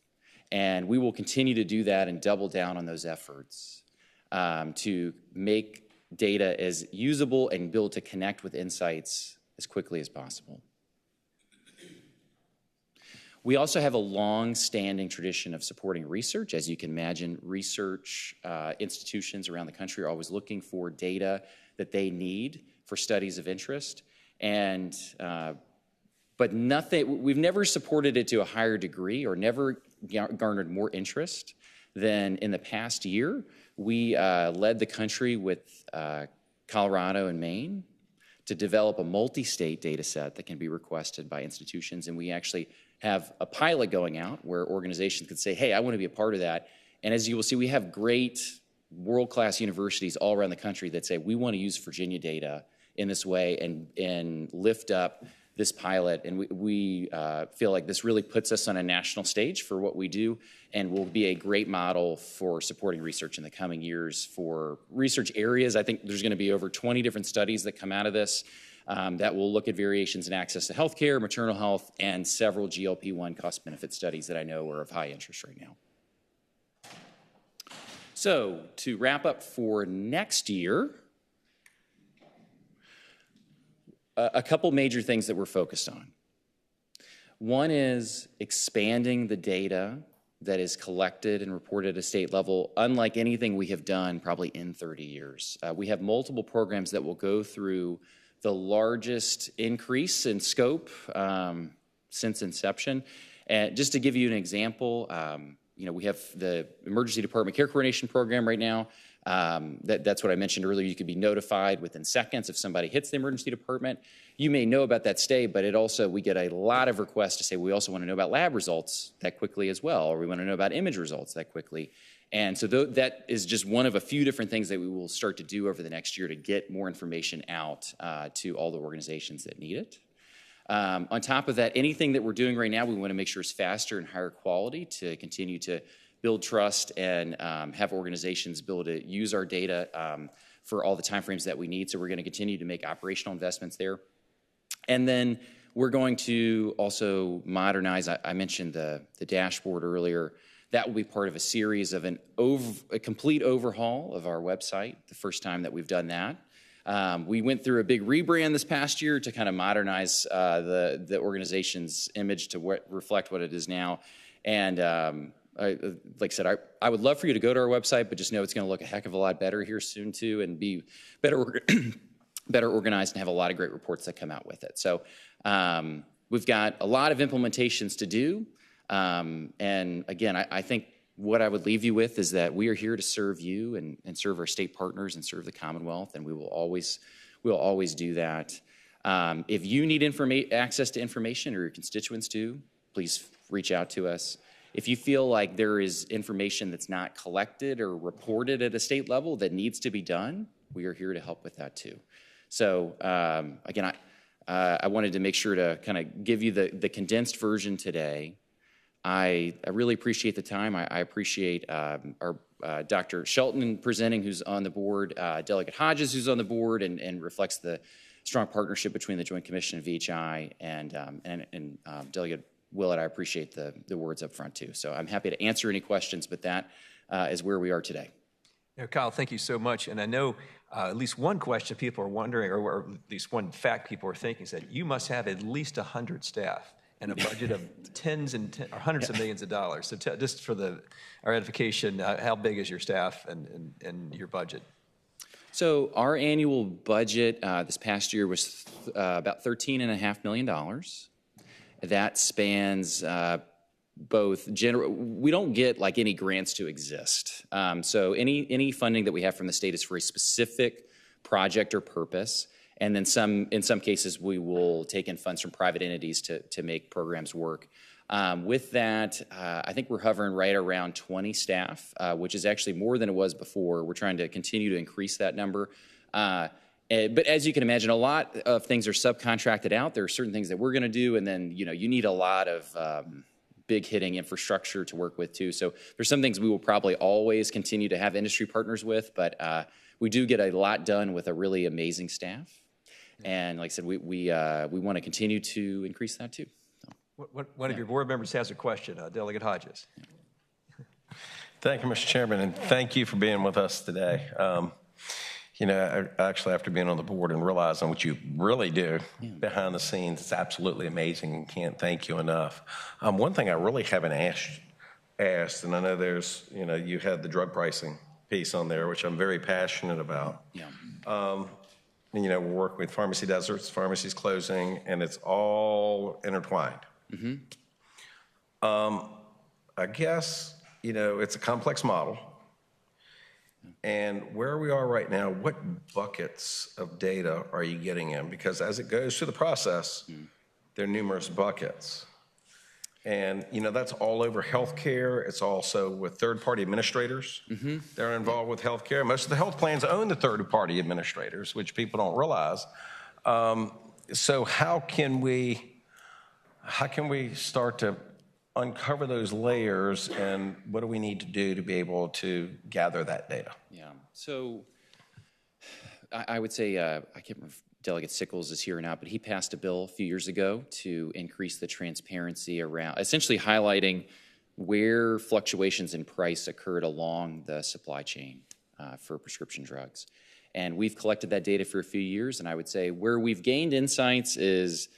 Speaker 14: And we will continue to do that and double down on those efforts to make data as usable and be able to connect with insights as quickly as possible. We also have a long-standing tradition of supporting research. As you can imagine, research institutions around the country are always looking for data that they need for studies of interest. And but we've never supported it to a higher degree or never garnered more interest than in the past year. We led the country with Colorado and Maine to develop a multi-state data set that can be requested by institutions. And we actually have a pilot going out where organizations could say, hey, I want to be a part of that. And as you will see, we have great world-class universities all around the country that say, we want to use Virginia data in this way and lift up this pilot. And we feel like this really puts us on a national stage for what we do and will be a great model for supporting research in the coming years for research areas. I think there's going to be over 20 different studies that come out of this that will look at variations in access to healthcare, maternal health, and several GLP-1 cost-benefit studies that I know are of high interest right now. So to wrap up for next year, a couple major things that we're focused on. One is expanding the data that is collected and reported at a state level, unlike anything we have done probably in 30 years. We have multiple programs that will go through the largest increase in scope since inception. And just to give you an example, we have the Emergency Department Care Coordination Program right now. That's what I mentioned earlier. You could be notified within seconds if somebody hits the emergency department. You may know about that stay, but we get a lot of requests to say we also want to know about lab results that quickly as well, or we want to know about image results that quickly. And so that is just one of a few different things that we will start to do over the next year to get more information out to all the organizations that need it. On top of that, anything that we're doing right now, we want to make sure is faster and higher quality to continue to build trust and have organizations be able to use our data for all the timeframes that we need. So we're going to continue to make operational investments there. And then we're going to also modernize. I mentioned the dashboard earlier. That will be part of a series of a complete overhaul of our website, the first time that we've done that. We went through a big rebrand this past year to kind of modernize the organization's image to reflect what it is now. And like I said, I would love for you to go to our website, but just know it's going to look a heck of a lot better here soon too, and be better better organized and have a lot of great reports that come out with it. So we've got a lot of implementations to do. And again, I think what I would leave you with is that we are here to serve you and serve our state partners and serve the Commonwealth, and we will always do that. If you need access to information, or your constituents do, please reach out to us. If you feel like there is information that's not collected or reported at a state level that needs to be done, we are here to help with that too. So again, I wanted to make sure to kind of give you the condensed version today. I really appreciate the time. I appreciate our Dr. Shelton presenting, who's on the board, Delegate Hodges, who's on the board, and reflects the strong partnership between the Joint Commission and VHI, and Delegate Willett. I appreciate the words up front too. So I'm happy to answer any questions, but that is where we are today.
Speaker 1: Kyle, thank you so much. And I know at least one question people are wondering, or at least one fact people are thinking, is that you must have at least 100 staff and a budget of or hundreds of millions of dollars. So just for our edification, how big is your staff and your budget?
Speaker 14: So our annual budget this past year was about $13.5 million. That spans both we don't get like any grants to exist. So any funding that we have from the state is for a specific project or purpose. And then in some cases, we will take in funds from private entities to make programs work. With that, I think we're hovering right around 20 staff, which is actually more than it was before. We're trying to continue to increase that number. But as you can imagine, a lot of things are subcontracted out. There are certain things that we're going to do, and then you need a lot of big hitting infrastructure to work with too. So there's some things we will probably always continue to have industry partners with, but we do get a lot done with a really amazing staff. And like I said, we want to continue to increase that too. So.
Speaker 1: One of your board members has a question, Delegate Hodges.
Speaker 6: Thank you, Mr. Chairman, and thank you for being with us today. Actually, after being on the board and realizing what you really do behind the scenes, it's absolutely amazing and can't thank you enough. One thing I really haven't asked, and I know there's, you had the drug pricing piece on there, which I'm very passionate about.
Speaker 14: Yeah.
Speaker 6: We're working with pharmacy deserts, pharmacies closing, and it's all intertwined.
Speaker 14: Mm-hmm.
Speaker 6: I guess, it's a complex model. And where we are right now, what buckets of data are you getting in? Because as it goes through the process, there are numerous buckets. And, that's all over healthcare. It's also with third-party administrators.
Speaker 14: Mm-hmm.
Speaker 6: They're involved with healthcare. Most of the health plans own the third-party administrators, which people don't realize. So how can we start to uncover those layers, and what do we need to do to be able to gather that data?
Speaker 14: Yeah. So I would say, I can't remember if Delegate Sickles is here or not, but he passed a bill a few years ago to increase the transparency around, essentially highlighting where fluctuations in price occurred along the supply chain for prescription drugs. And we've collected that data for a few years, and I would say where we've gained insights is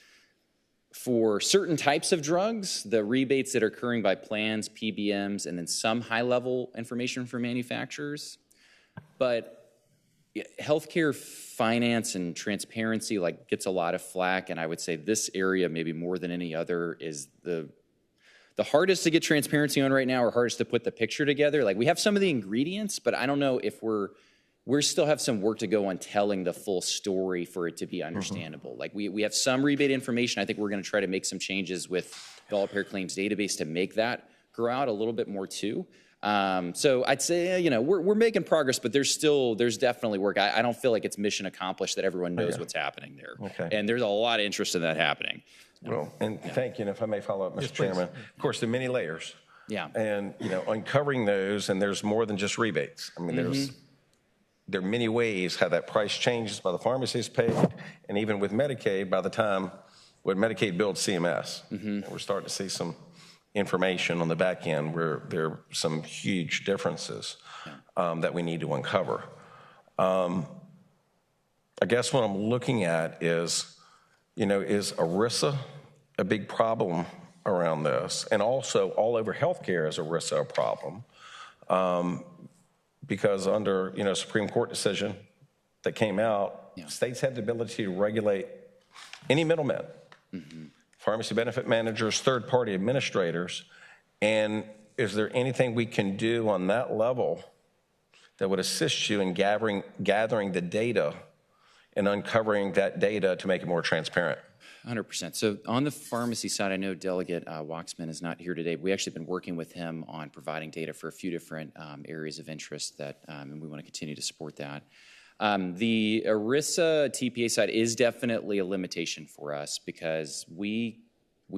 Speaker 14: for certain types of drugs, the rebates that are occurring by plans, PBMs, and then some high-level information from manufacturers. But healthcare finance and transparency gets a lot of flack, and I would say this area, maybe more than any other, is the the hardest to get transparency on right now or hardest to put the picture together. Like we have some of the ingredients, but I don't know if we still have some work to go on telling the full story for it to be understandable. Like we have some rebate information. I think we're going to try to make some changes with the All-Payer Claims database to make that grow out a little bit more too. So I'd say, we're making progress, but there's definitely work. I don't feel like it's mission accomplished that everyone knows what's happening there.
Speaker 6: Okay.
Speaker 14: And there's a lot of interest in that happening.
Speaker 6: Well, and thank you. And if I may follow up, Mr. Chairman, of course, there are many layers.
Speaker 14: Yeah.
Speaker 6: And, uncovering those, and there's more than just rebates. I mean, there are many ways how that price changes by the pharmacies paid, and even with Medicaid, by the time when Medicaid billed CMS, we're starting to see some information on the back end where there are some huge differences that we need to uncover. I guess what I'm looking at is ERISA a big problem around this? And also all over healthcare is ERISA a problem? Because under, Supreme Court decision that came out, states have the ability to regulate any middlemen, pharmacy benefit managers, third-party administrators. And is there anything we can do on that level that would assist you in gathering the data and uncovering that data to make it more transparent?
Speaker 14: 100%. So on the pharmacy side, I know Delegate Waxman is not here today. We actually been working with him on providing data for a few different areas of interest that, and we want to continue to support that. The ERISA TPA side is definitely a limitation for us because we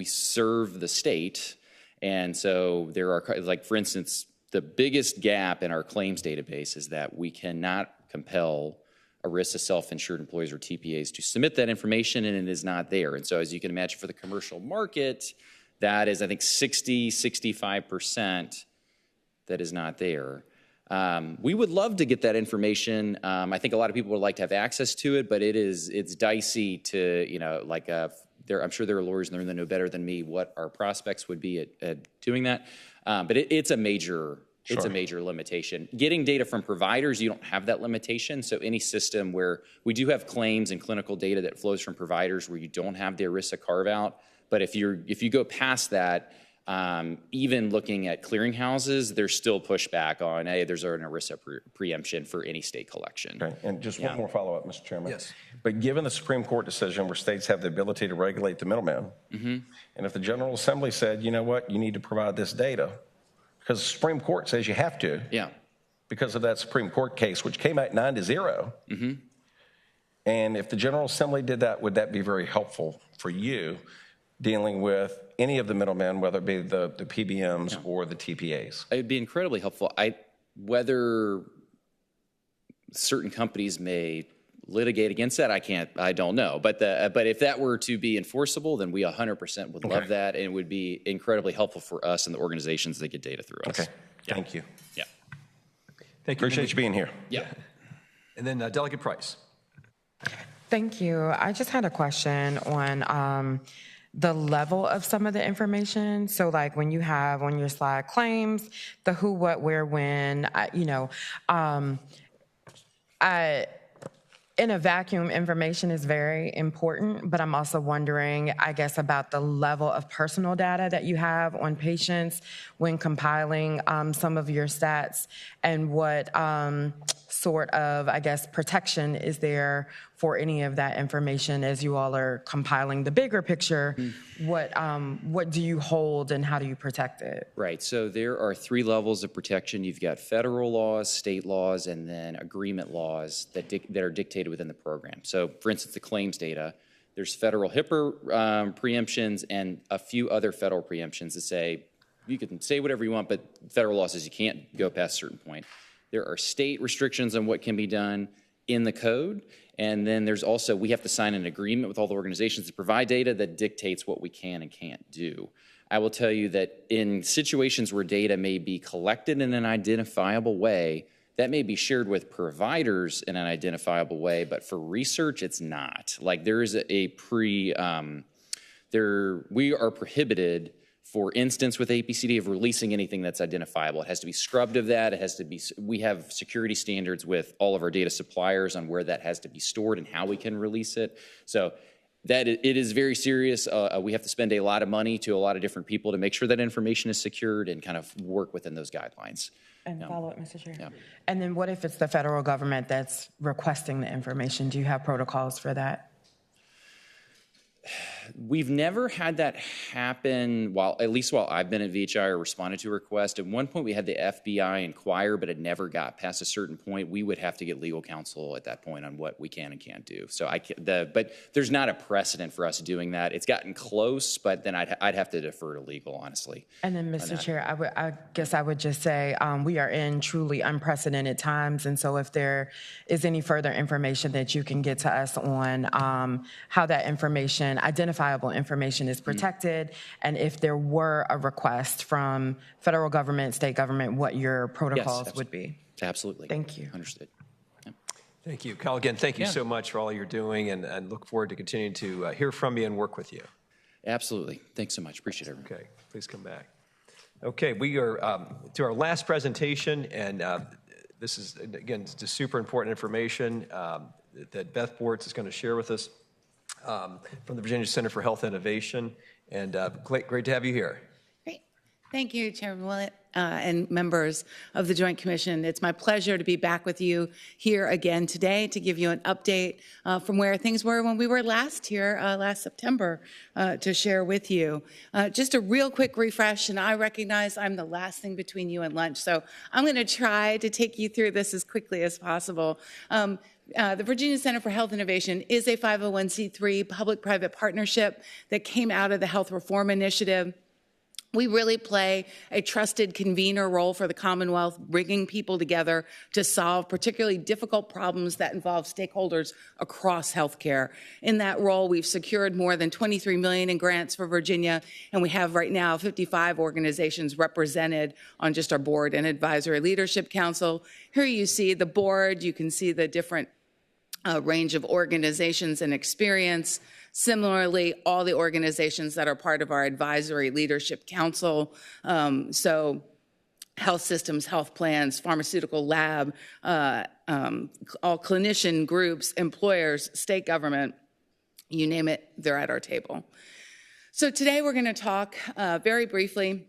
Speaker 14: serve the state, and so there are, like for instance, the biggest gap in our claims database is that we cannot compel ERISA self-insured employees or TPAs to submit that information, and it is not there. And so as you can imagine for the commercial market, that is, I think, 65% that is not there. We would love to get that information. I think a lot of people would like to have access to it, but it's dicey to, I'm sure there are lawyers in there that know better than me what our prospects would be at doing that. But it's a major limitation. Getting data from providers, you don't have that limitation. So any system where we do have claims and clinical data that flows from providers where you don't have the ERISA carve out, but if you go past that, even looking at clearinghouses, there's still pushback on, hey, there's an ERISA preemption for any state collection.
Speaker 6: Okay. And just one more follow-up, Mr. Chairman.
Speaker 1: Yes.
Speaker 6: But given the Supreme Court decision where states have the ability to regulate the middleman, and if the General Assembly said, you know what, you need to provide this data, because the Supreme Court says you have to, because of that Supreme Court case, which came out 9-0. And if the General Assembly did that, would that be very helpful for you dealing with any of the middlemen, whether it be the PBMs or the TPAs?
Speaker 14: It would be incredibly helpful. Whether certain companies may litigate against that, I don't know. But if that were to be enforceable, then we 100% would love that, and it would be incredibly helpful for us and the organizations that get data through us.
Speaker 6: Okay. Thank you.
Speaker 14: Yeah.
Speaker 1: Thank you.
Speaker 6: Appreciate you being here.
Speaker 14: Yeah.
Speaker 1: And then Delegate Price.
Speaker 10: Thank you. I just had a question on the level of some of the information. So like when you have on your slide claims, the who, what, where, when, in a vacuum, information is very important, but I'm also wondering, I guess, about the level of personal data that you have on patients when compiling some of your stats, and what sort of, I guess, protection is there for any of that information as you all are compiling the bigger picture. What do you hold and how do you protect it?
Speaker 14: Right. So there are 3 levels of protection. You've got federal laws, state laws, and then agreement laws that are dictated within the program. So, for instance, the claims data, there's federal HIPAA preemptions and a few other federal preemptions that say you can say whatever you want, but federal law says you can't go past a certain point. There are state restrictions on what can be done in the code. And then there's also, we have to sign an agreement with all the organizations to provide data that dictates what we can and can't do. I will tell you that in situations where data may be collected in an identifiable way, that may be shared with providers in an identifiable way, but for research, it's not. Like there is we are prohibited, for instance, with APCD, of releasing anything that's identifiable. It has to be scrubbed of that. It has to be, we have security standards with all of our data suppliers on where that has to be stored and how we can release it. So that it is very serious. We have to spend a lot of money to a lot of different people to make sure that information is secured and kind of work within those guidelines.
Speaker 10: And follow up, Mr. Chair.
Speaker 14: Yeah.
Speaker 10: And then what if it's the federal government that's requesting the information? Do you have protocols for that?
Speaker 14: We've never had that happen at least while I've been at VHI or responded to a request. At one point we had the FBI inquire, but it never got past a certain point. We would have to get legal counsel at that point on what we can and can't do. So but there's not a precedent for us doing that. It's gotten close, but then I'd have to defer to legal, honestly.
Speaker 10: And then, Mr. Chair, I guess I would just say we are in truly unprecedented times. And so if there is any further information that you can get to us on how that information, identifiable information, is protected, and if there were a request from federal government, state government, what your protocols would be.
Speaker 14: Absolutely.
Speaker 10: Thank you.
Speaker 14: Understood. Yeah.
Speaker 1: Thank you. Kyle, again, thank you so much for all you're doing, and look forward to continuing to hear from you and work with you.
Speaker 14: Absolutely. Thanks so much. Appreciate it.
Speaker 1: Okay. Please come back. Okay. We are to our last presentation, and this is, again, just super important information that Beth Bortz is going to share with us from the Virginia Center for Health Innovation. And great to have you here.
Speaker 15: Great. Thank you, Chairman Willett, and members of the Joint Commission. It's my pleasure to be back with you here again today to give you an update from where things were when we were last here last September to share with you. Just a real quick refresh, and I recognize I'm the last thing between you and lunch, so I'm going to try to take you through this as quickly as possible. The Virginia Center for Health Innovation is a 501c3 public-private partnership that came out of the Health Reform Initiative. We really play a trusted convener role for the Commonwealth, bringing people together to solve particularly difficult problems that involve stakeholders across healthcare. In that role, we've secured more than $23 million in grants for Virginia, and we have right now 55 organizations represented on just our board and advisory leadership council. Here you see the board. You can see the different range of organizations and experience. Similarly, all the organizations that are part of our advisory leadership council, so health systems, health plans, pharmaceutical lab, all clinician groups, employers, state government, you name it, they're at our table. So today we're going to talk very briefly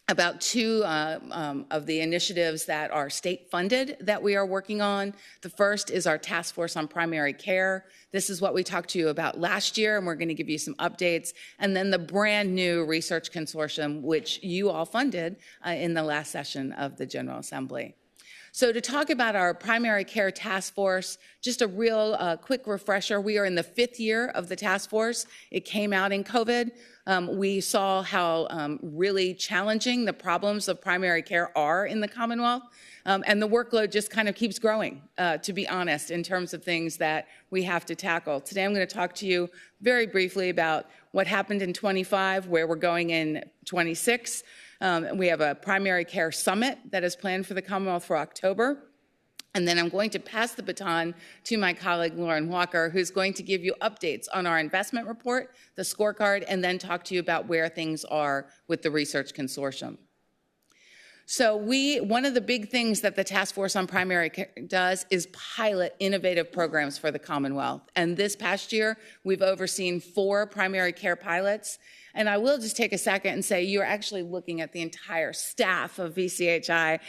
Speaker 15: about two of the initiatives that are state-funded that we are working on. The first is our Task Force on Primary Care. This is what we talked to you about last year, and we're going to give you some updates. And then the brand-new Research Consortium, which you all funded in the last session of the General Assembly. So to talk about our primary care task force, just a real quick refresher. We are in the 5th year of the task force. It came out in COVID. We saw how really challenging the problems of primary care are in the Commonwealth. And the workload just kind of keeps growing, to be honest, in terms of things that we have to tackle. Today I'm going to talk to you very briefly about what happened in 25, where we're going in 26. We have a primary care summit that is planned for the Commonwealth for October. And then I'm going to pass the baton to my colleague, Lauren Walker, who's going to give you updates on our investment report, the scorecard, and then talk to you about where things are with the Research Consortium. So one of the big things that the Task Force on Primary Care does is pilot innovative programs for the Commonwealth. And this past year, we've overseen 4 primary care pilots. And I will just take a second and say you're actually looking at the entire staff of VCHI.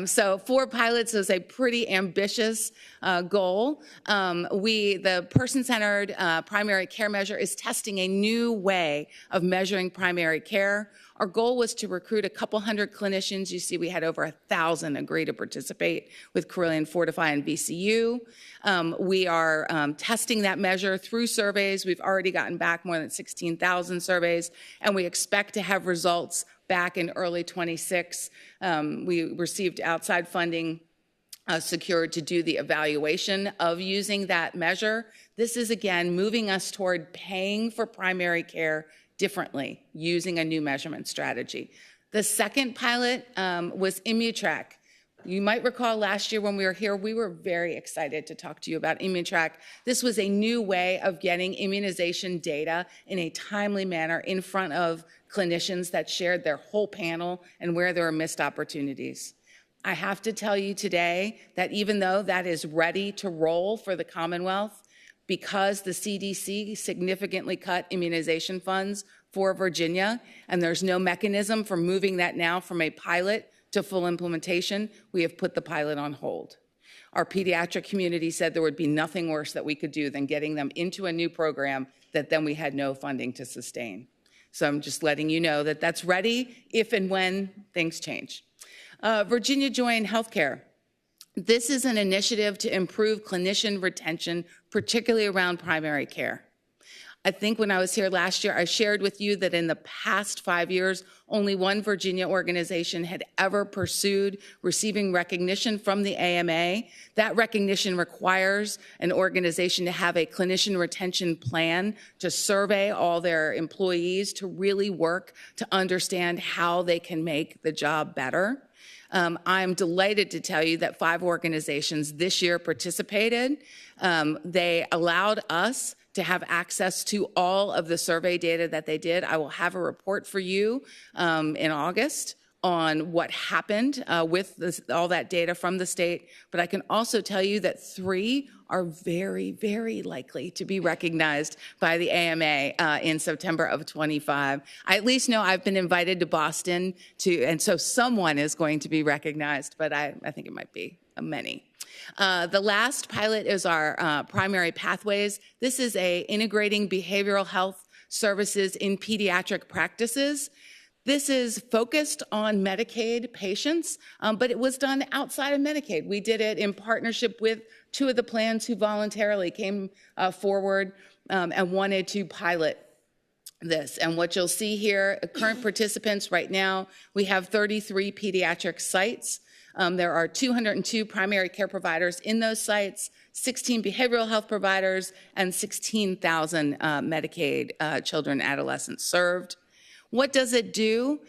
Speaker 15: So 4 pilots is a pretty ambitious goal. The person-centered primary care measure is testing a new way of measuring primary care. Our goal was to recruit a couple hundred clinicians. You see we had over 1,000 agree to participate with Carilion, Fortify, and VCU. We are testing that measure through surveys. We've already gotten back more than 16,000 surveys, and we expect to have results back in early 26. We received outside funding secured to do the evaluation of using that measure. This is, again, moving us toward paying for primary care differently using a new measurement strategy. The second pilot was ImmuTrack. You might recall last year when we were here, we were very excited to talk to you about ImmuTrack. This was a new way of getting immunization data in a timely manner in front of clinicians that shared their whole panel and where there were missed opportunities. I have to tell you today that even though that is ready to roll for the Commonwealth, because the CDC significantly cut immunization funds for Virginia, and there's no mechanism for moving that now from a pilot to full implementation, we have put the pilot on hold. Our pediatric community said there would be nothing worse that we could do than getting them into a new program that then we had no funding to sustain. So I'm just letting you know that that's ready if and when things change. Virginia Join Healthcare. This is an initiative to improve clinician retention, particularly around primary care. I think when I was here last year, I shared with you that in the past 5 years, only one Virginia organization had ever pursued receiving recognition from the AMA. That recognition requires an organization to have a clinician retention plan to survey all their employees to really work to understand how they can make the job better. I'm delighted to tell you that 5 organizations this year participated. They allowed us to have access to all of the survey data that they did. I will have a report for you in August on what happened with all that data from the state. But I can also tell you that 3 are very, very likely to be recognized by the AMA in September of 25. I at least know I've been invited to Boston and so someone is going to be recognized, but I think it might be many. The last pilot is our Primary Pathways. This is a integrating behavioral health services in pediatric practices. This is focused on Medicaid patients, but it was done outside of Medicaid. We did it in partnership with 2 of the plans who voluntarily came forward and wanted to pilot this. And what you'll see here, current participants right now, we have 33 pediatric sites. There are 202 primary care providers in those sites, 16 behavioral health providers, and 16,000 Medicaid children and adolescents served. What does it do?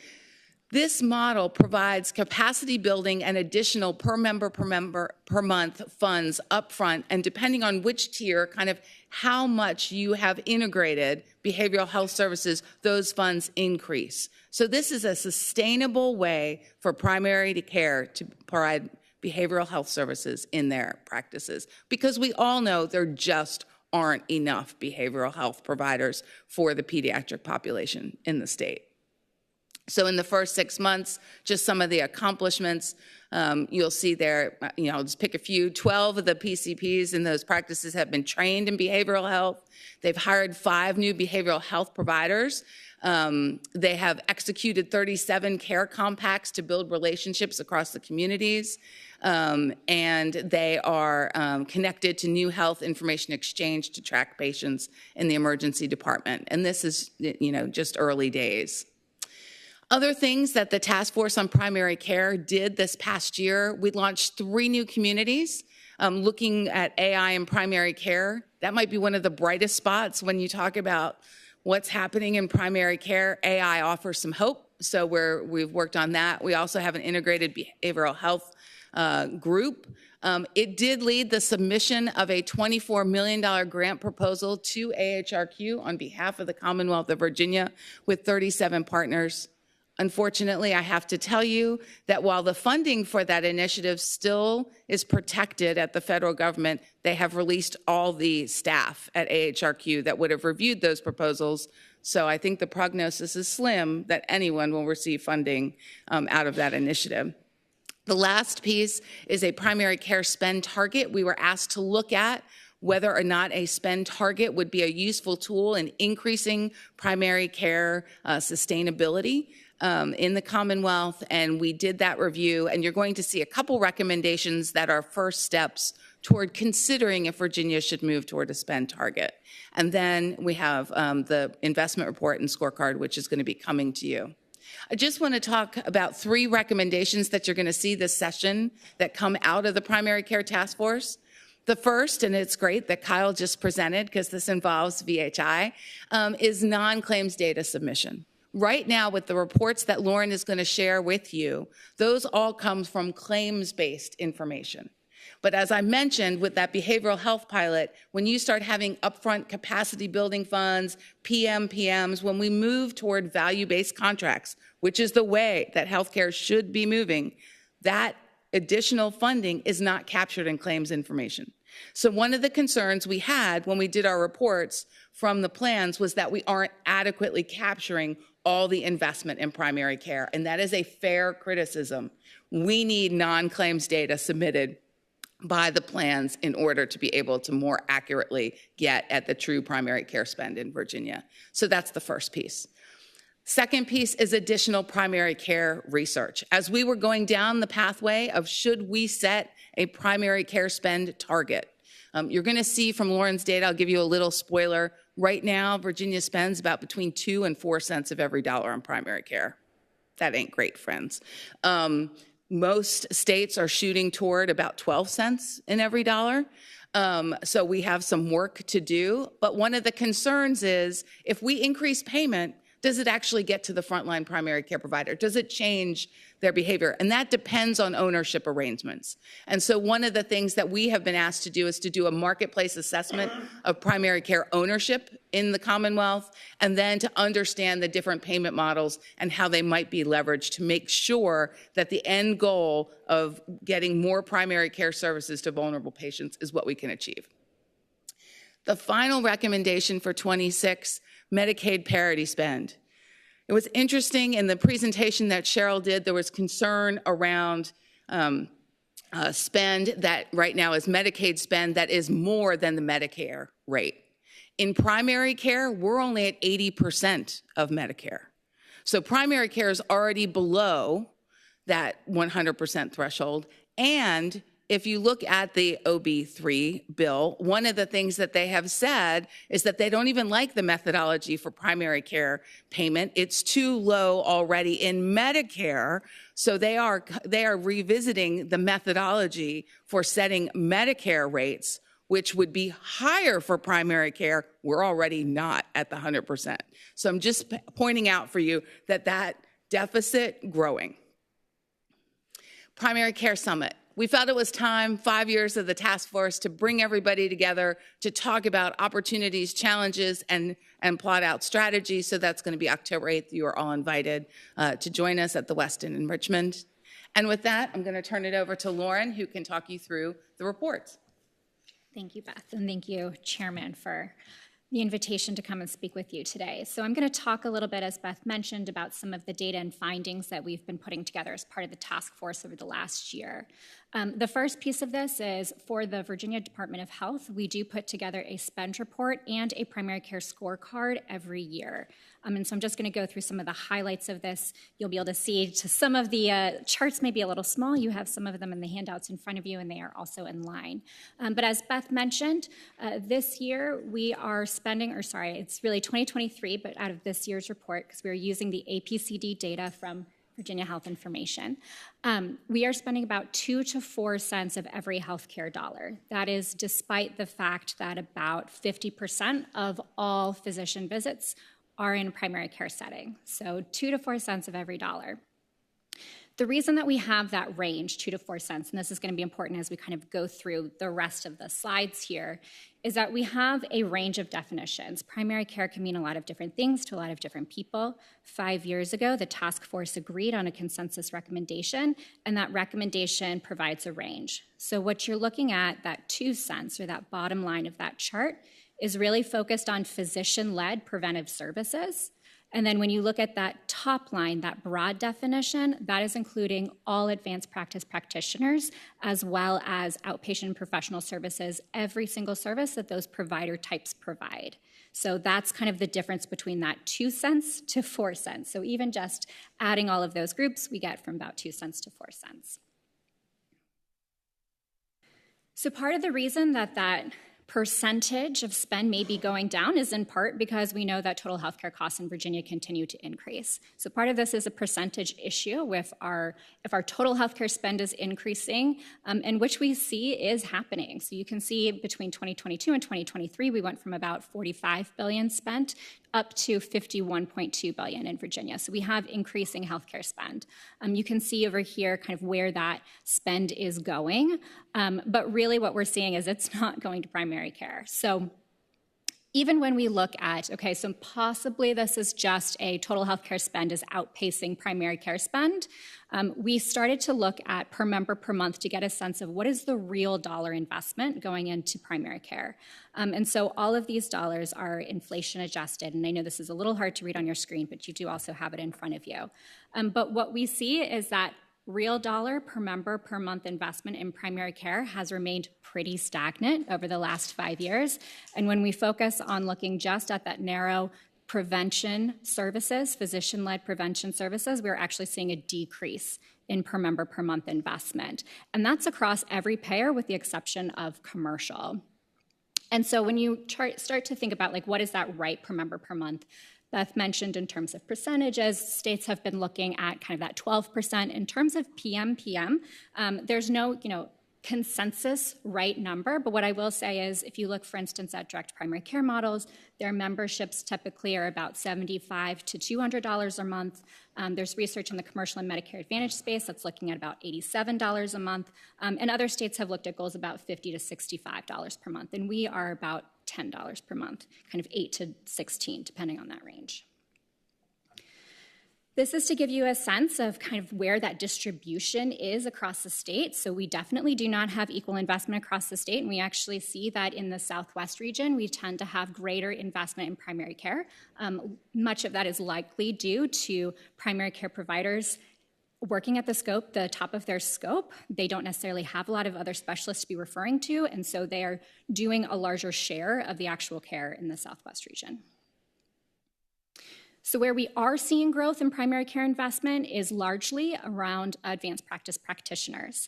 Speaker 15: This model provides capacity building and additional per member per month funds upfront, and depending on which tier, kind of how much you have integrated behavioral health services, those funds increase. So this is a sustainable way for primary care to provide behavioral health services in their practices, because we all know there just aren't enough behavioral health providers for the pediatric population in the state. So in the first 6 months, just some of the accomplishments, you'll see there, I'll just pick a few. 12 of the PCPs in those practices have been trained in behavioral health. They've hired 5 new behavioral health providers. They have executed 37 care compacts to build relationships across the communities. And they are connected to new health information exchange to track patients in the emergency department. And this is, just early days. Other things that the Task Force on Primary Care did this past year, we launched 3 new communities looking at AI in primary care. That might be one of the brightest spots when you talk about what's happening in primary care. AI offers some hope, so we've worked on that. We also have an integrated behavioral health group. It did lead the submission of a $24 million grant proposal to AHRQ on behalf of the Commonwealth of Virginia with 37 partners. Unfortunately, I have to tell you that while the funding for that initiative still is protected at the federal government, they have released all the staff at AHRQ that would have reviewed those proposals. So I think the prognosis is slim that anyone will receive funding out of that initiative. The last piece is a primary care spend target. We were asked to look at whether or not a spend target would be a useful tool in increasing primary care sustainability in the Commonwealth, and we did that review, and you're going to see a couple recommendations that are first steps toward considering if Virginia should move toward a spend target. And then we have the investment report and scorecard, which is going to be coming to you. I just want to talk about 3 recommendations that you're going to see this session that come out of the Primary Care Task Force. The first, and it's great that Kyle just presented because this involves VHI, is non-claims data submission. Right now, with the reports that Lauren is going to share with you, those all come from claims-based information. But as I mentioned, with that behavioral health pilot, when you start having upfront capacity building funds, PMs, when we move toward value-based contracts, which is the way that healthcare should be moving, that additional funding is not captured in claims information. So one of the concerns we had when we did our reports from the plans was that we aren't adequately capturing all the investment in primary care, and that is a fair criticism. We need non-claims data submitted by the plans in order to be able to more accurately get at the true primary care spend in Virginia. So that's the first piece. Second piece is additional primary care research. As we were going down the pathway of should we set a primary care spend target, you're going to see from Lauren's data, I'll give you a little spoiler. Right now, Virginia spends about between 2 and 4 cents of every dollar on primary care. That ain't great, friends. Most states are shooting toward about 12 cents in every dollar. So we have some work to do. But one of the concerns is if we increase payment, does it actually get to the frontline primary care provider? Does it change their behavior? And that depends on ownership arrangements. And so one of the things that we have been asked to do is to do a marketplace assessment of primary care ownership in the Commonwealth, and then to understand the different payment models and how they might be leveraged to make sure that the end goal of getting more primary care services to vulnerable patients is what we can achieve. The final recommendation for 26, Medicaid parity spend. It was interesting in the presentation that Cheryl did, there was concern around spend that right now is Medicaid spend that is more than the Medicare rate. In primary care, we're only at 80% of Medicare. So primary care is already below that 100% threshold. And if you look at the OB3 bill, one of the things that they have said is that they don't even like the methodology for primary care payment. It's too low already in Medicare, so they are revisiting the methodology for setting Medicare rates, which would be higher for primary care. We're already not at the 100%. So I'm just pointing out for you that that deficit growing. Primary Care Summit. We felt it was time, 5 years of the task force, to bring everybody together to talk about opportunities, challenges, and plot out strategies. So that's going to be October 8th. You are all invited to join us at the Westin in Richmond. And with that, I'm going to turn it over to Lauren, who can talk you through the reports.
Speaker 2: Thank you, Beth, and thank you, Chairman, for the invitation to come and speak with you today. So I'm going to talk a little bit, as Beth mentioned, about some of the data and findings that we've been putting together as part of the task force over the last year. The first piece of this is for the Virginia Department of Health, we do put together a spend report and a primary care scorecard every year. And so I'm just going to go through some of the highlights of this. You'll be able to see some of the charts may be a little small. You have some of them in the handouts in front of you, and they are also in line. But as Beth mentioned, this year we are spending, or sorry, it's really 2023, but out of this year's report, because we're using the APCD data from Virginia Health Information. We are spending about 2 to 4 cents of every healthcare dollar. That is despite the fact that about 50% of all physician visits are in a primary care setting. So 2 to 4 cents of every dollar. The reason that we have that range, 2 to 4 cents, and this is going to be important as we kind of go through the rest of the slides here, is that we have a range of definitions. Primary care can mean a lot of different things to a lot of different people. 5 years ago, the task force agreed on a consensus recommendation, and that recommendation provides a range. So what you're looking at, that 2 cents, or that bottom line of that chart, is really focused on physician-led preventive services. And then when you look at that top line, that broad definition, that is including all advanced practice practitioners, as well as outpatient and professional services, every single service that those provider types provide. So that's kind of the difference between that 2 cents to 4 cents. So even just adding all of those groups, we get from about 2 cents to 4 cents. So part of the reason that percentage of spend may be going down is in part because we know that total healthcare costs in Virginia continue to increase. So part of this is a percentage issue with if our total healthcare spend is increasing, and which we see is happening. So you can see between 2022 and 2023, we went from about 45 billion spent up to 51.2 billion in Virginia. So we have increasing healthcare spend. You can see over here kind of where that spend is going, but really what we're seeing is it's not going to primary care. So even when we look at, okay, so possibly this is just a total healthcare spend is outpacing primary care spend, we started to look at per member per month to get a sense of what is the real dollar investment going into primary care. And so all of these dollars are inflation adjusted, and I know this is a little hard to read on your screen, but you do also have it in front of you. But what we see is that real dollar per member per month investment in primary care has remained pretty stagnant over the last 5 years. And when we focus on looking just at that narrow prevention services, physician-led prevention services, we're actually seeing a decrease in per member per month investment. And that's across every payer with the exception of commercial. And so when you start to think about like what is that right per member per month, Beth mentioned in terms of percentages, states have been looking at kind of that 12%. In terms of PMPM, there's no, consensus right number, but what I will say is if you look, for instance, at direct primary care models, their memberships typically are about $75 to $200 a month. There's research in the commercial and Medicare Advantage space that's looking at about $87 a month, and other states have looked at goals about $50 to $65 per month, and we are about $10 per month, kind of 8 to 16, depending on that range. This is to give you a sense of kind of where that distribution is across the state. So we definitely do not have equal investment across the state, and we actually see that in the Southwest region, we tend to have greater investment in primary care. Much of that is likely due to primary care providers working at the top of their scope. They don't necessarily have a lot of other specialists to be referring to, and so they are doing a larger share of the actual care in the Southwest region. So where we are seeing growth in primary care investment is largely around advanced practice practitioners.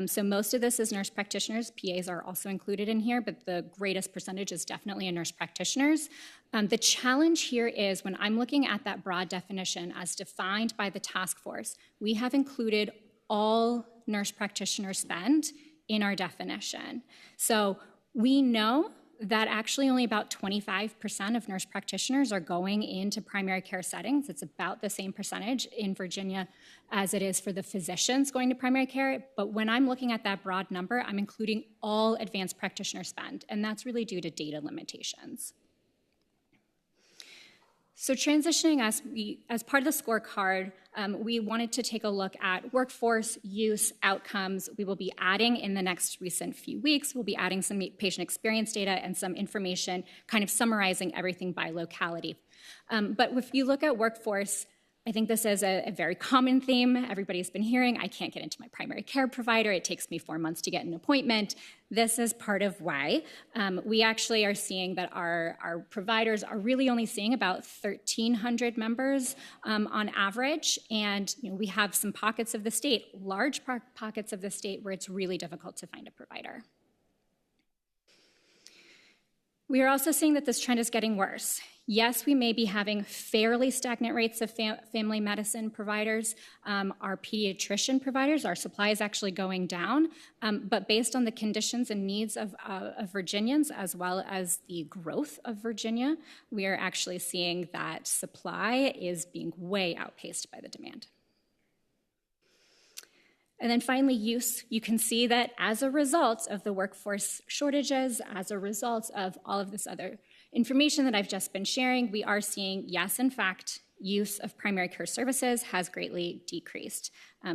Speaker 2: So most of this is nurse practitioners. PAs are also included in here, but the greatest percentage is definitely in nurse practitioners. The challenge here is when I'm looking at that broad definition as defined by the task force, we have included all nurse practitioner spend in our definition. So we know that actually only about 25% of nurse practitioners are going into primary care settings. It's about the same percentage in Virginia as it is for the physicians going to primary care. But when I'm looking at that broad number, I'm including all advanced practitioner spend, and that's really due to data limitations. So transitioning us, as part of the scorecard, we wanted to take a look at workforce use outcomes. We will be adding in the next recent few weeks, we'll be adding some patient experience data and some information kind of summarizing everything by locality. But if you look at workforce, I think this is a very common theme. Everybody's been hearing, I can't get into my primary care provider. It takes me 4 months to get an appointment. This is part of why. We actually are seeing that our providers are really only seeing about 1,300 members on average. And we have some pockets of the state, large pockets of the state, where it's really difficult to find a provider. We are also seeing that this trend is getting worse. Yes, we may be having fairly stagnant rates of family medicine providers. Our pediatrician providers, our supply is actually going down. But based on the conditions and needs of Virginians, as well as the growth of Virginia, we are actually seeing that supply is being way outpaced by the demand. And then finally, use. You can see that as a result of the workforce shortages, as a result of all of this other information that I've just been sharing, we are seeing, yes, in fact, use of primary care services has greatly decreased.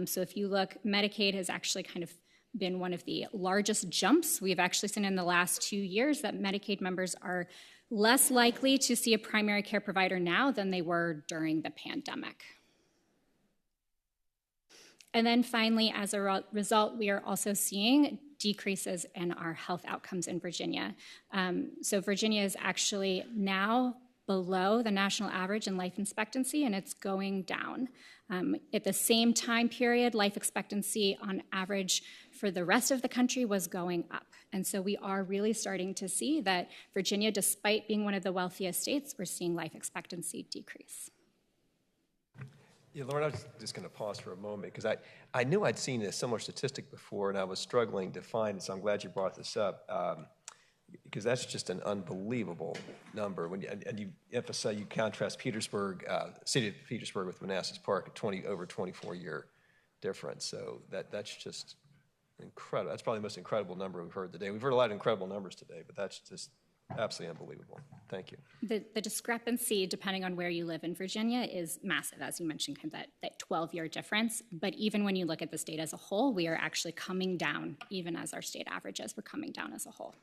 Speaker 2: So if you look, Medicaid has actually kind of been one of the largest jumps. We've actually seen in the last 2 years that Medicaid members are less likely to see a primary care provider now than they were during the pandemic. And then finally, as a result, we are also seeing decreases in our health outcomes in Virginia. So Virginia is actually now below the national average in life expectancy, and it's going down. At the same time period, life expectancy on average for the rest of the country was going up. And so we are really starting to see that Virginia, despite being one of the wealthiest states, we're seeing life expectancy decrease.
Speaker 1: Yeah, Lauren, I was just going to pause for a moment because I knew I'd seen a similar statistic before and I was struggling to find it, so I'm glad you brought this up because that's just an unbelievable number. And you emphasize, you contrast Petersburg, city of Petersburg with Manassas Park, over 24-year difference. So that's just incredible. That's probably the most incredible number we've heard today. We've heard a lot of incredible numbers today, but that's just Absolutely unbelievable. Thank you.
Speaker 2: The discrepancy, depending on where you live in Virginia, is massive, as you mentioned, kind of that 12-year difference. But even when you look at the state as a whole, we are actually coming down, even as our state averages, we're coming down as a whole.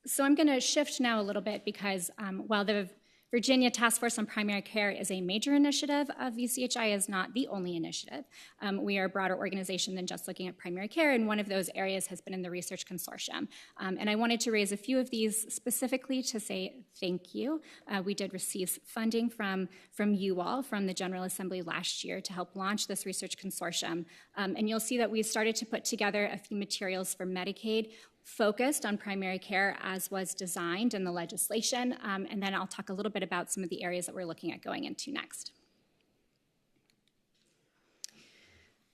Speaker 2: So I'm going to shift now a little bit because while the Virginia Task Force on Primary Care is a major initiative, VCHI is not the only initiative. We are a broader organization than just looking at primary care, and one of those areas has been in the Research Consortium. And I wanted to raise a few of these specifically to say thank you. We did receive funding from you all, from the General Assembly last year to help launch this Research Consortium. And you'll see that we started to put together a few materials for Medicaid focused on primary care as was designed in the legislation, and then I'll talk a little bit about some of the areas that we're looking at going into next.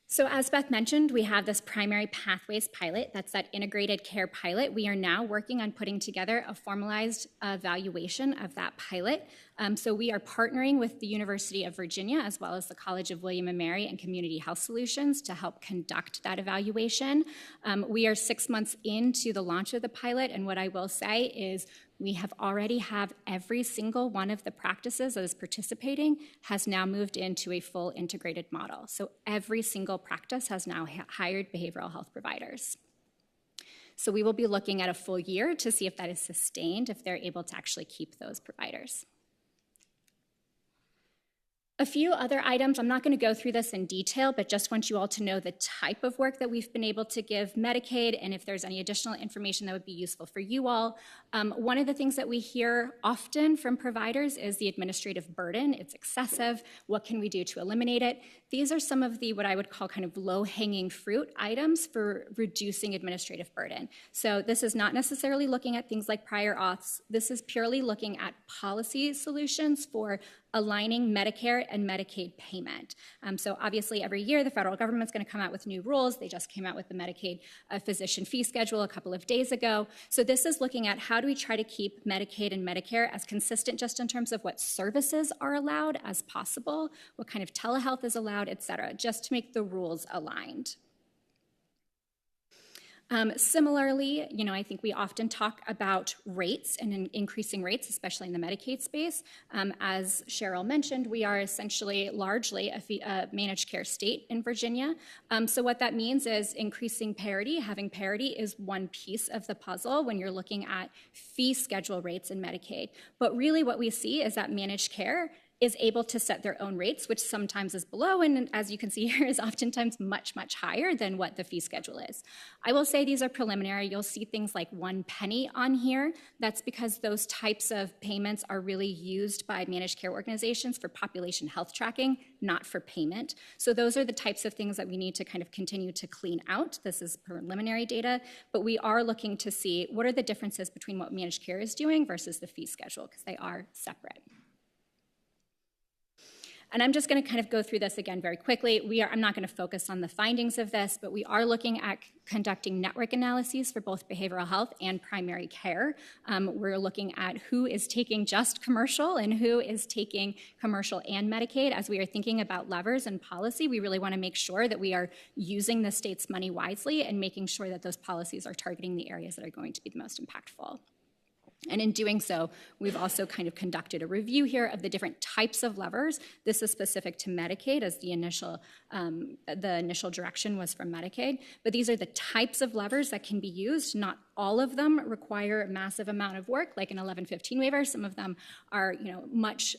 Speaker 2: So as Beth mentioned, we have this Primary Pathways pilot. That's that integrated care pilot. We are now working on putting together a formalized evaluation of that pilot. So we are partnering with the University of Virginia as well as the College of William & Mary and Community Health Solutions to help conduct that evaluation. We are 6 months into the launch of the pilot, and what I will say is we have already have every single one of the practices that is participating has now moved into a full integrated model. So every single practice has now hired behavioral health providers. So we will be looking at a full year to see if that is sustained, if they're able to actually keep those providers. A few other items, I'm not going to go through this in detail, but just want you all to know the type of work that we've been able to give Medicaid and if there's any additional information that would be useful for you all. One of the things that we hear often from providers is the administrative burden. It's excessive. What can we do to eliminate it? These are some of the what I would call kind of low-hanging fruit items for reducing administrative burden. So this is not necessarily looking at things like prior auths. This is purely looking at policy solutions for aligning Medicare and Medicaid payment. So obviously every year the federal government's going to come out with new rules. They just came out with the Medicaid physician fee schedule a couple of days ago. So this is looking at how do we try to keep Medicaid and Medicare as consistent just in terms of what services are allowed as possible, what kind of telehealth is allowed, et cetera, just to make the rules aligned. Similarly, I think we often talk about rates and increasing rates, especially in the Medicaid space. As Cheryl mentioned, we are essentially largely a managed care state in Virginia. So what that means is increasing parity. Having parity is one piece of the puzzle when you're looking at fee schedule rates in Medicaid. But really what we see is that managed care is able to set their own rates, which sometimes is below, and as you can see here, is oftentimes much, much higher than what the fee schedule is. I will say these are preliminary. You'll see things like 1 penny on here. That's because those types of payments are really used by managed care organizations for population health tracking, not for payment. So those are the types of things that we need to kind of continue to clean out. This is preliminary data, but we are looking to see what are the differences between what managed care is doing versus the fee schedule, because they are separate. And I'm just going to kind of go through this again very quickly. I'm not going to focus on the findings of this, but we are looking at conducting network analyses for both behavioral health and primary care. We're looking at who is taking just commercial and who is taking commercial and Medicaid. As we are thinking about levers and policy, we really want to make sure that we are using the state's money wisely and making sure that those policies are targeting the areas that are going to be the most impactful. And in doing so, we've also kind of conducted a review here of the different types of levers. This is specific to Medicaid, as the initial direction was from Medicaid. But these are the types of levers that can be used. Not all of them require a massive amount of work, like an 1115 waiver. Some of them are, much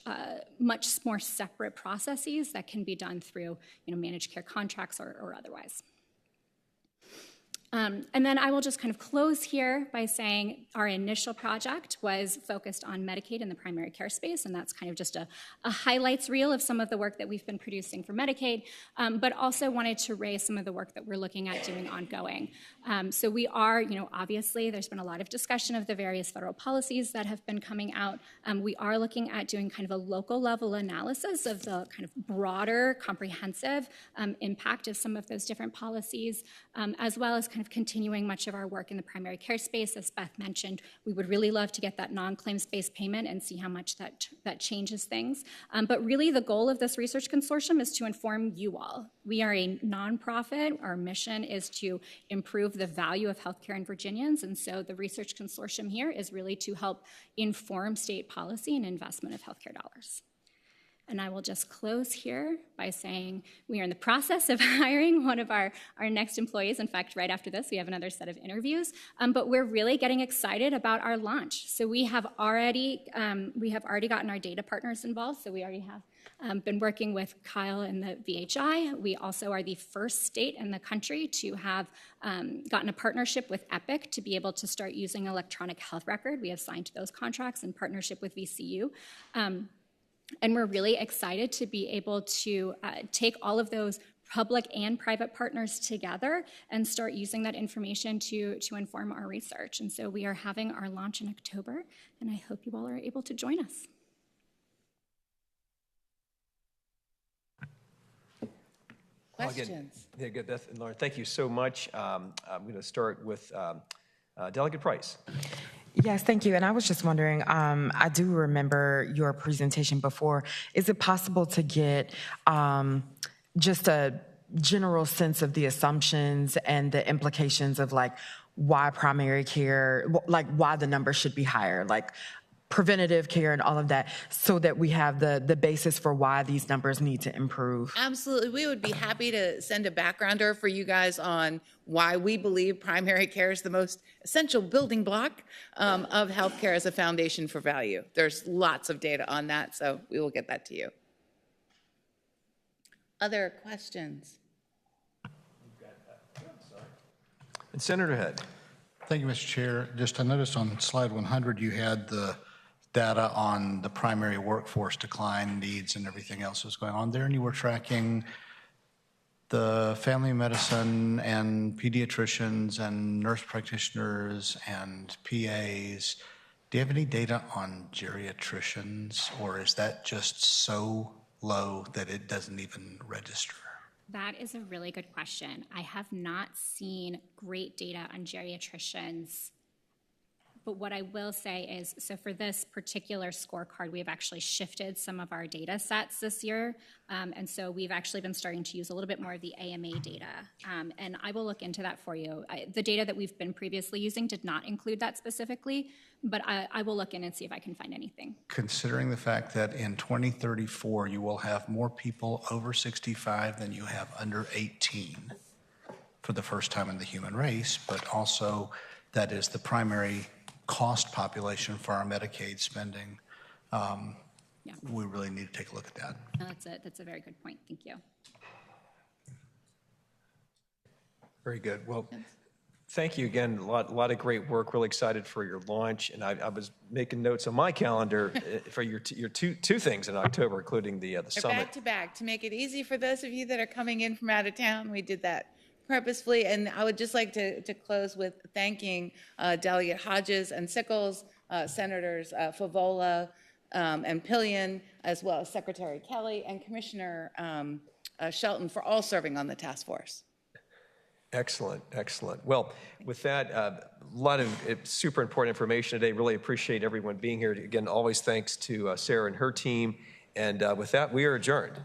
Speaker 2: more separate processes that can be done through, managed care contracts or otherwise. And then I will just kind of close here by saying our initial project was focused on Medicaid in the primary care space, and that's kind of just a highlights reel of some of the work that we've been producing for Medicaid, but also wanted to raise some of the work that we're looking at doing ongoing. So we are, obviously there's been a lot of discussion of the various federal policies that have been coming out. We are looking at doing kind of a local level analysis of the kind of broader, comprehensive impact of some of those different policies, as well as kind of continuing much of our work in the primary care space. As Beth mentioned, we would really love to get that non-claims-based payment and see how much that changes things. But really the goal of this research consortium is to inform you all. We are a nonprofit. Our mission is to improve the value of healthcare in Virginians, and so the research consortium here is really to help inform state policy and investment of healthcare dollars. And I will just close here by saying we are in the process of hiring one of our next employees. In fact, right after this, we have another set of interviews. But we're really getting excited about our launch. So we have already gotten our data partners involved. So we already have been working with Kyle and the VHI. We also are the first state in the country to have gotten a partnership with Epic to be able to start using electronic health record. We have signed those contracts in partnership with VCU. And we're really excited to be able to take all of those public and private partners together and start using that information to inform our research. And so we are having our launch in October, and I hope you all are able to join us.
Speaker 15: Questions?
Speaker 1: Yeah, good, Beth and Lauren, thank you so much. I'm going to start with Delegate Price.
Speaker 10: Yes, thank you. And I was just wondering, I do remember your presentation before. Is it possible to get just a general sense of the assumptions and the implications of like why primary care, like why the number should be higher, like preventative care and all of that, so that we have the basis for why these numbers need to improve?
Speaker 15: Absolutely. We would be happy to send a backgrounder for you guys on why we believe primary care is the most essential building block of healthcare as a foundation for value. There's lots of data on that, so we will get that to you. Other questions?
Speaker 1: And Senator Head.
Speaker 7: Thank you, Mr. Chair. Just I noticed on slide 100 you had the data on the primary workforce decline needs and everything else that's going on there, and you were tracking the family medicine and pediatricians and nurse practitioners and PAs. Do you have any data on geriatricians, or is that just so low that it doesn't even register?
Speaker 2: That is a really good question. I have not seen great data on geriatricians. But what I will say is, so for this particular scorecard, we've actually shifted some of our data sets this year. And so we've actually been starting to use a little bit more of the AMA data. And I will look into that for you. The data that we've been previously using did not include that specifically, but I will look in and see if I can find anything.
Speaker 7: Considering the fact that in 2034 you will have more people over 65 than you have under 18 for the first time in the human race, but also that is the primary cost population for our Medicaid spending. We really need to take a look at that.
Speaker 2: No, that's a very good point. Thank you.
Speaker 1: Very good. Well, thank you again. A lot of great work. Really excited for your launch. And I was making notes on my calendar for your two things in October, including the summit.
Speaker 15: Back to back to make it easy for those of you that are coming in from out of town. We did that purposefully, and I would just like to close with thanking Delegate Hodges and Sickles, Senators Favola and Pillion, as well as Secretary Kelly and Commissioner Shelton for all serving on the task force.
Speaker 1: Excellent, excellent. Well, with that, a lot of super important information today. Really appreciate everyone being here. Again, always thanks to Sarah and her team. And with that, we are adjourned.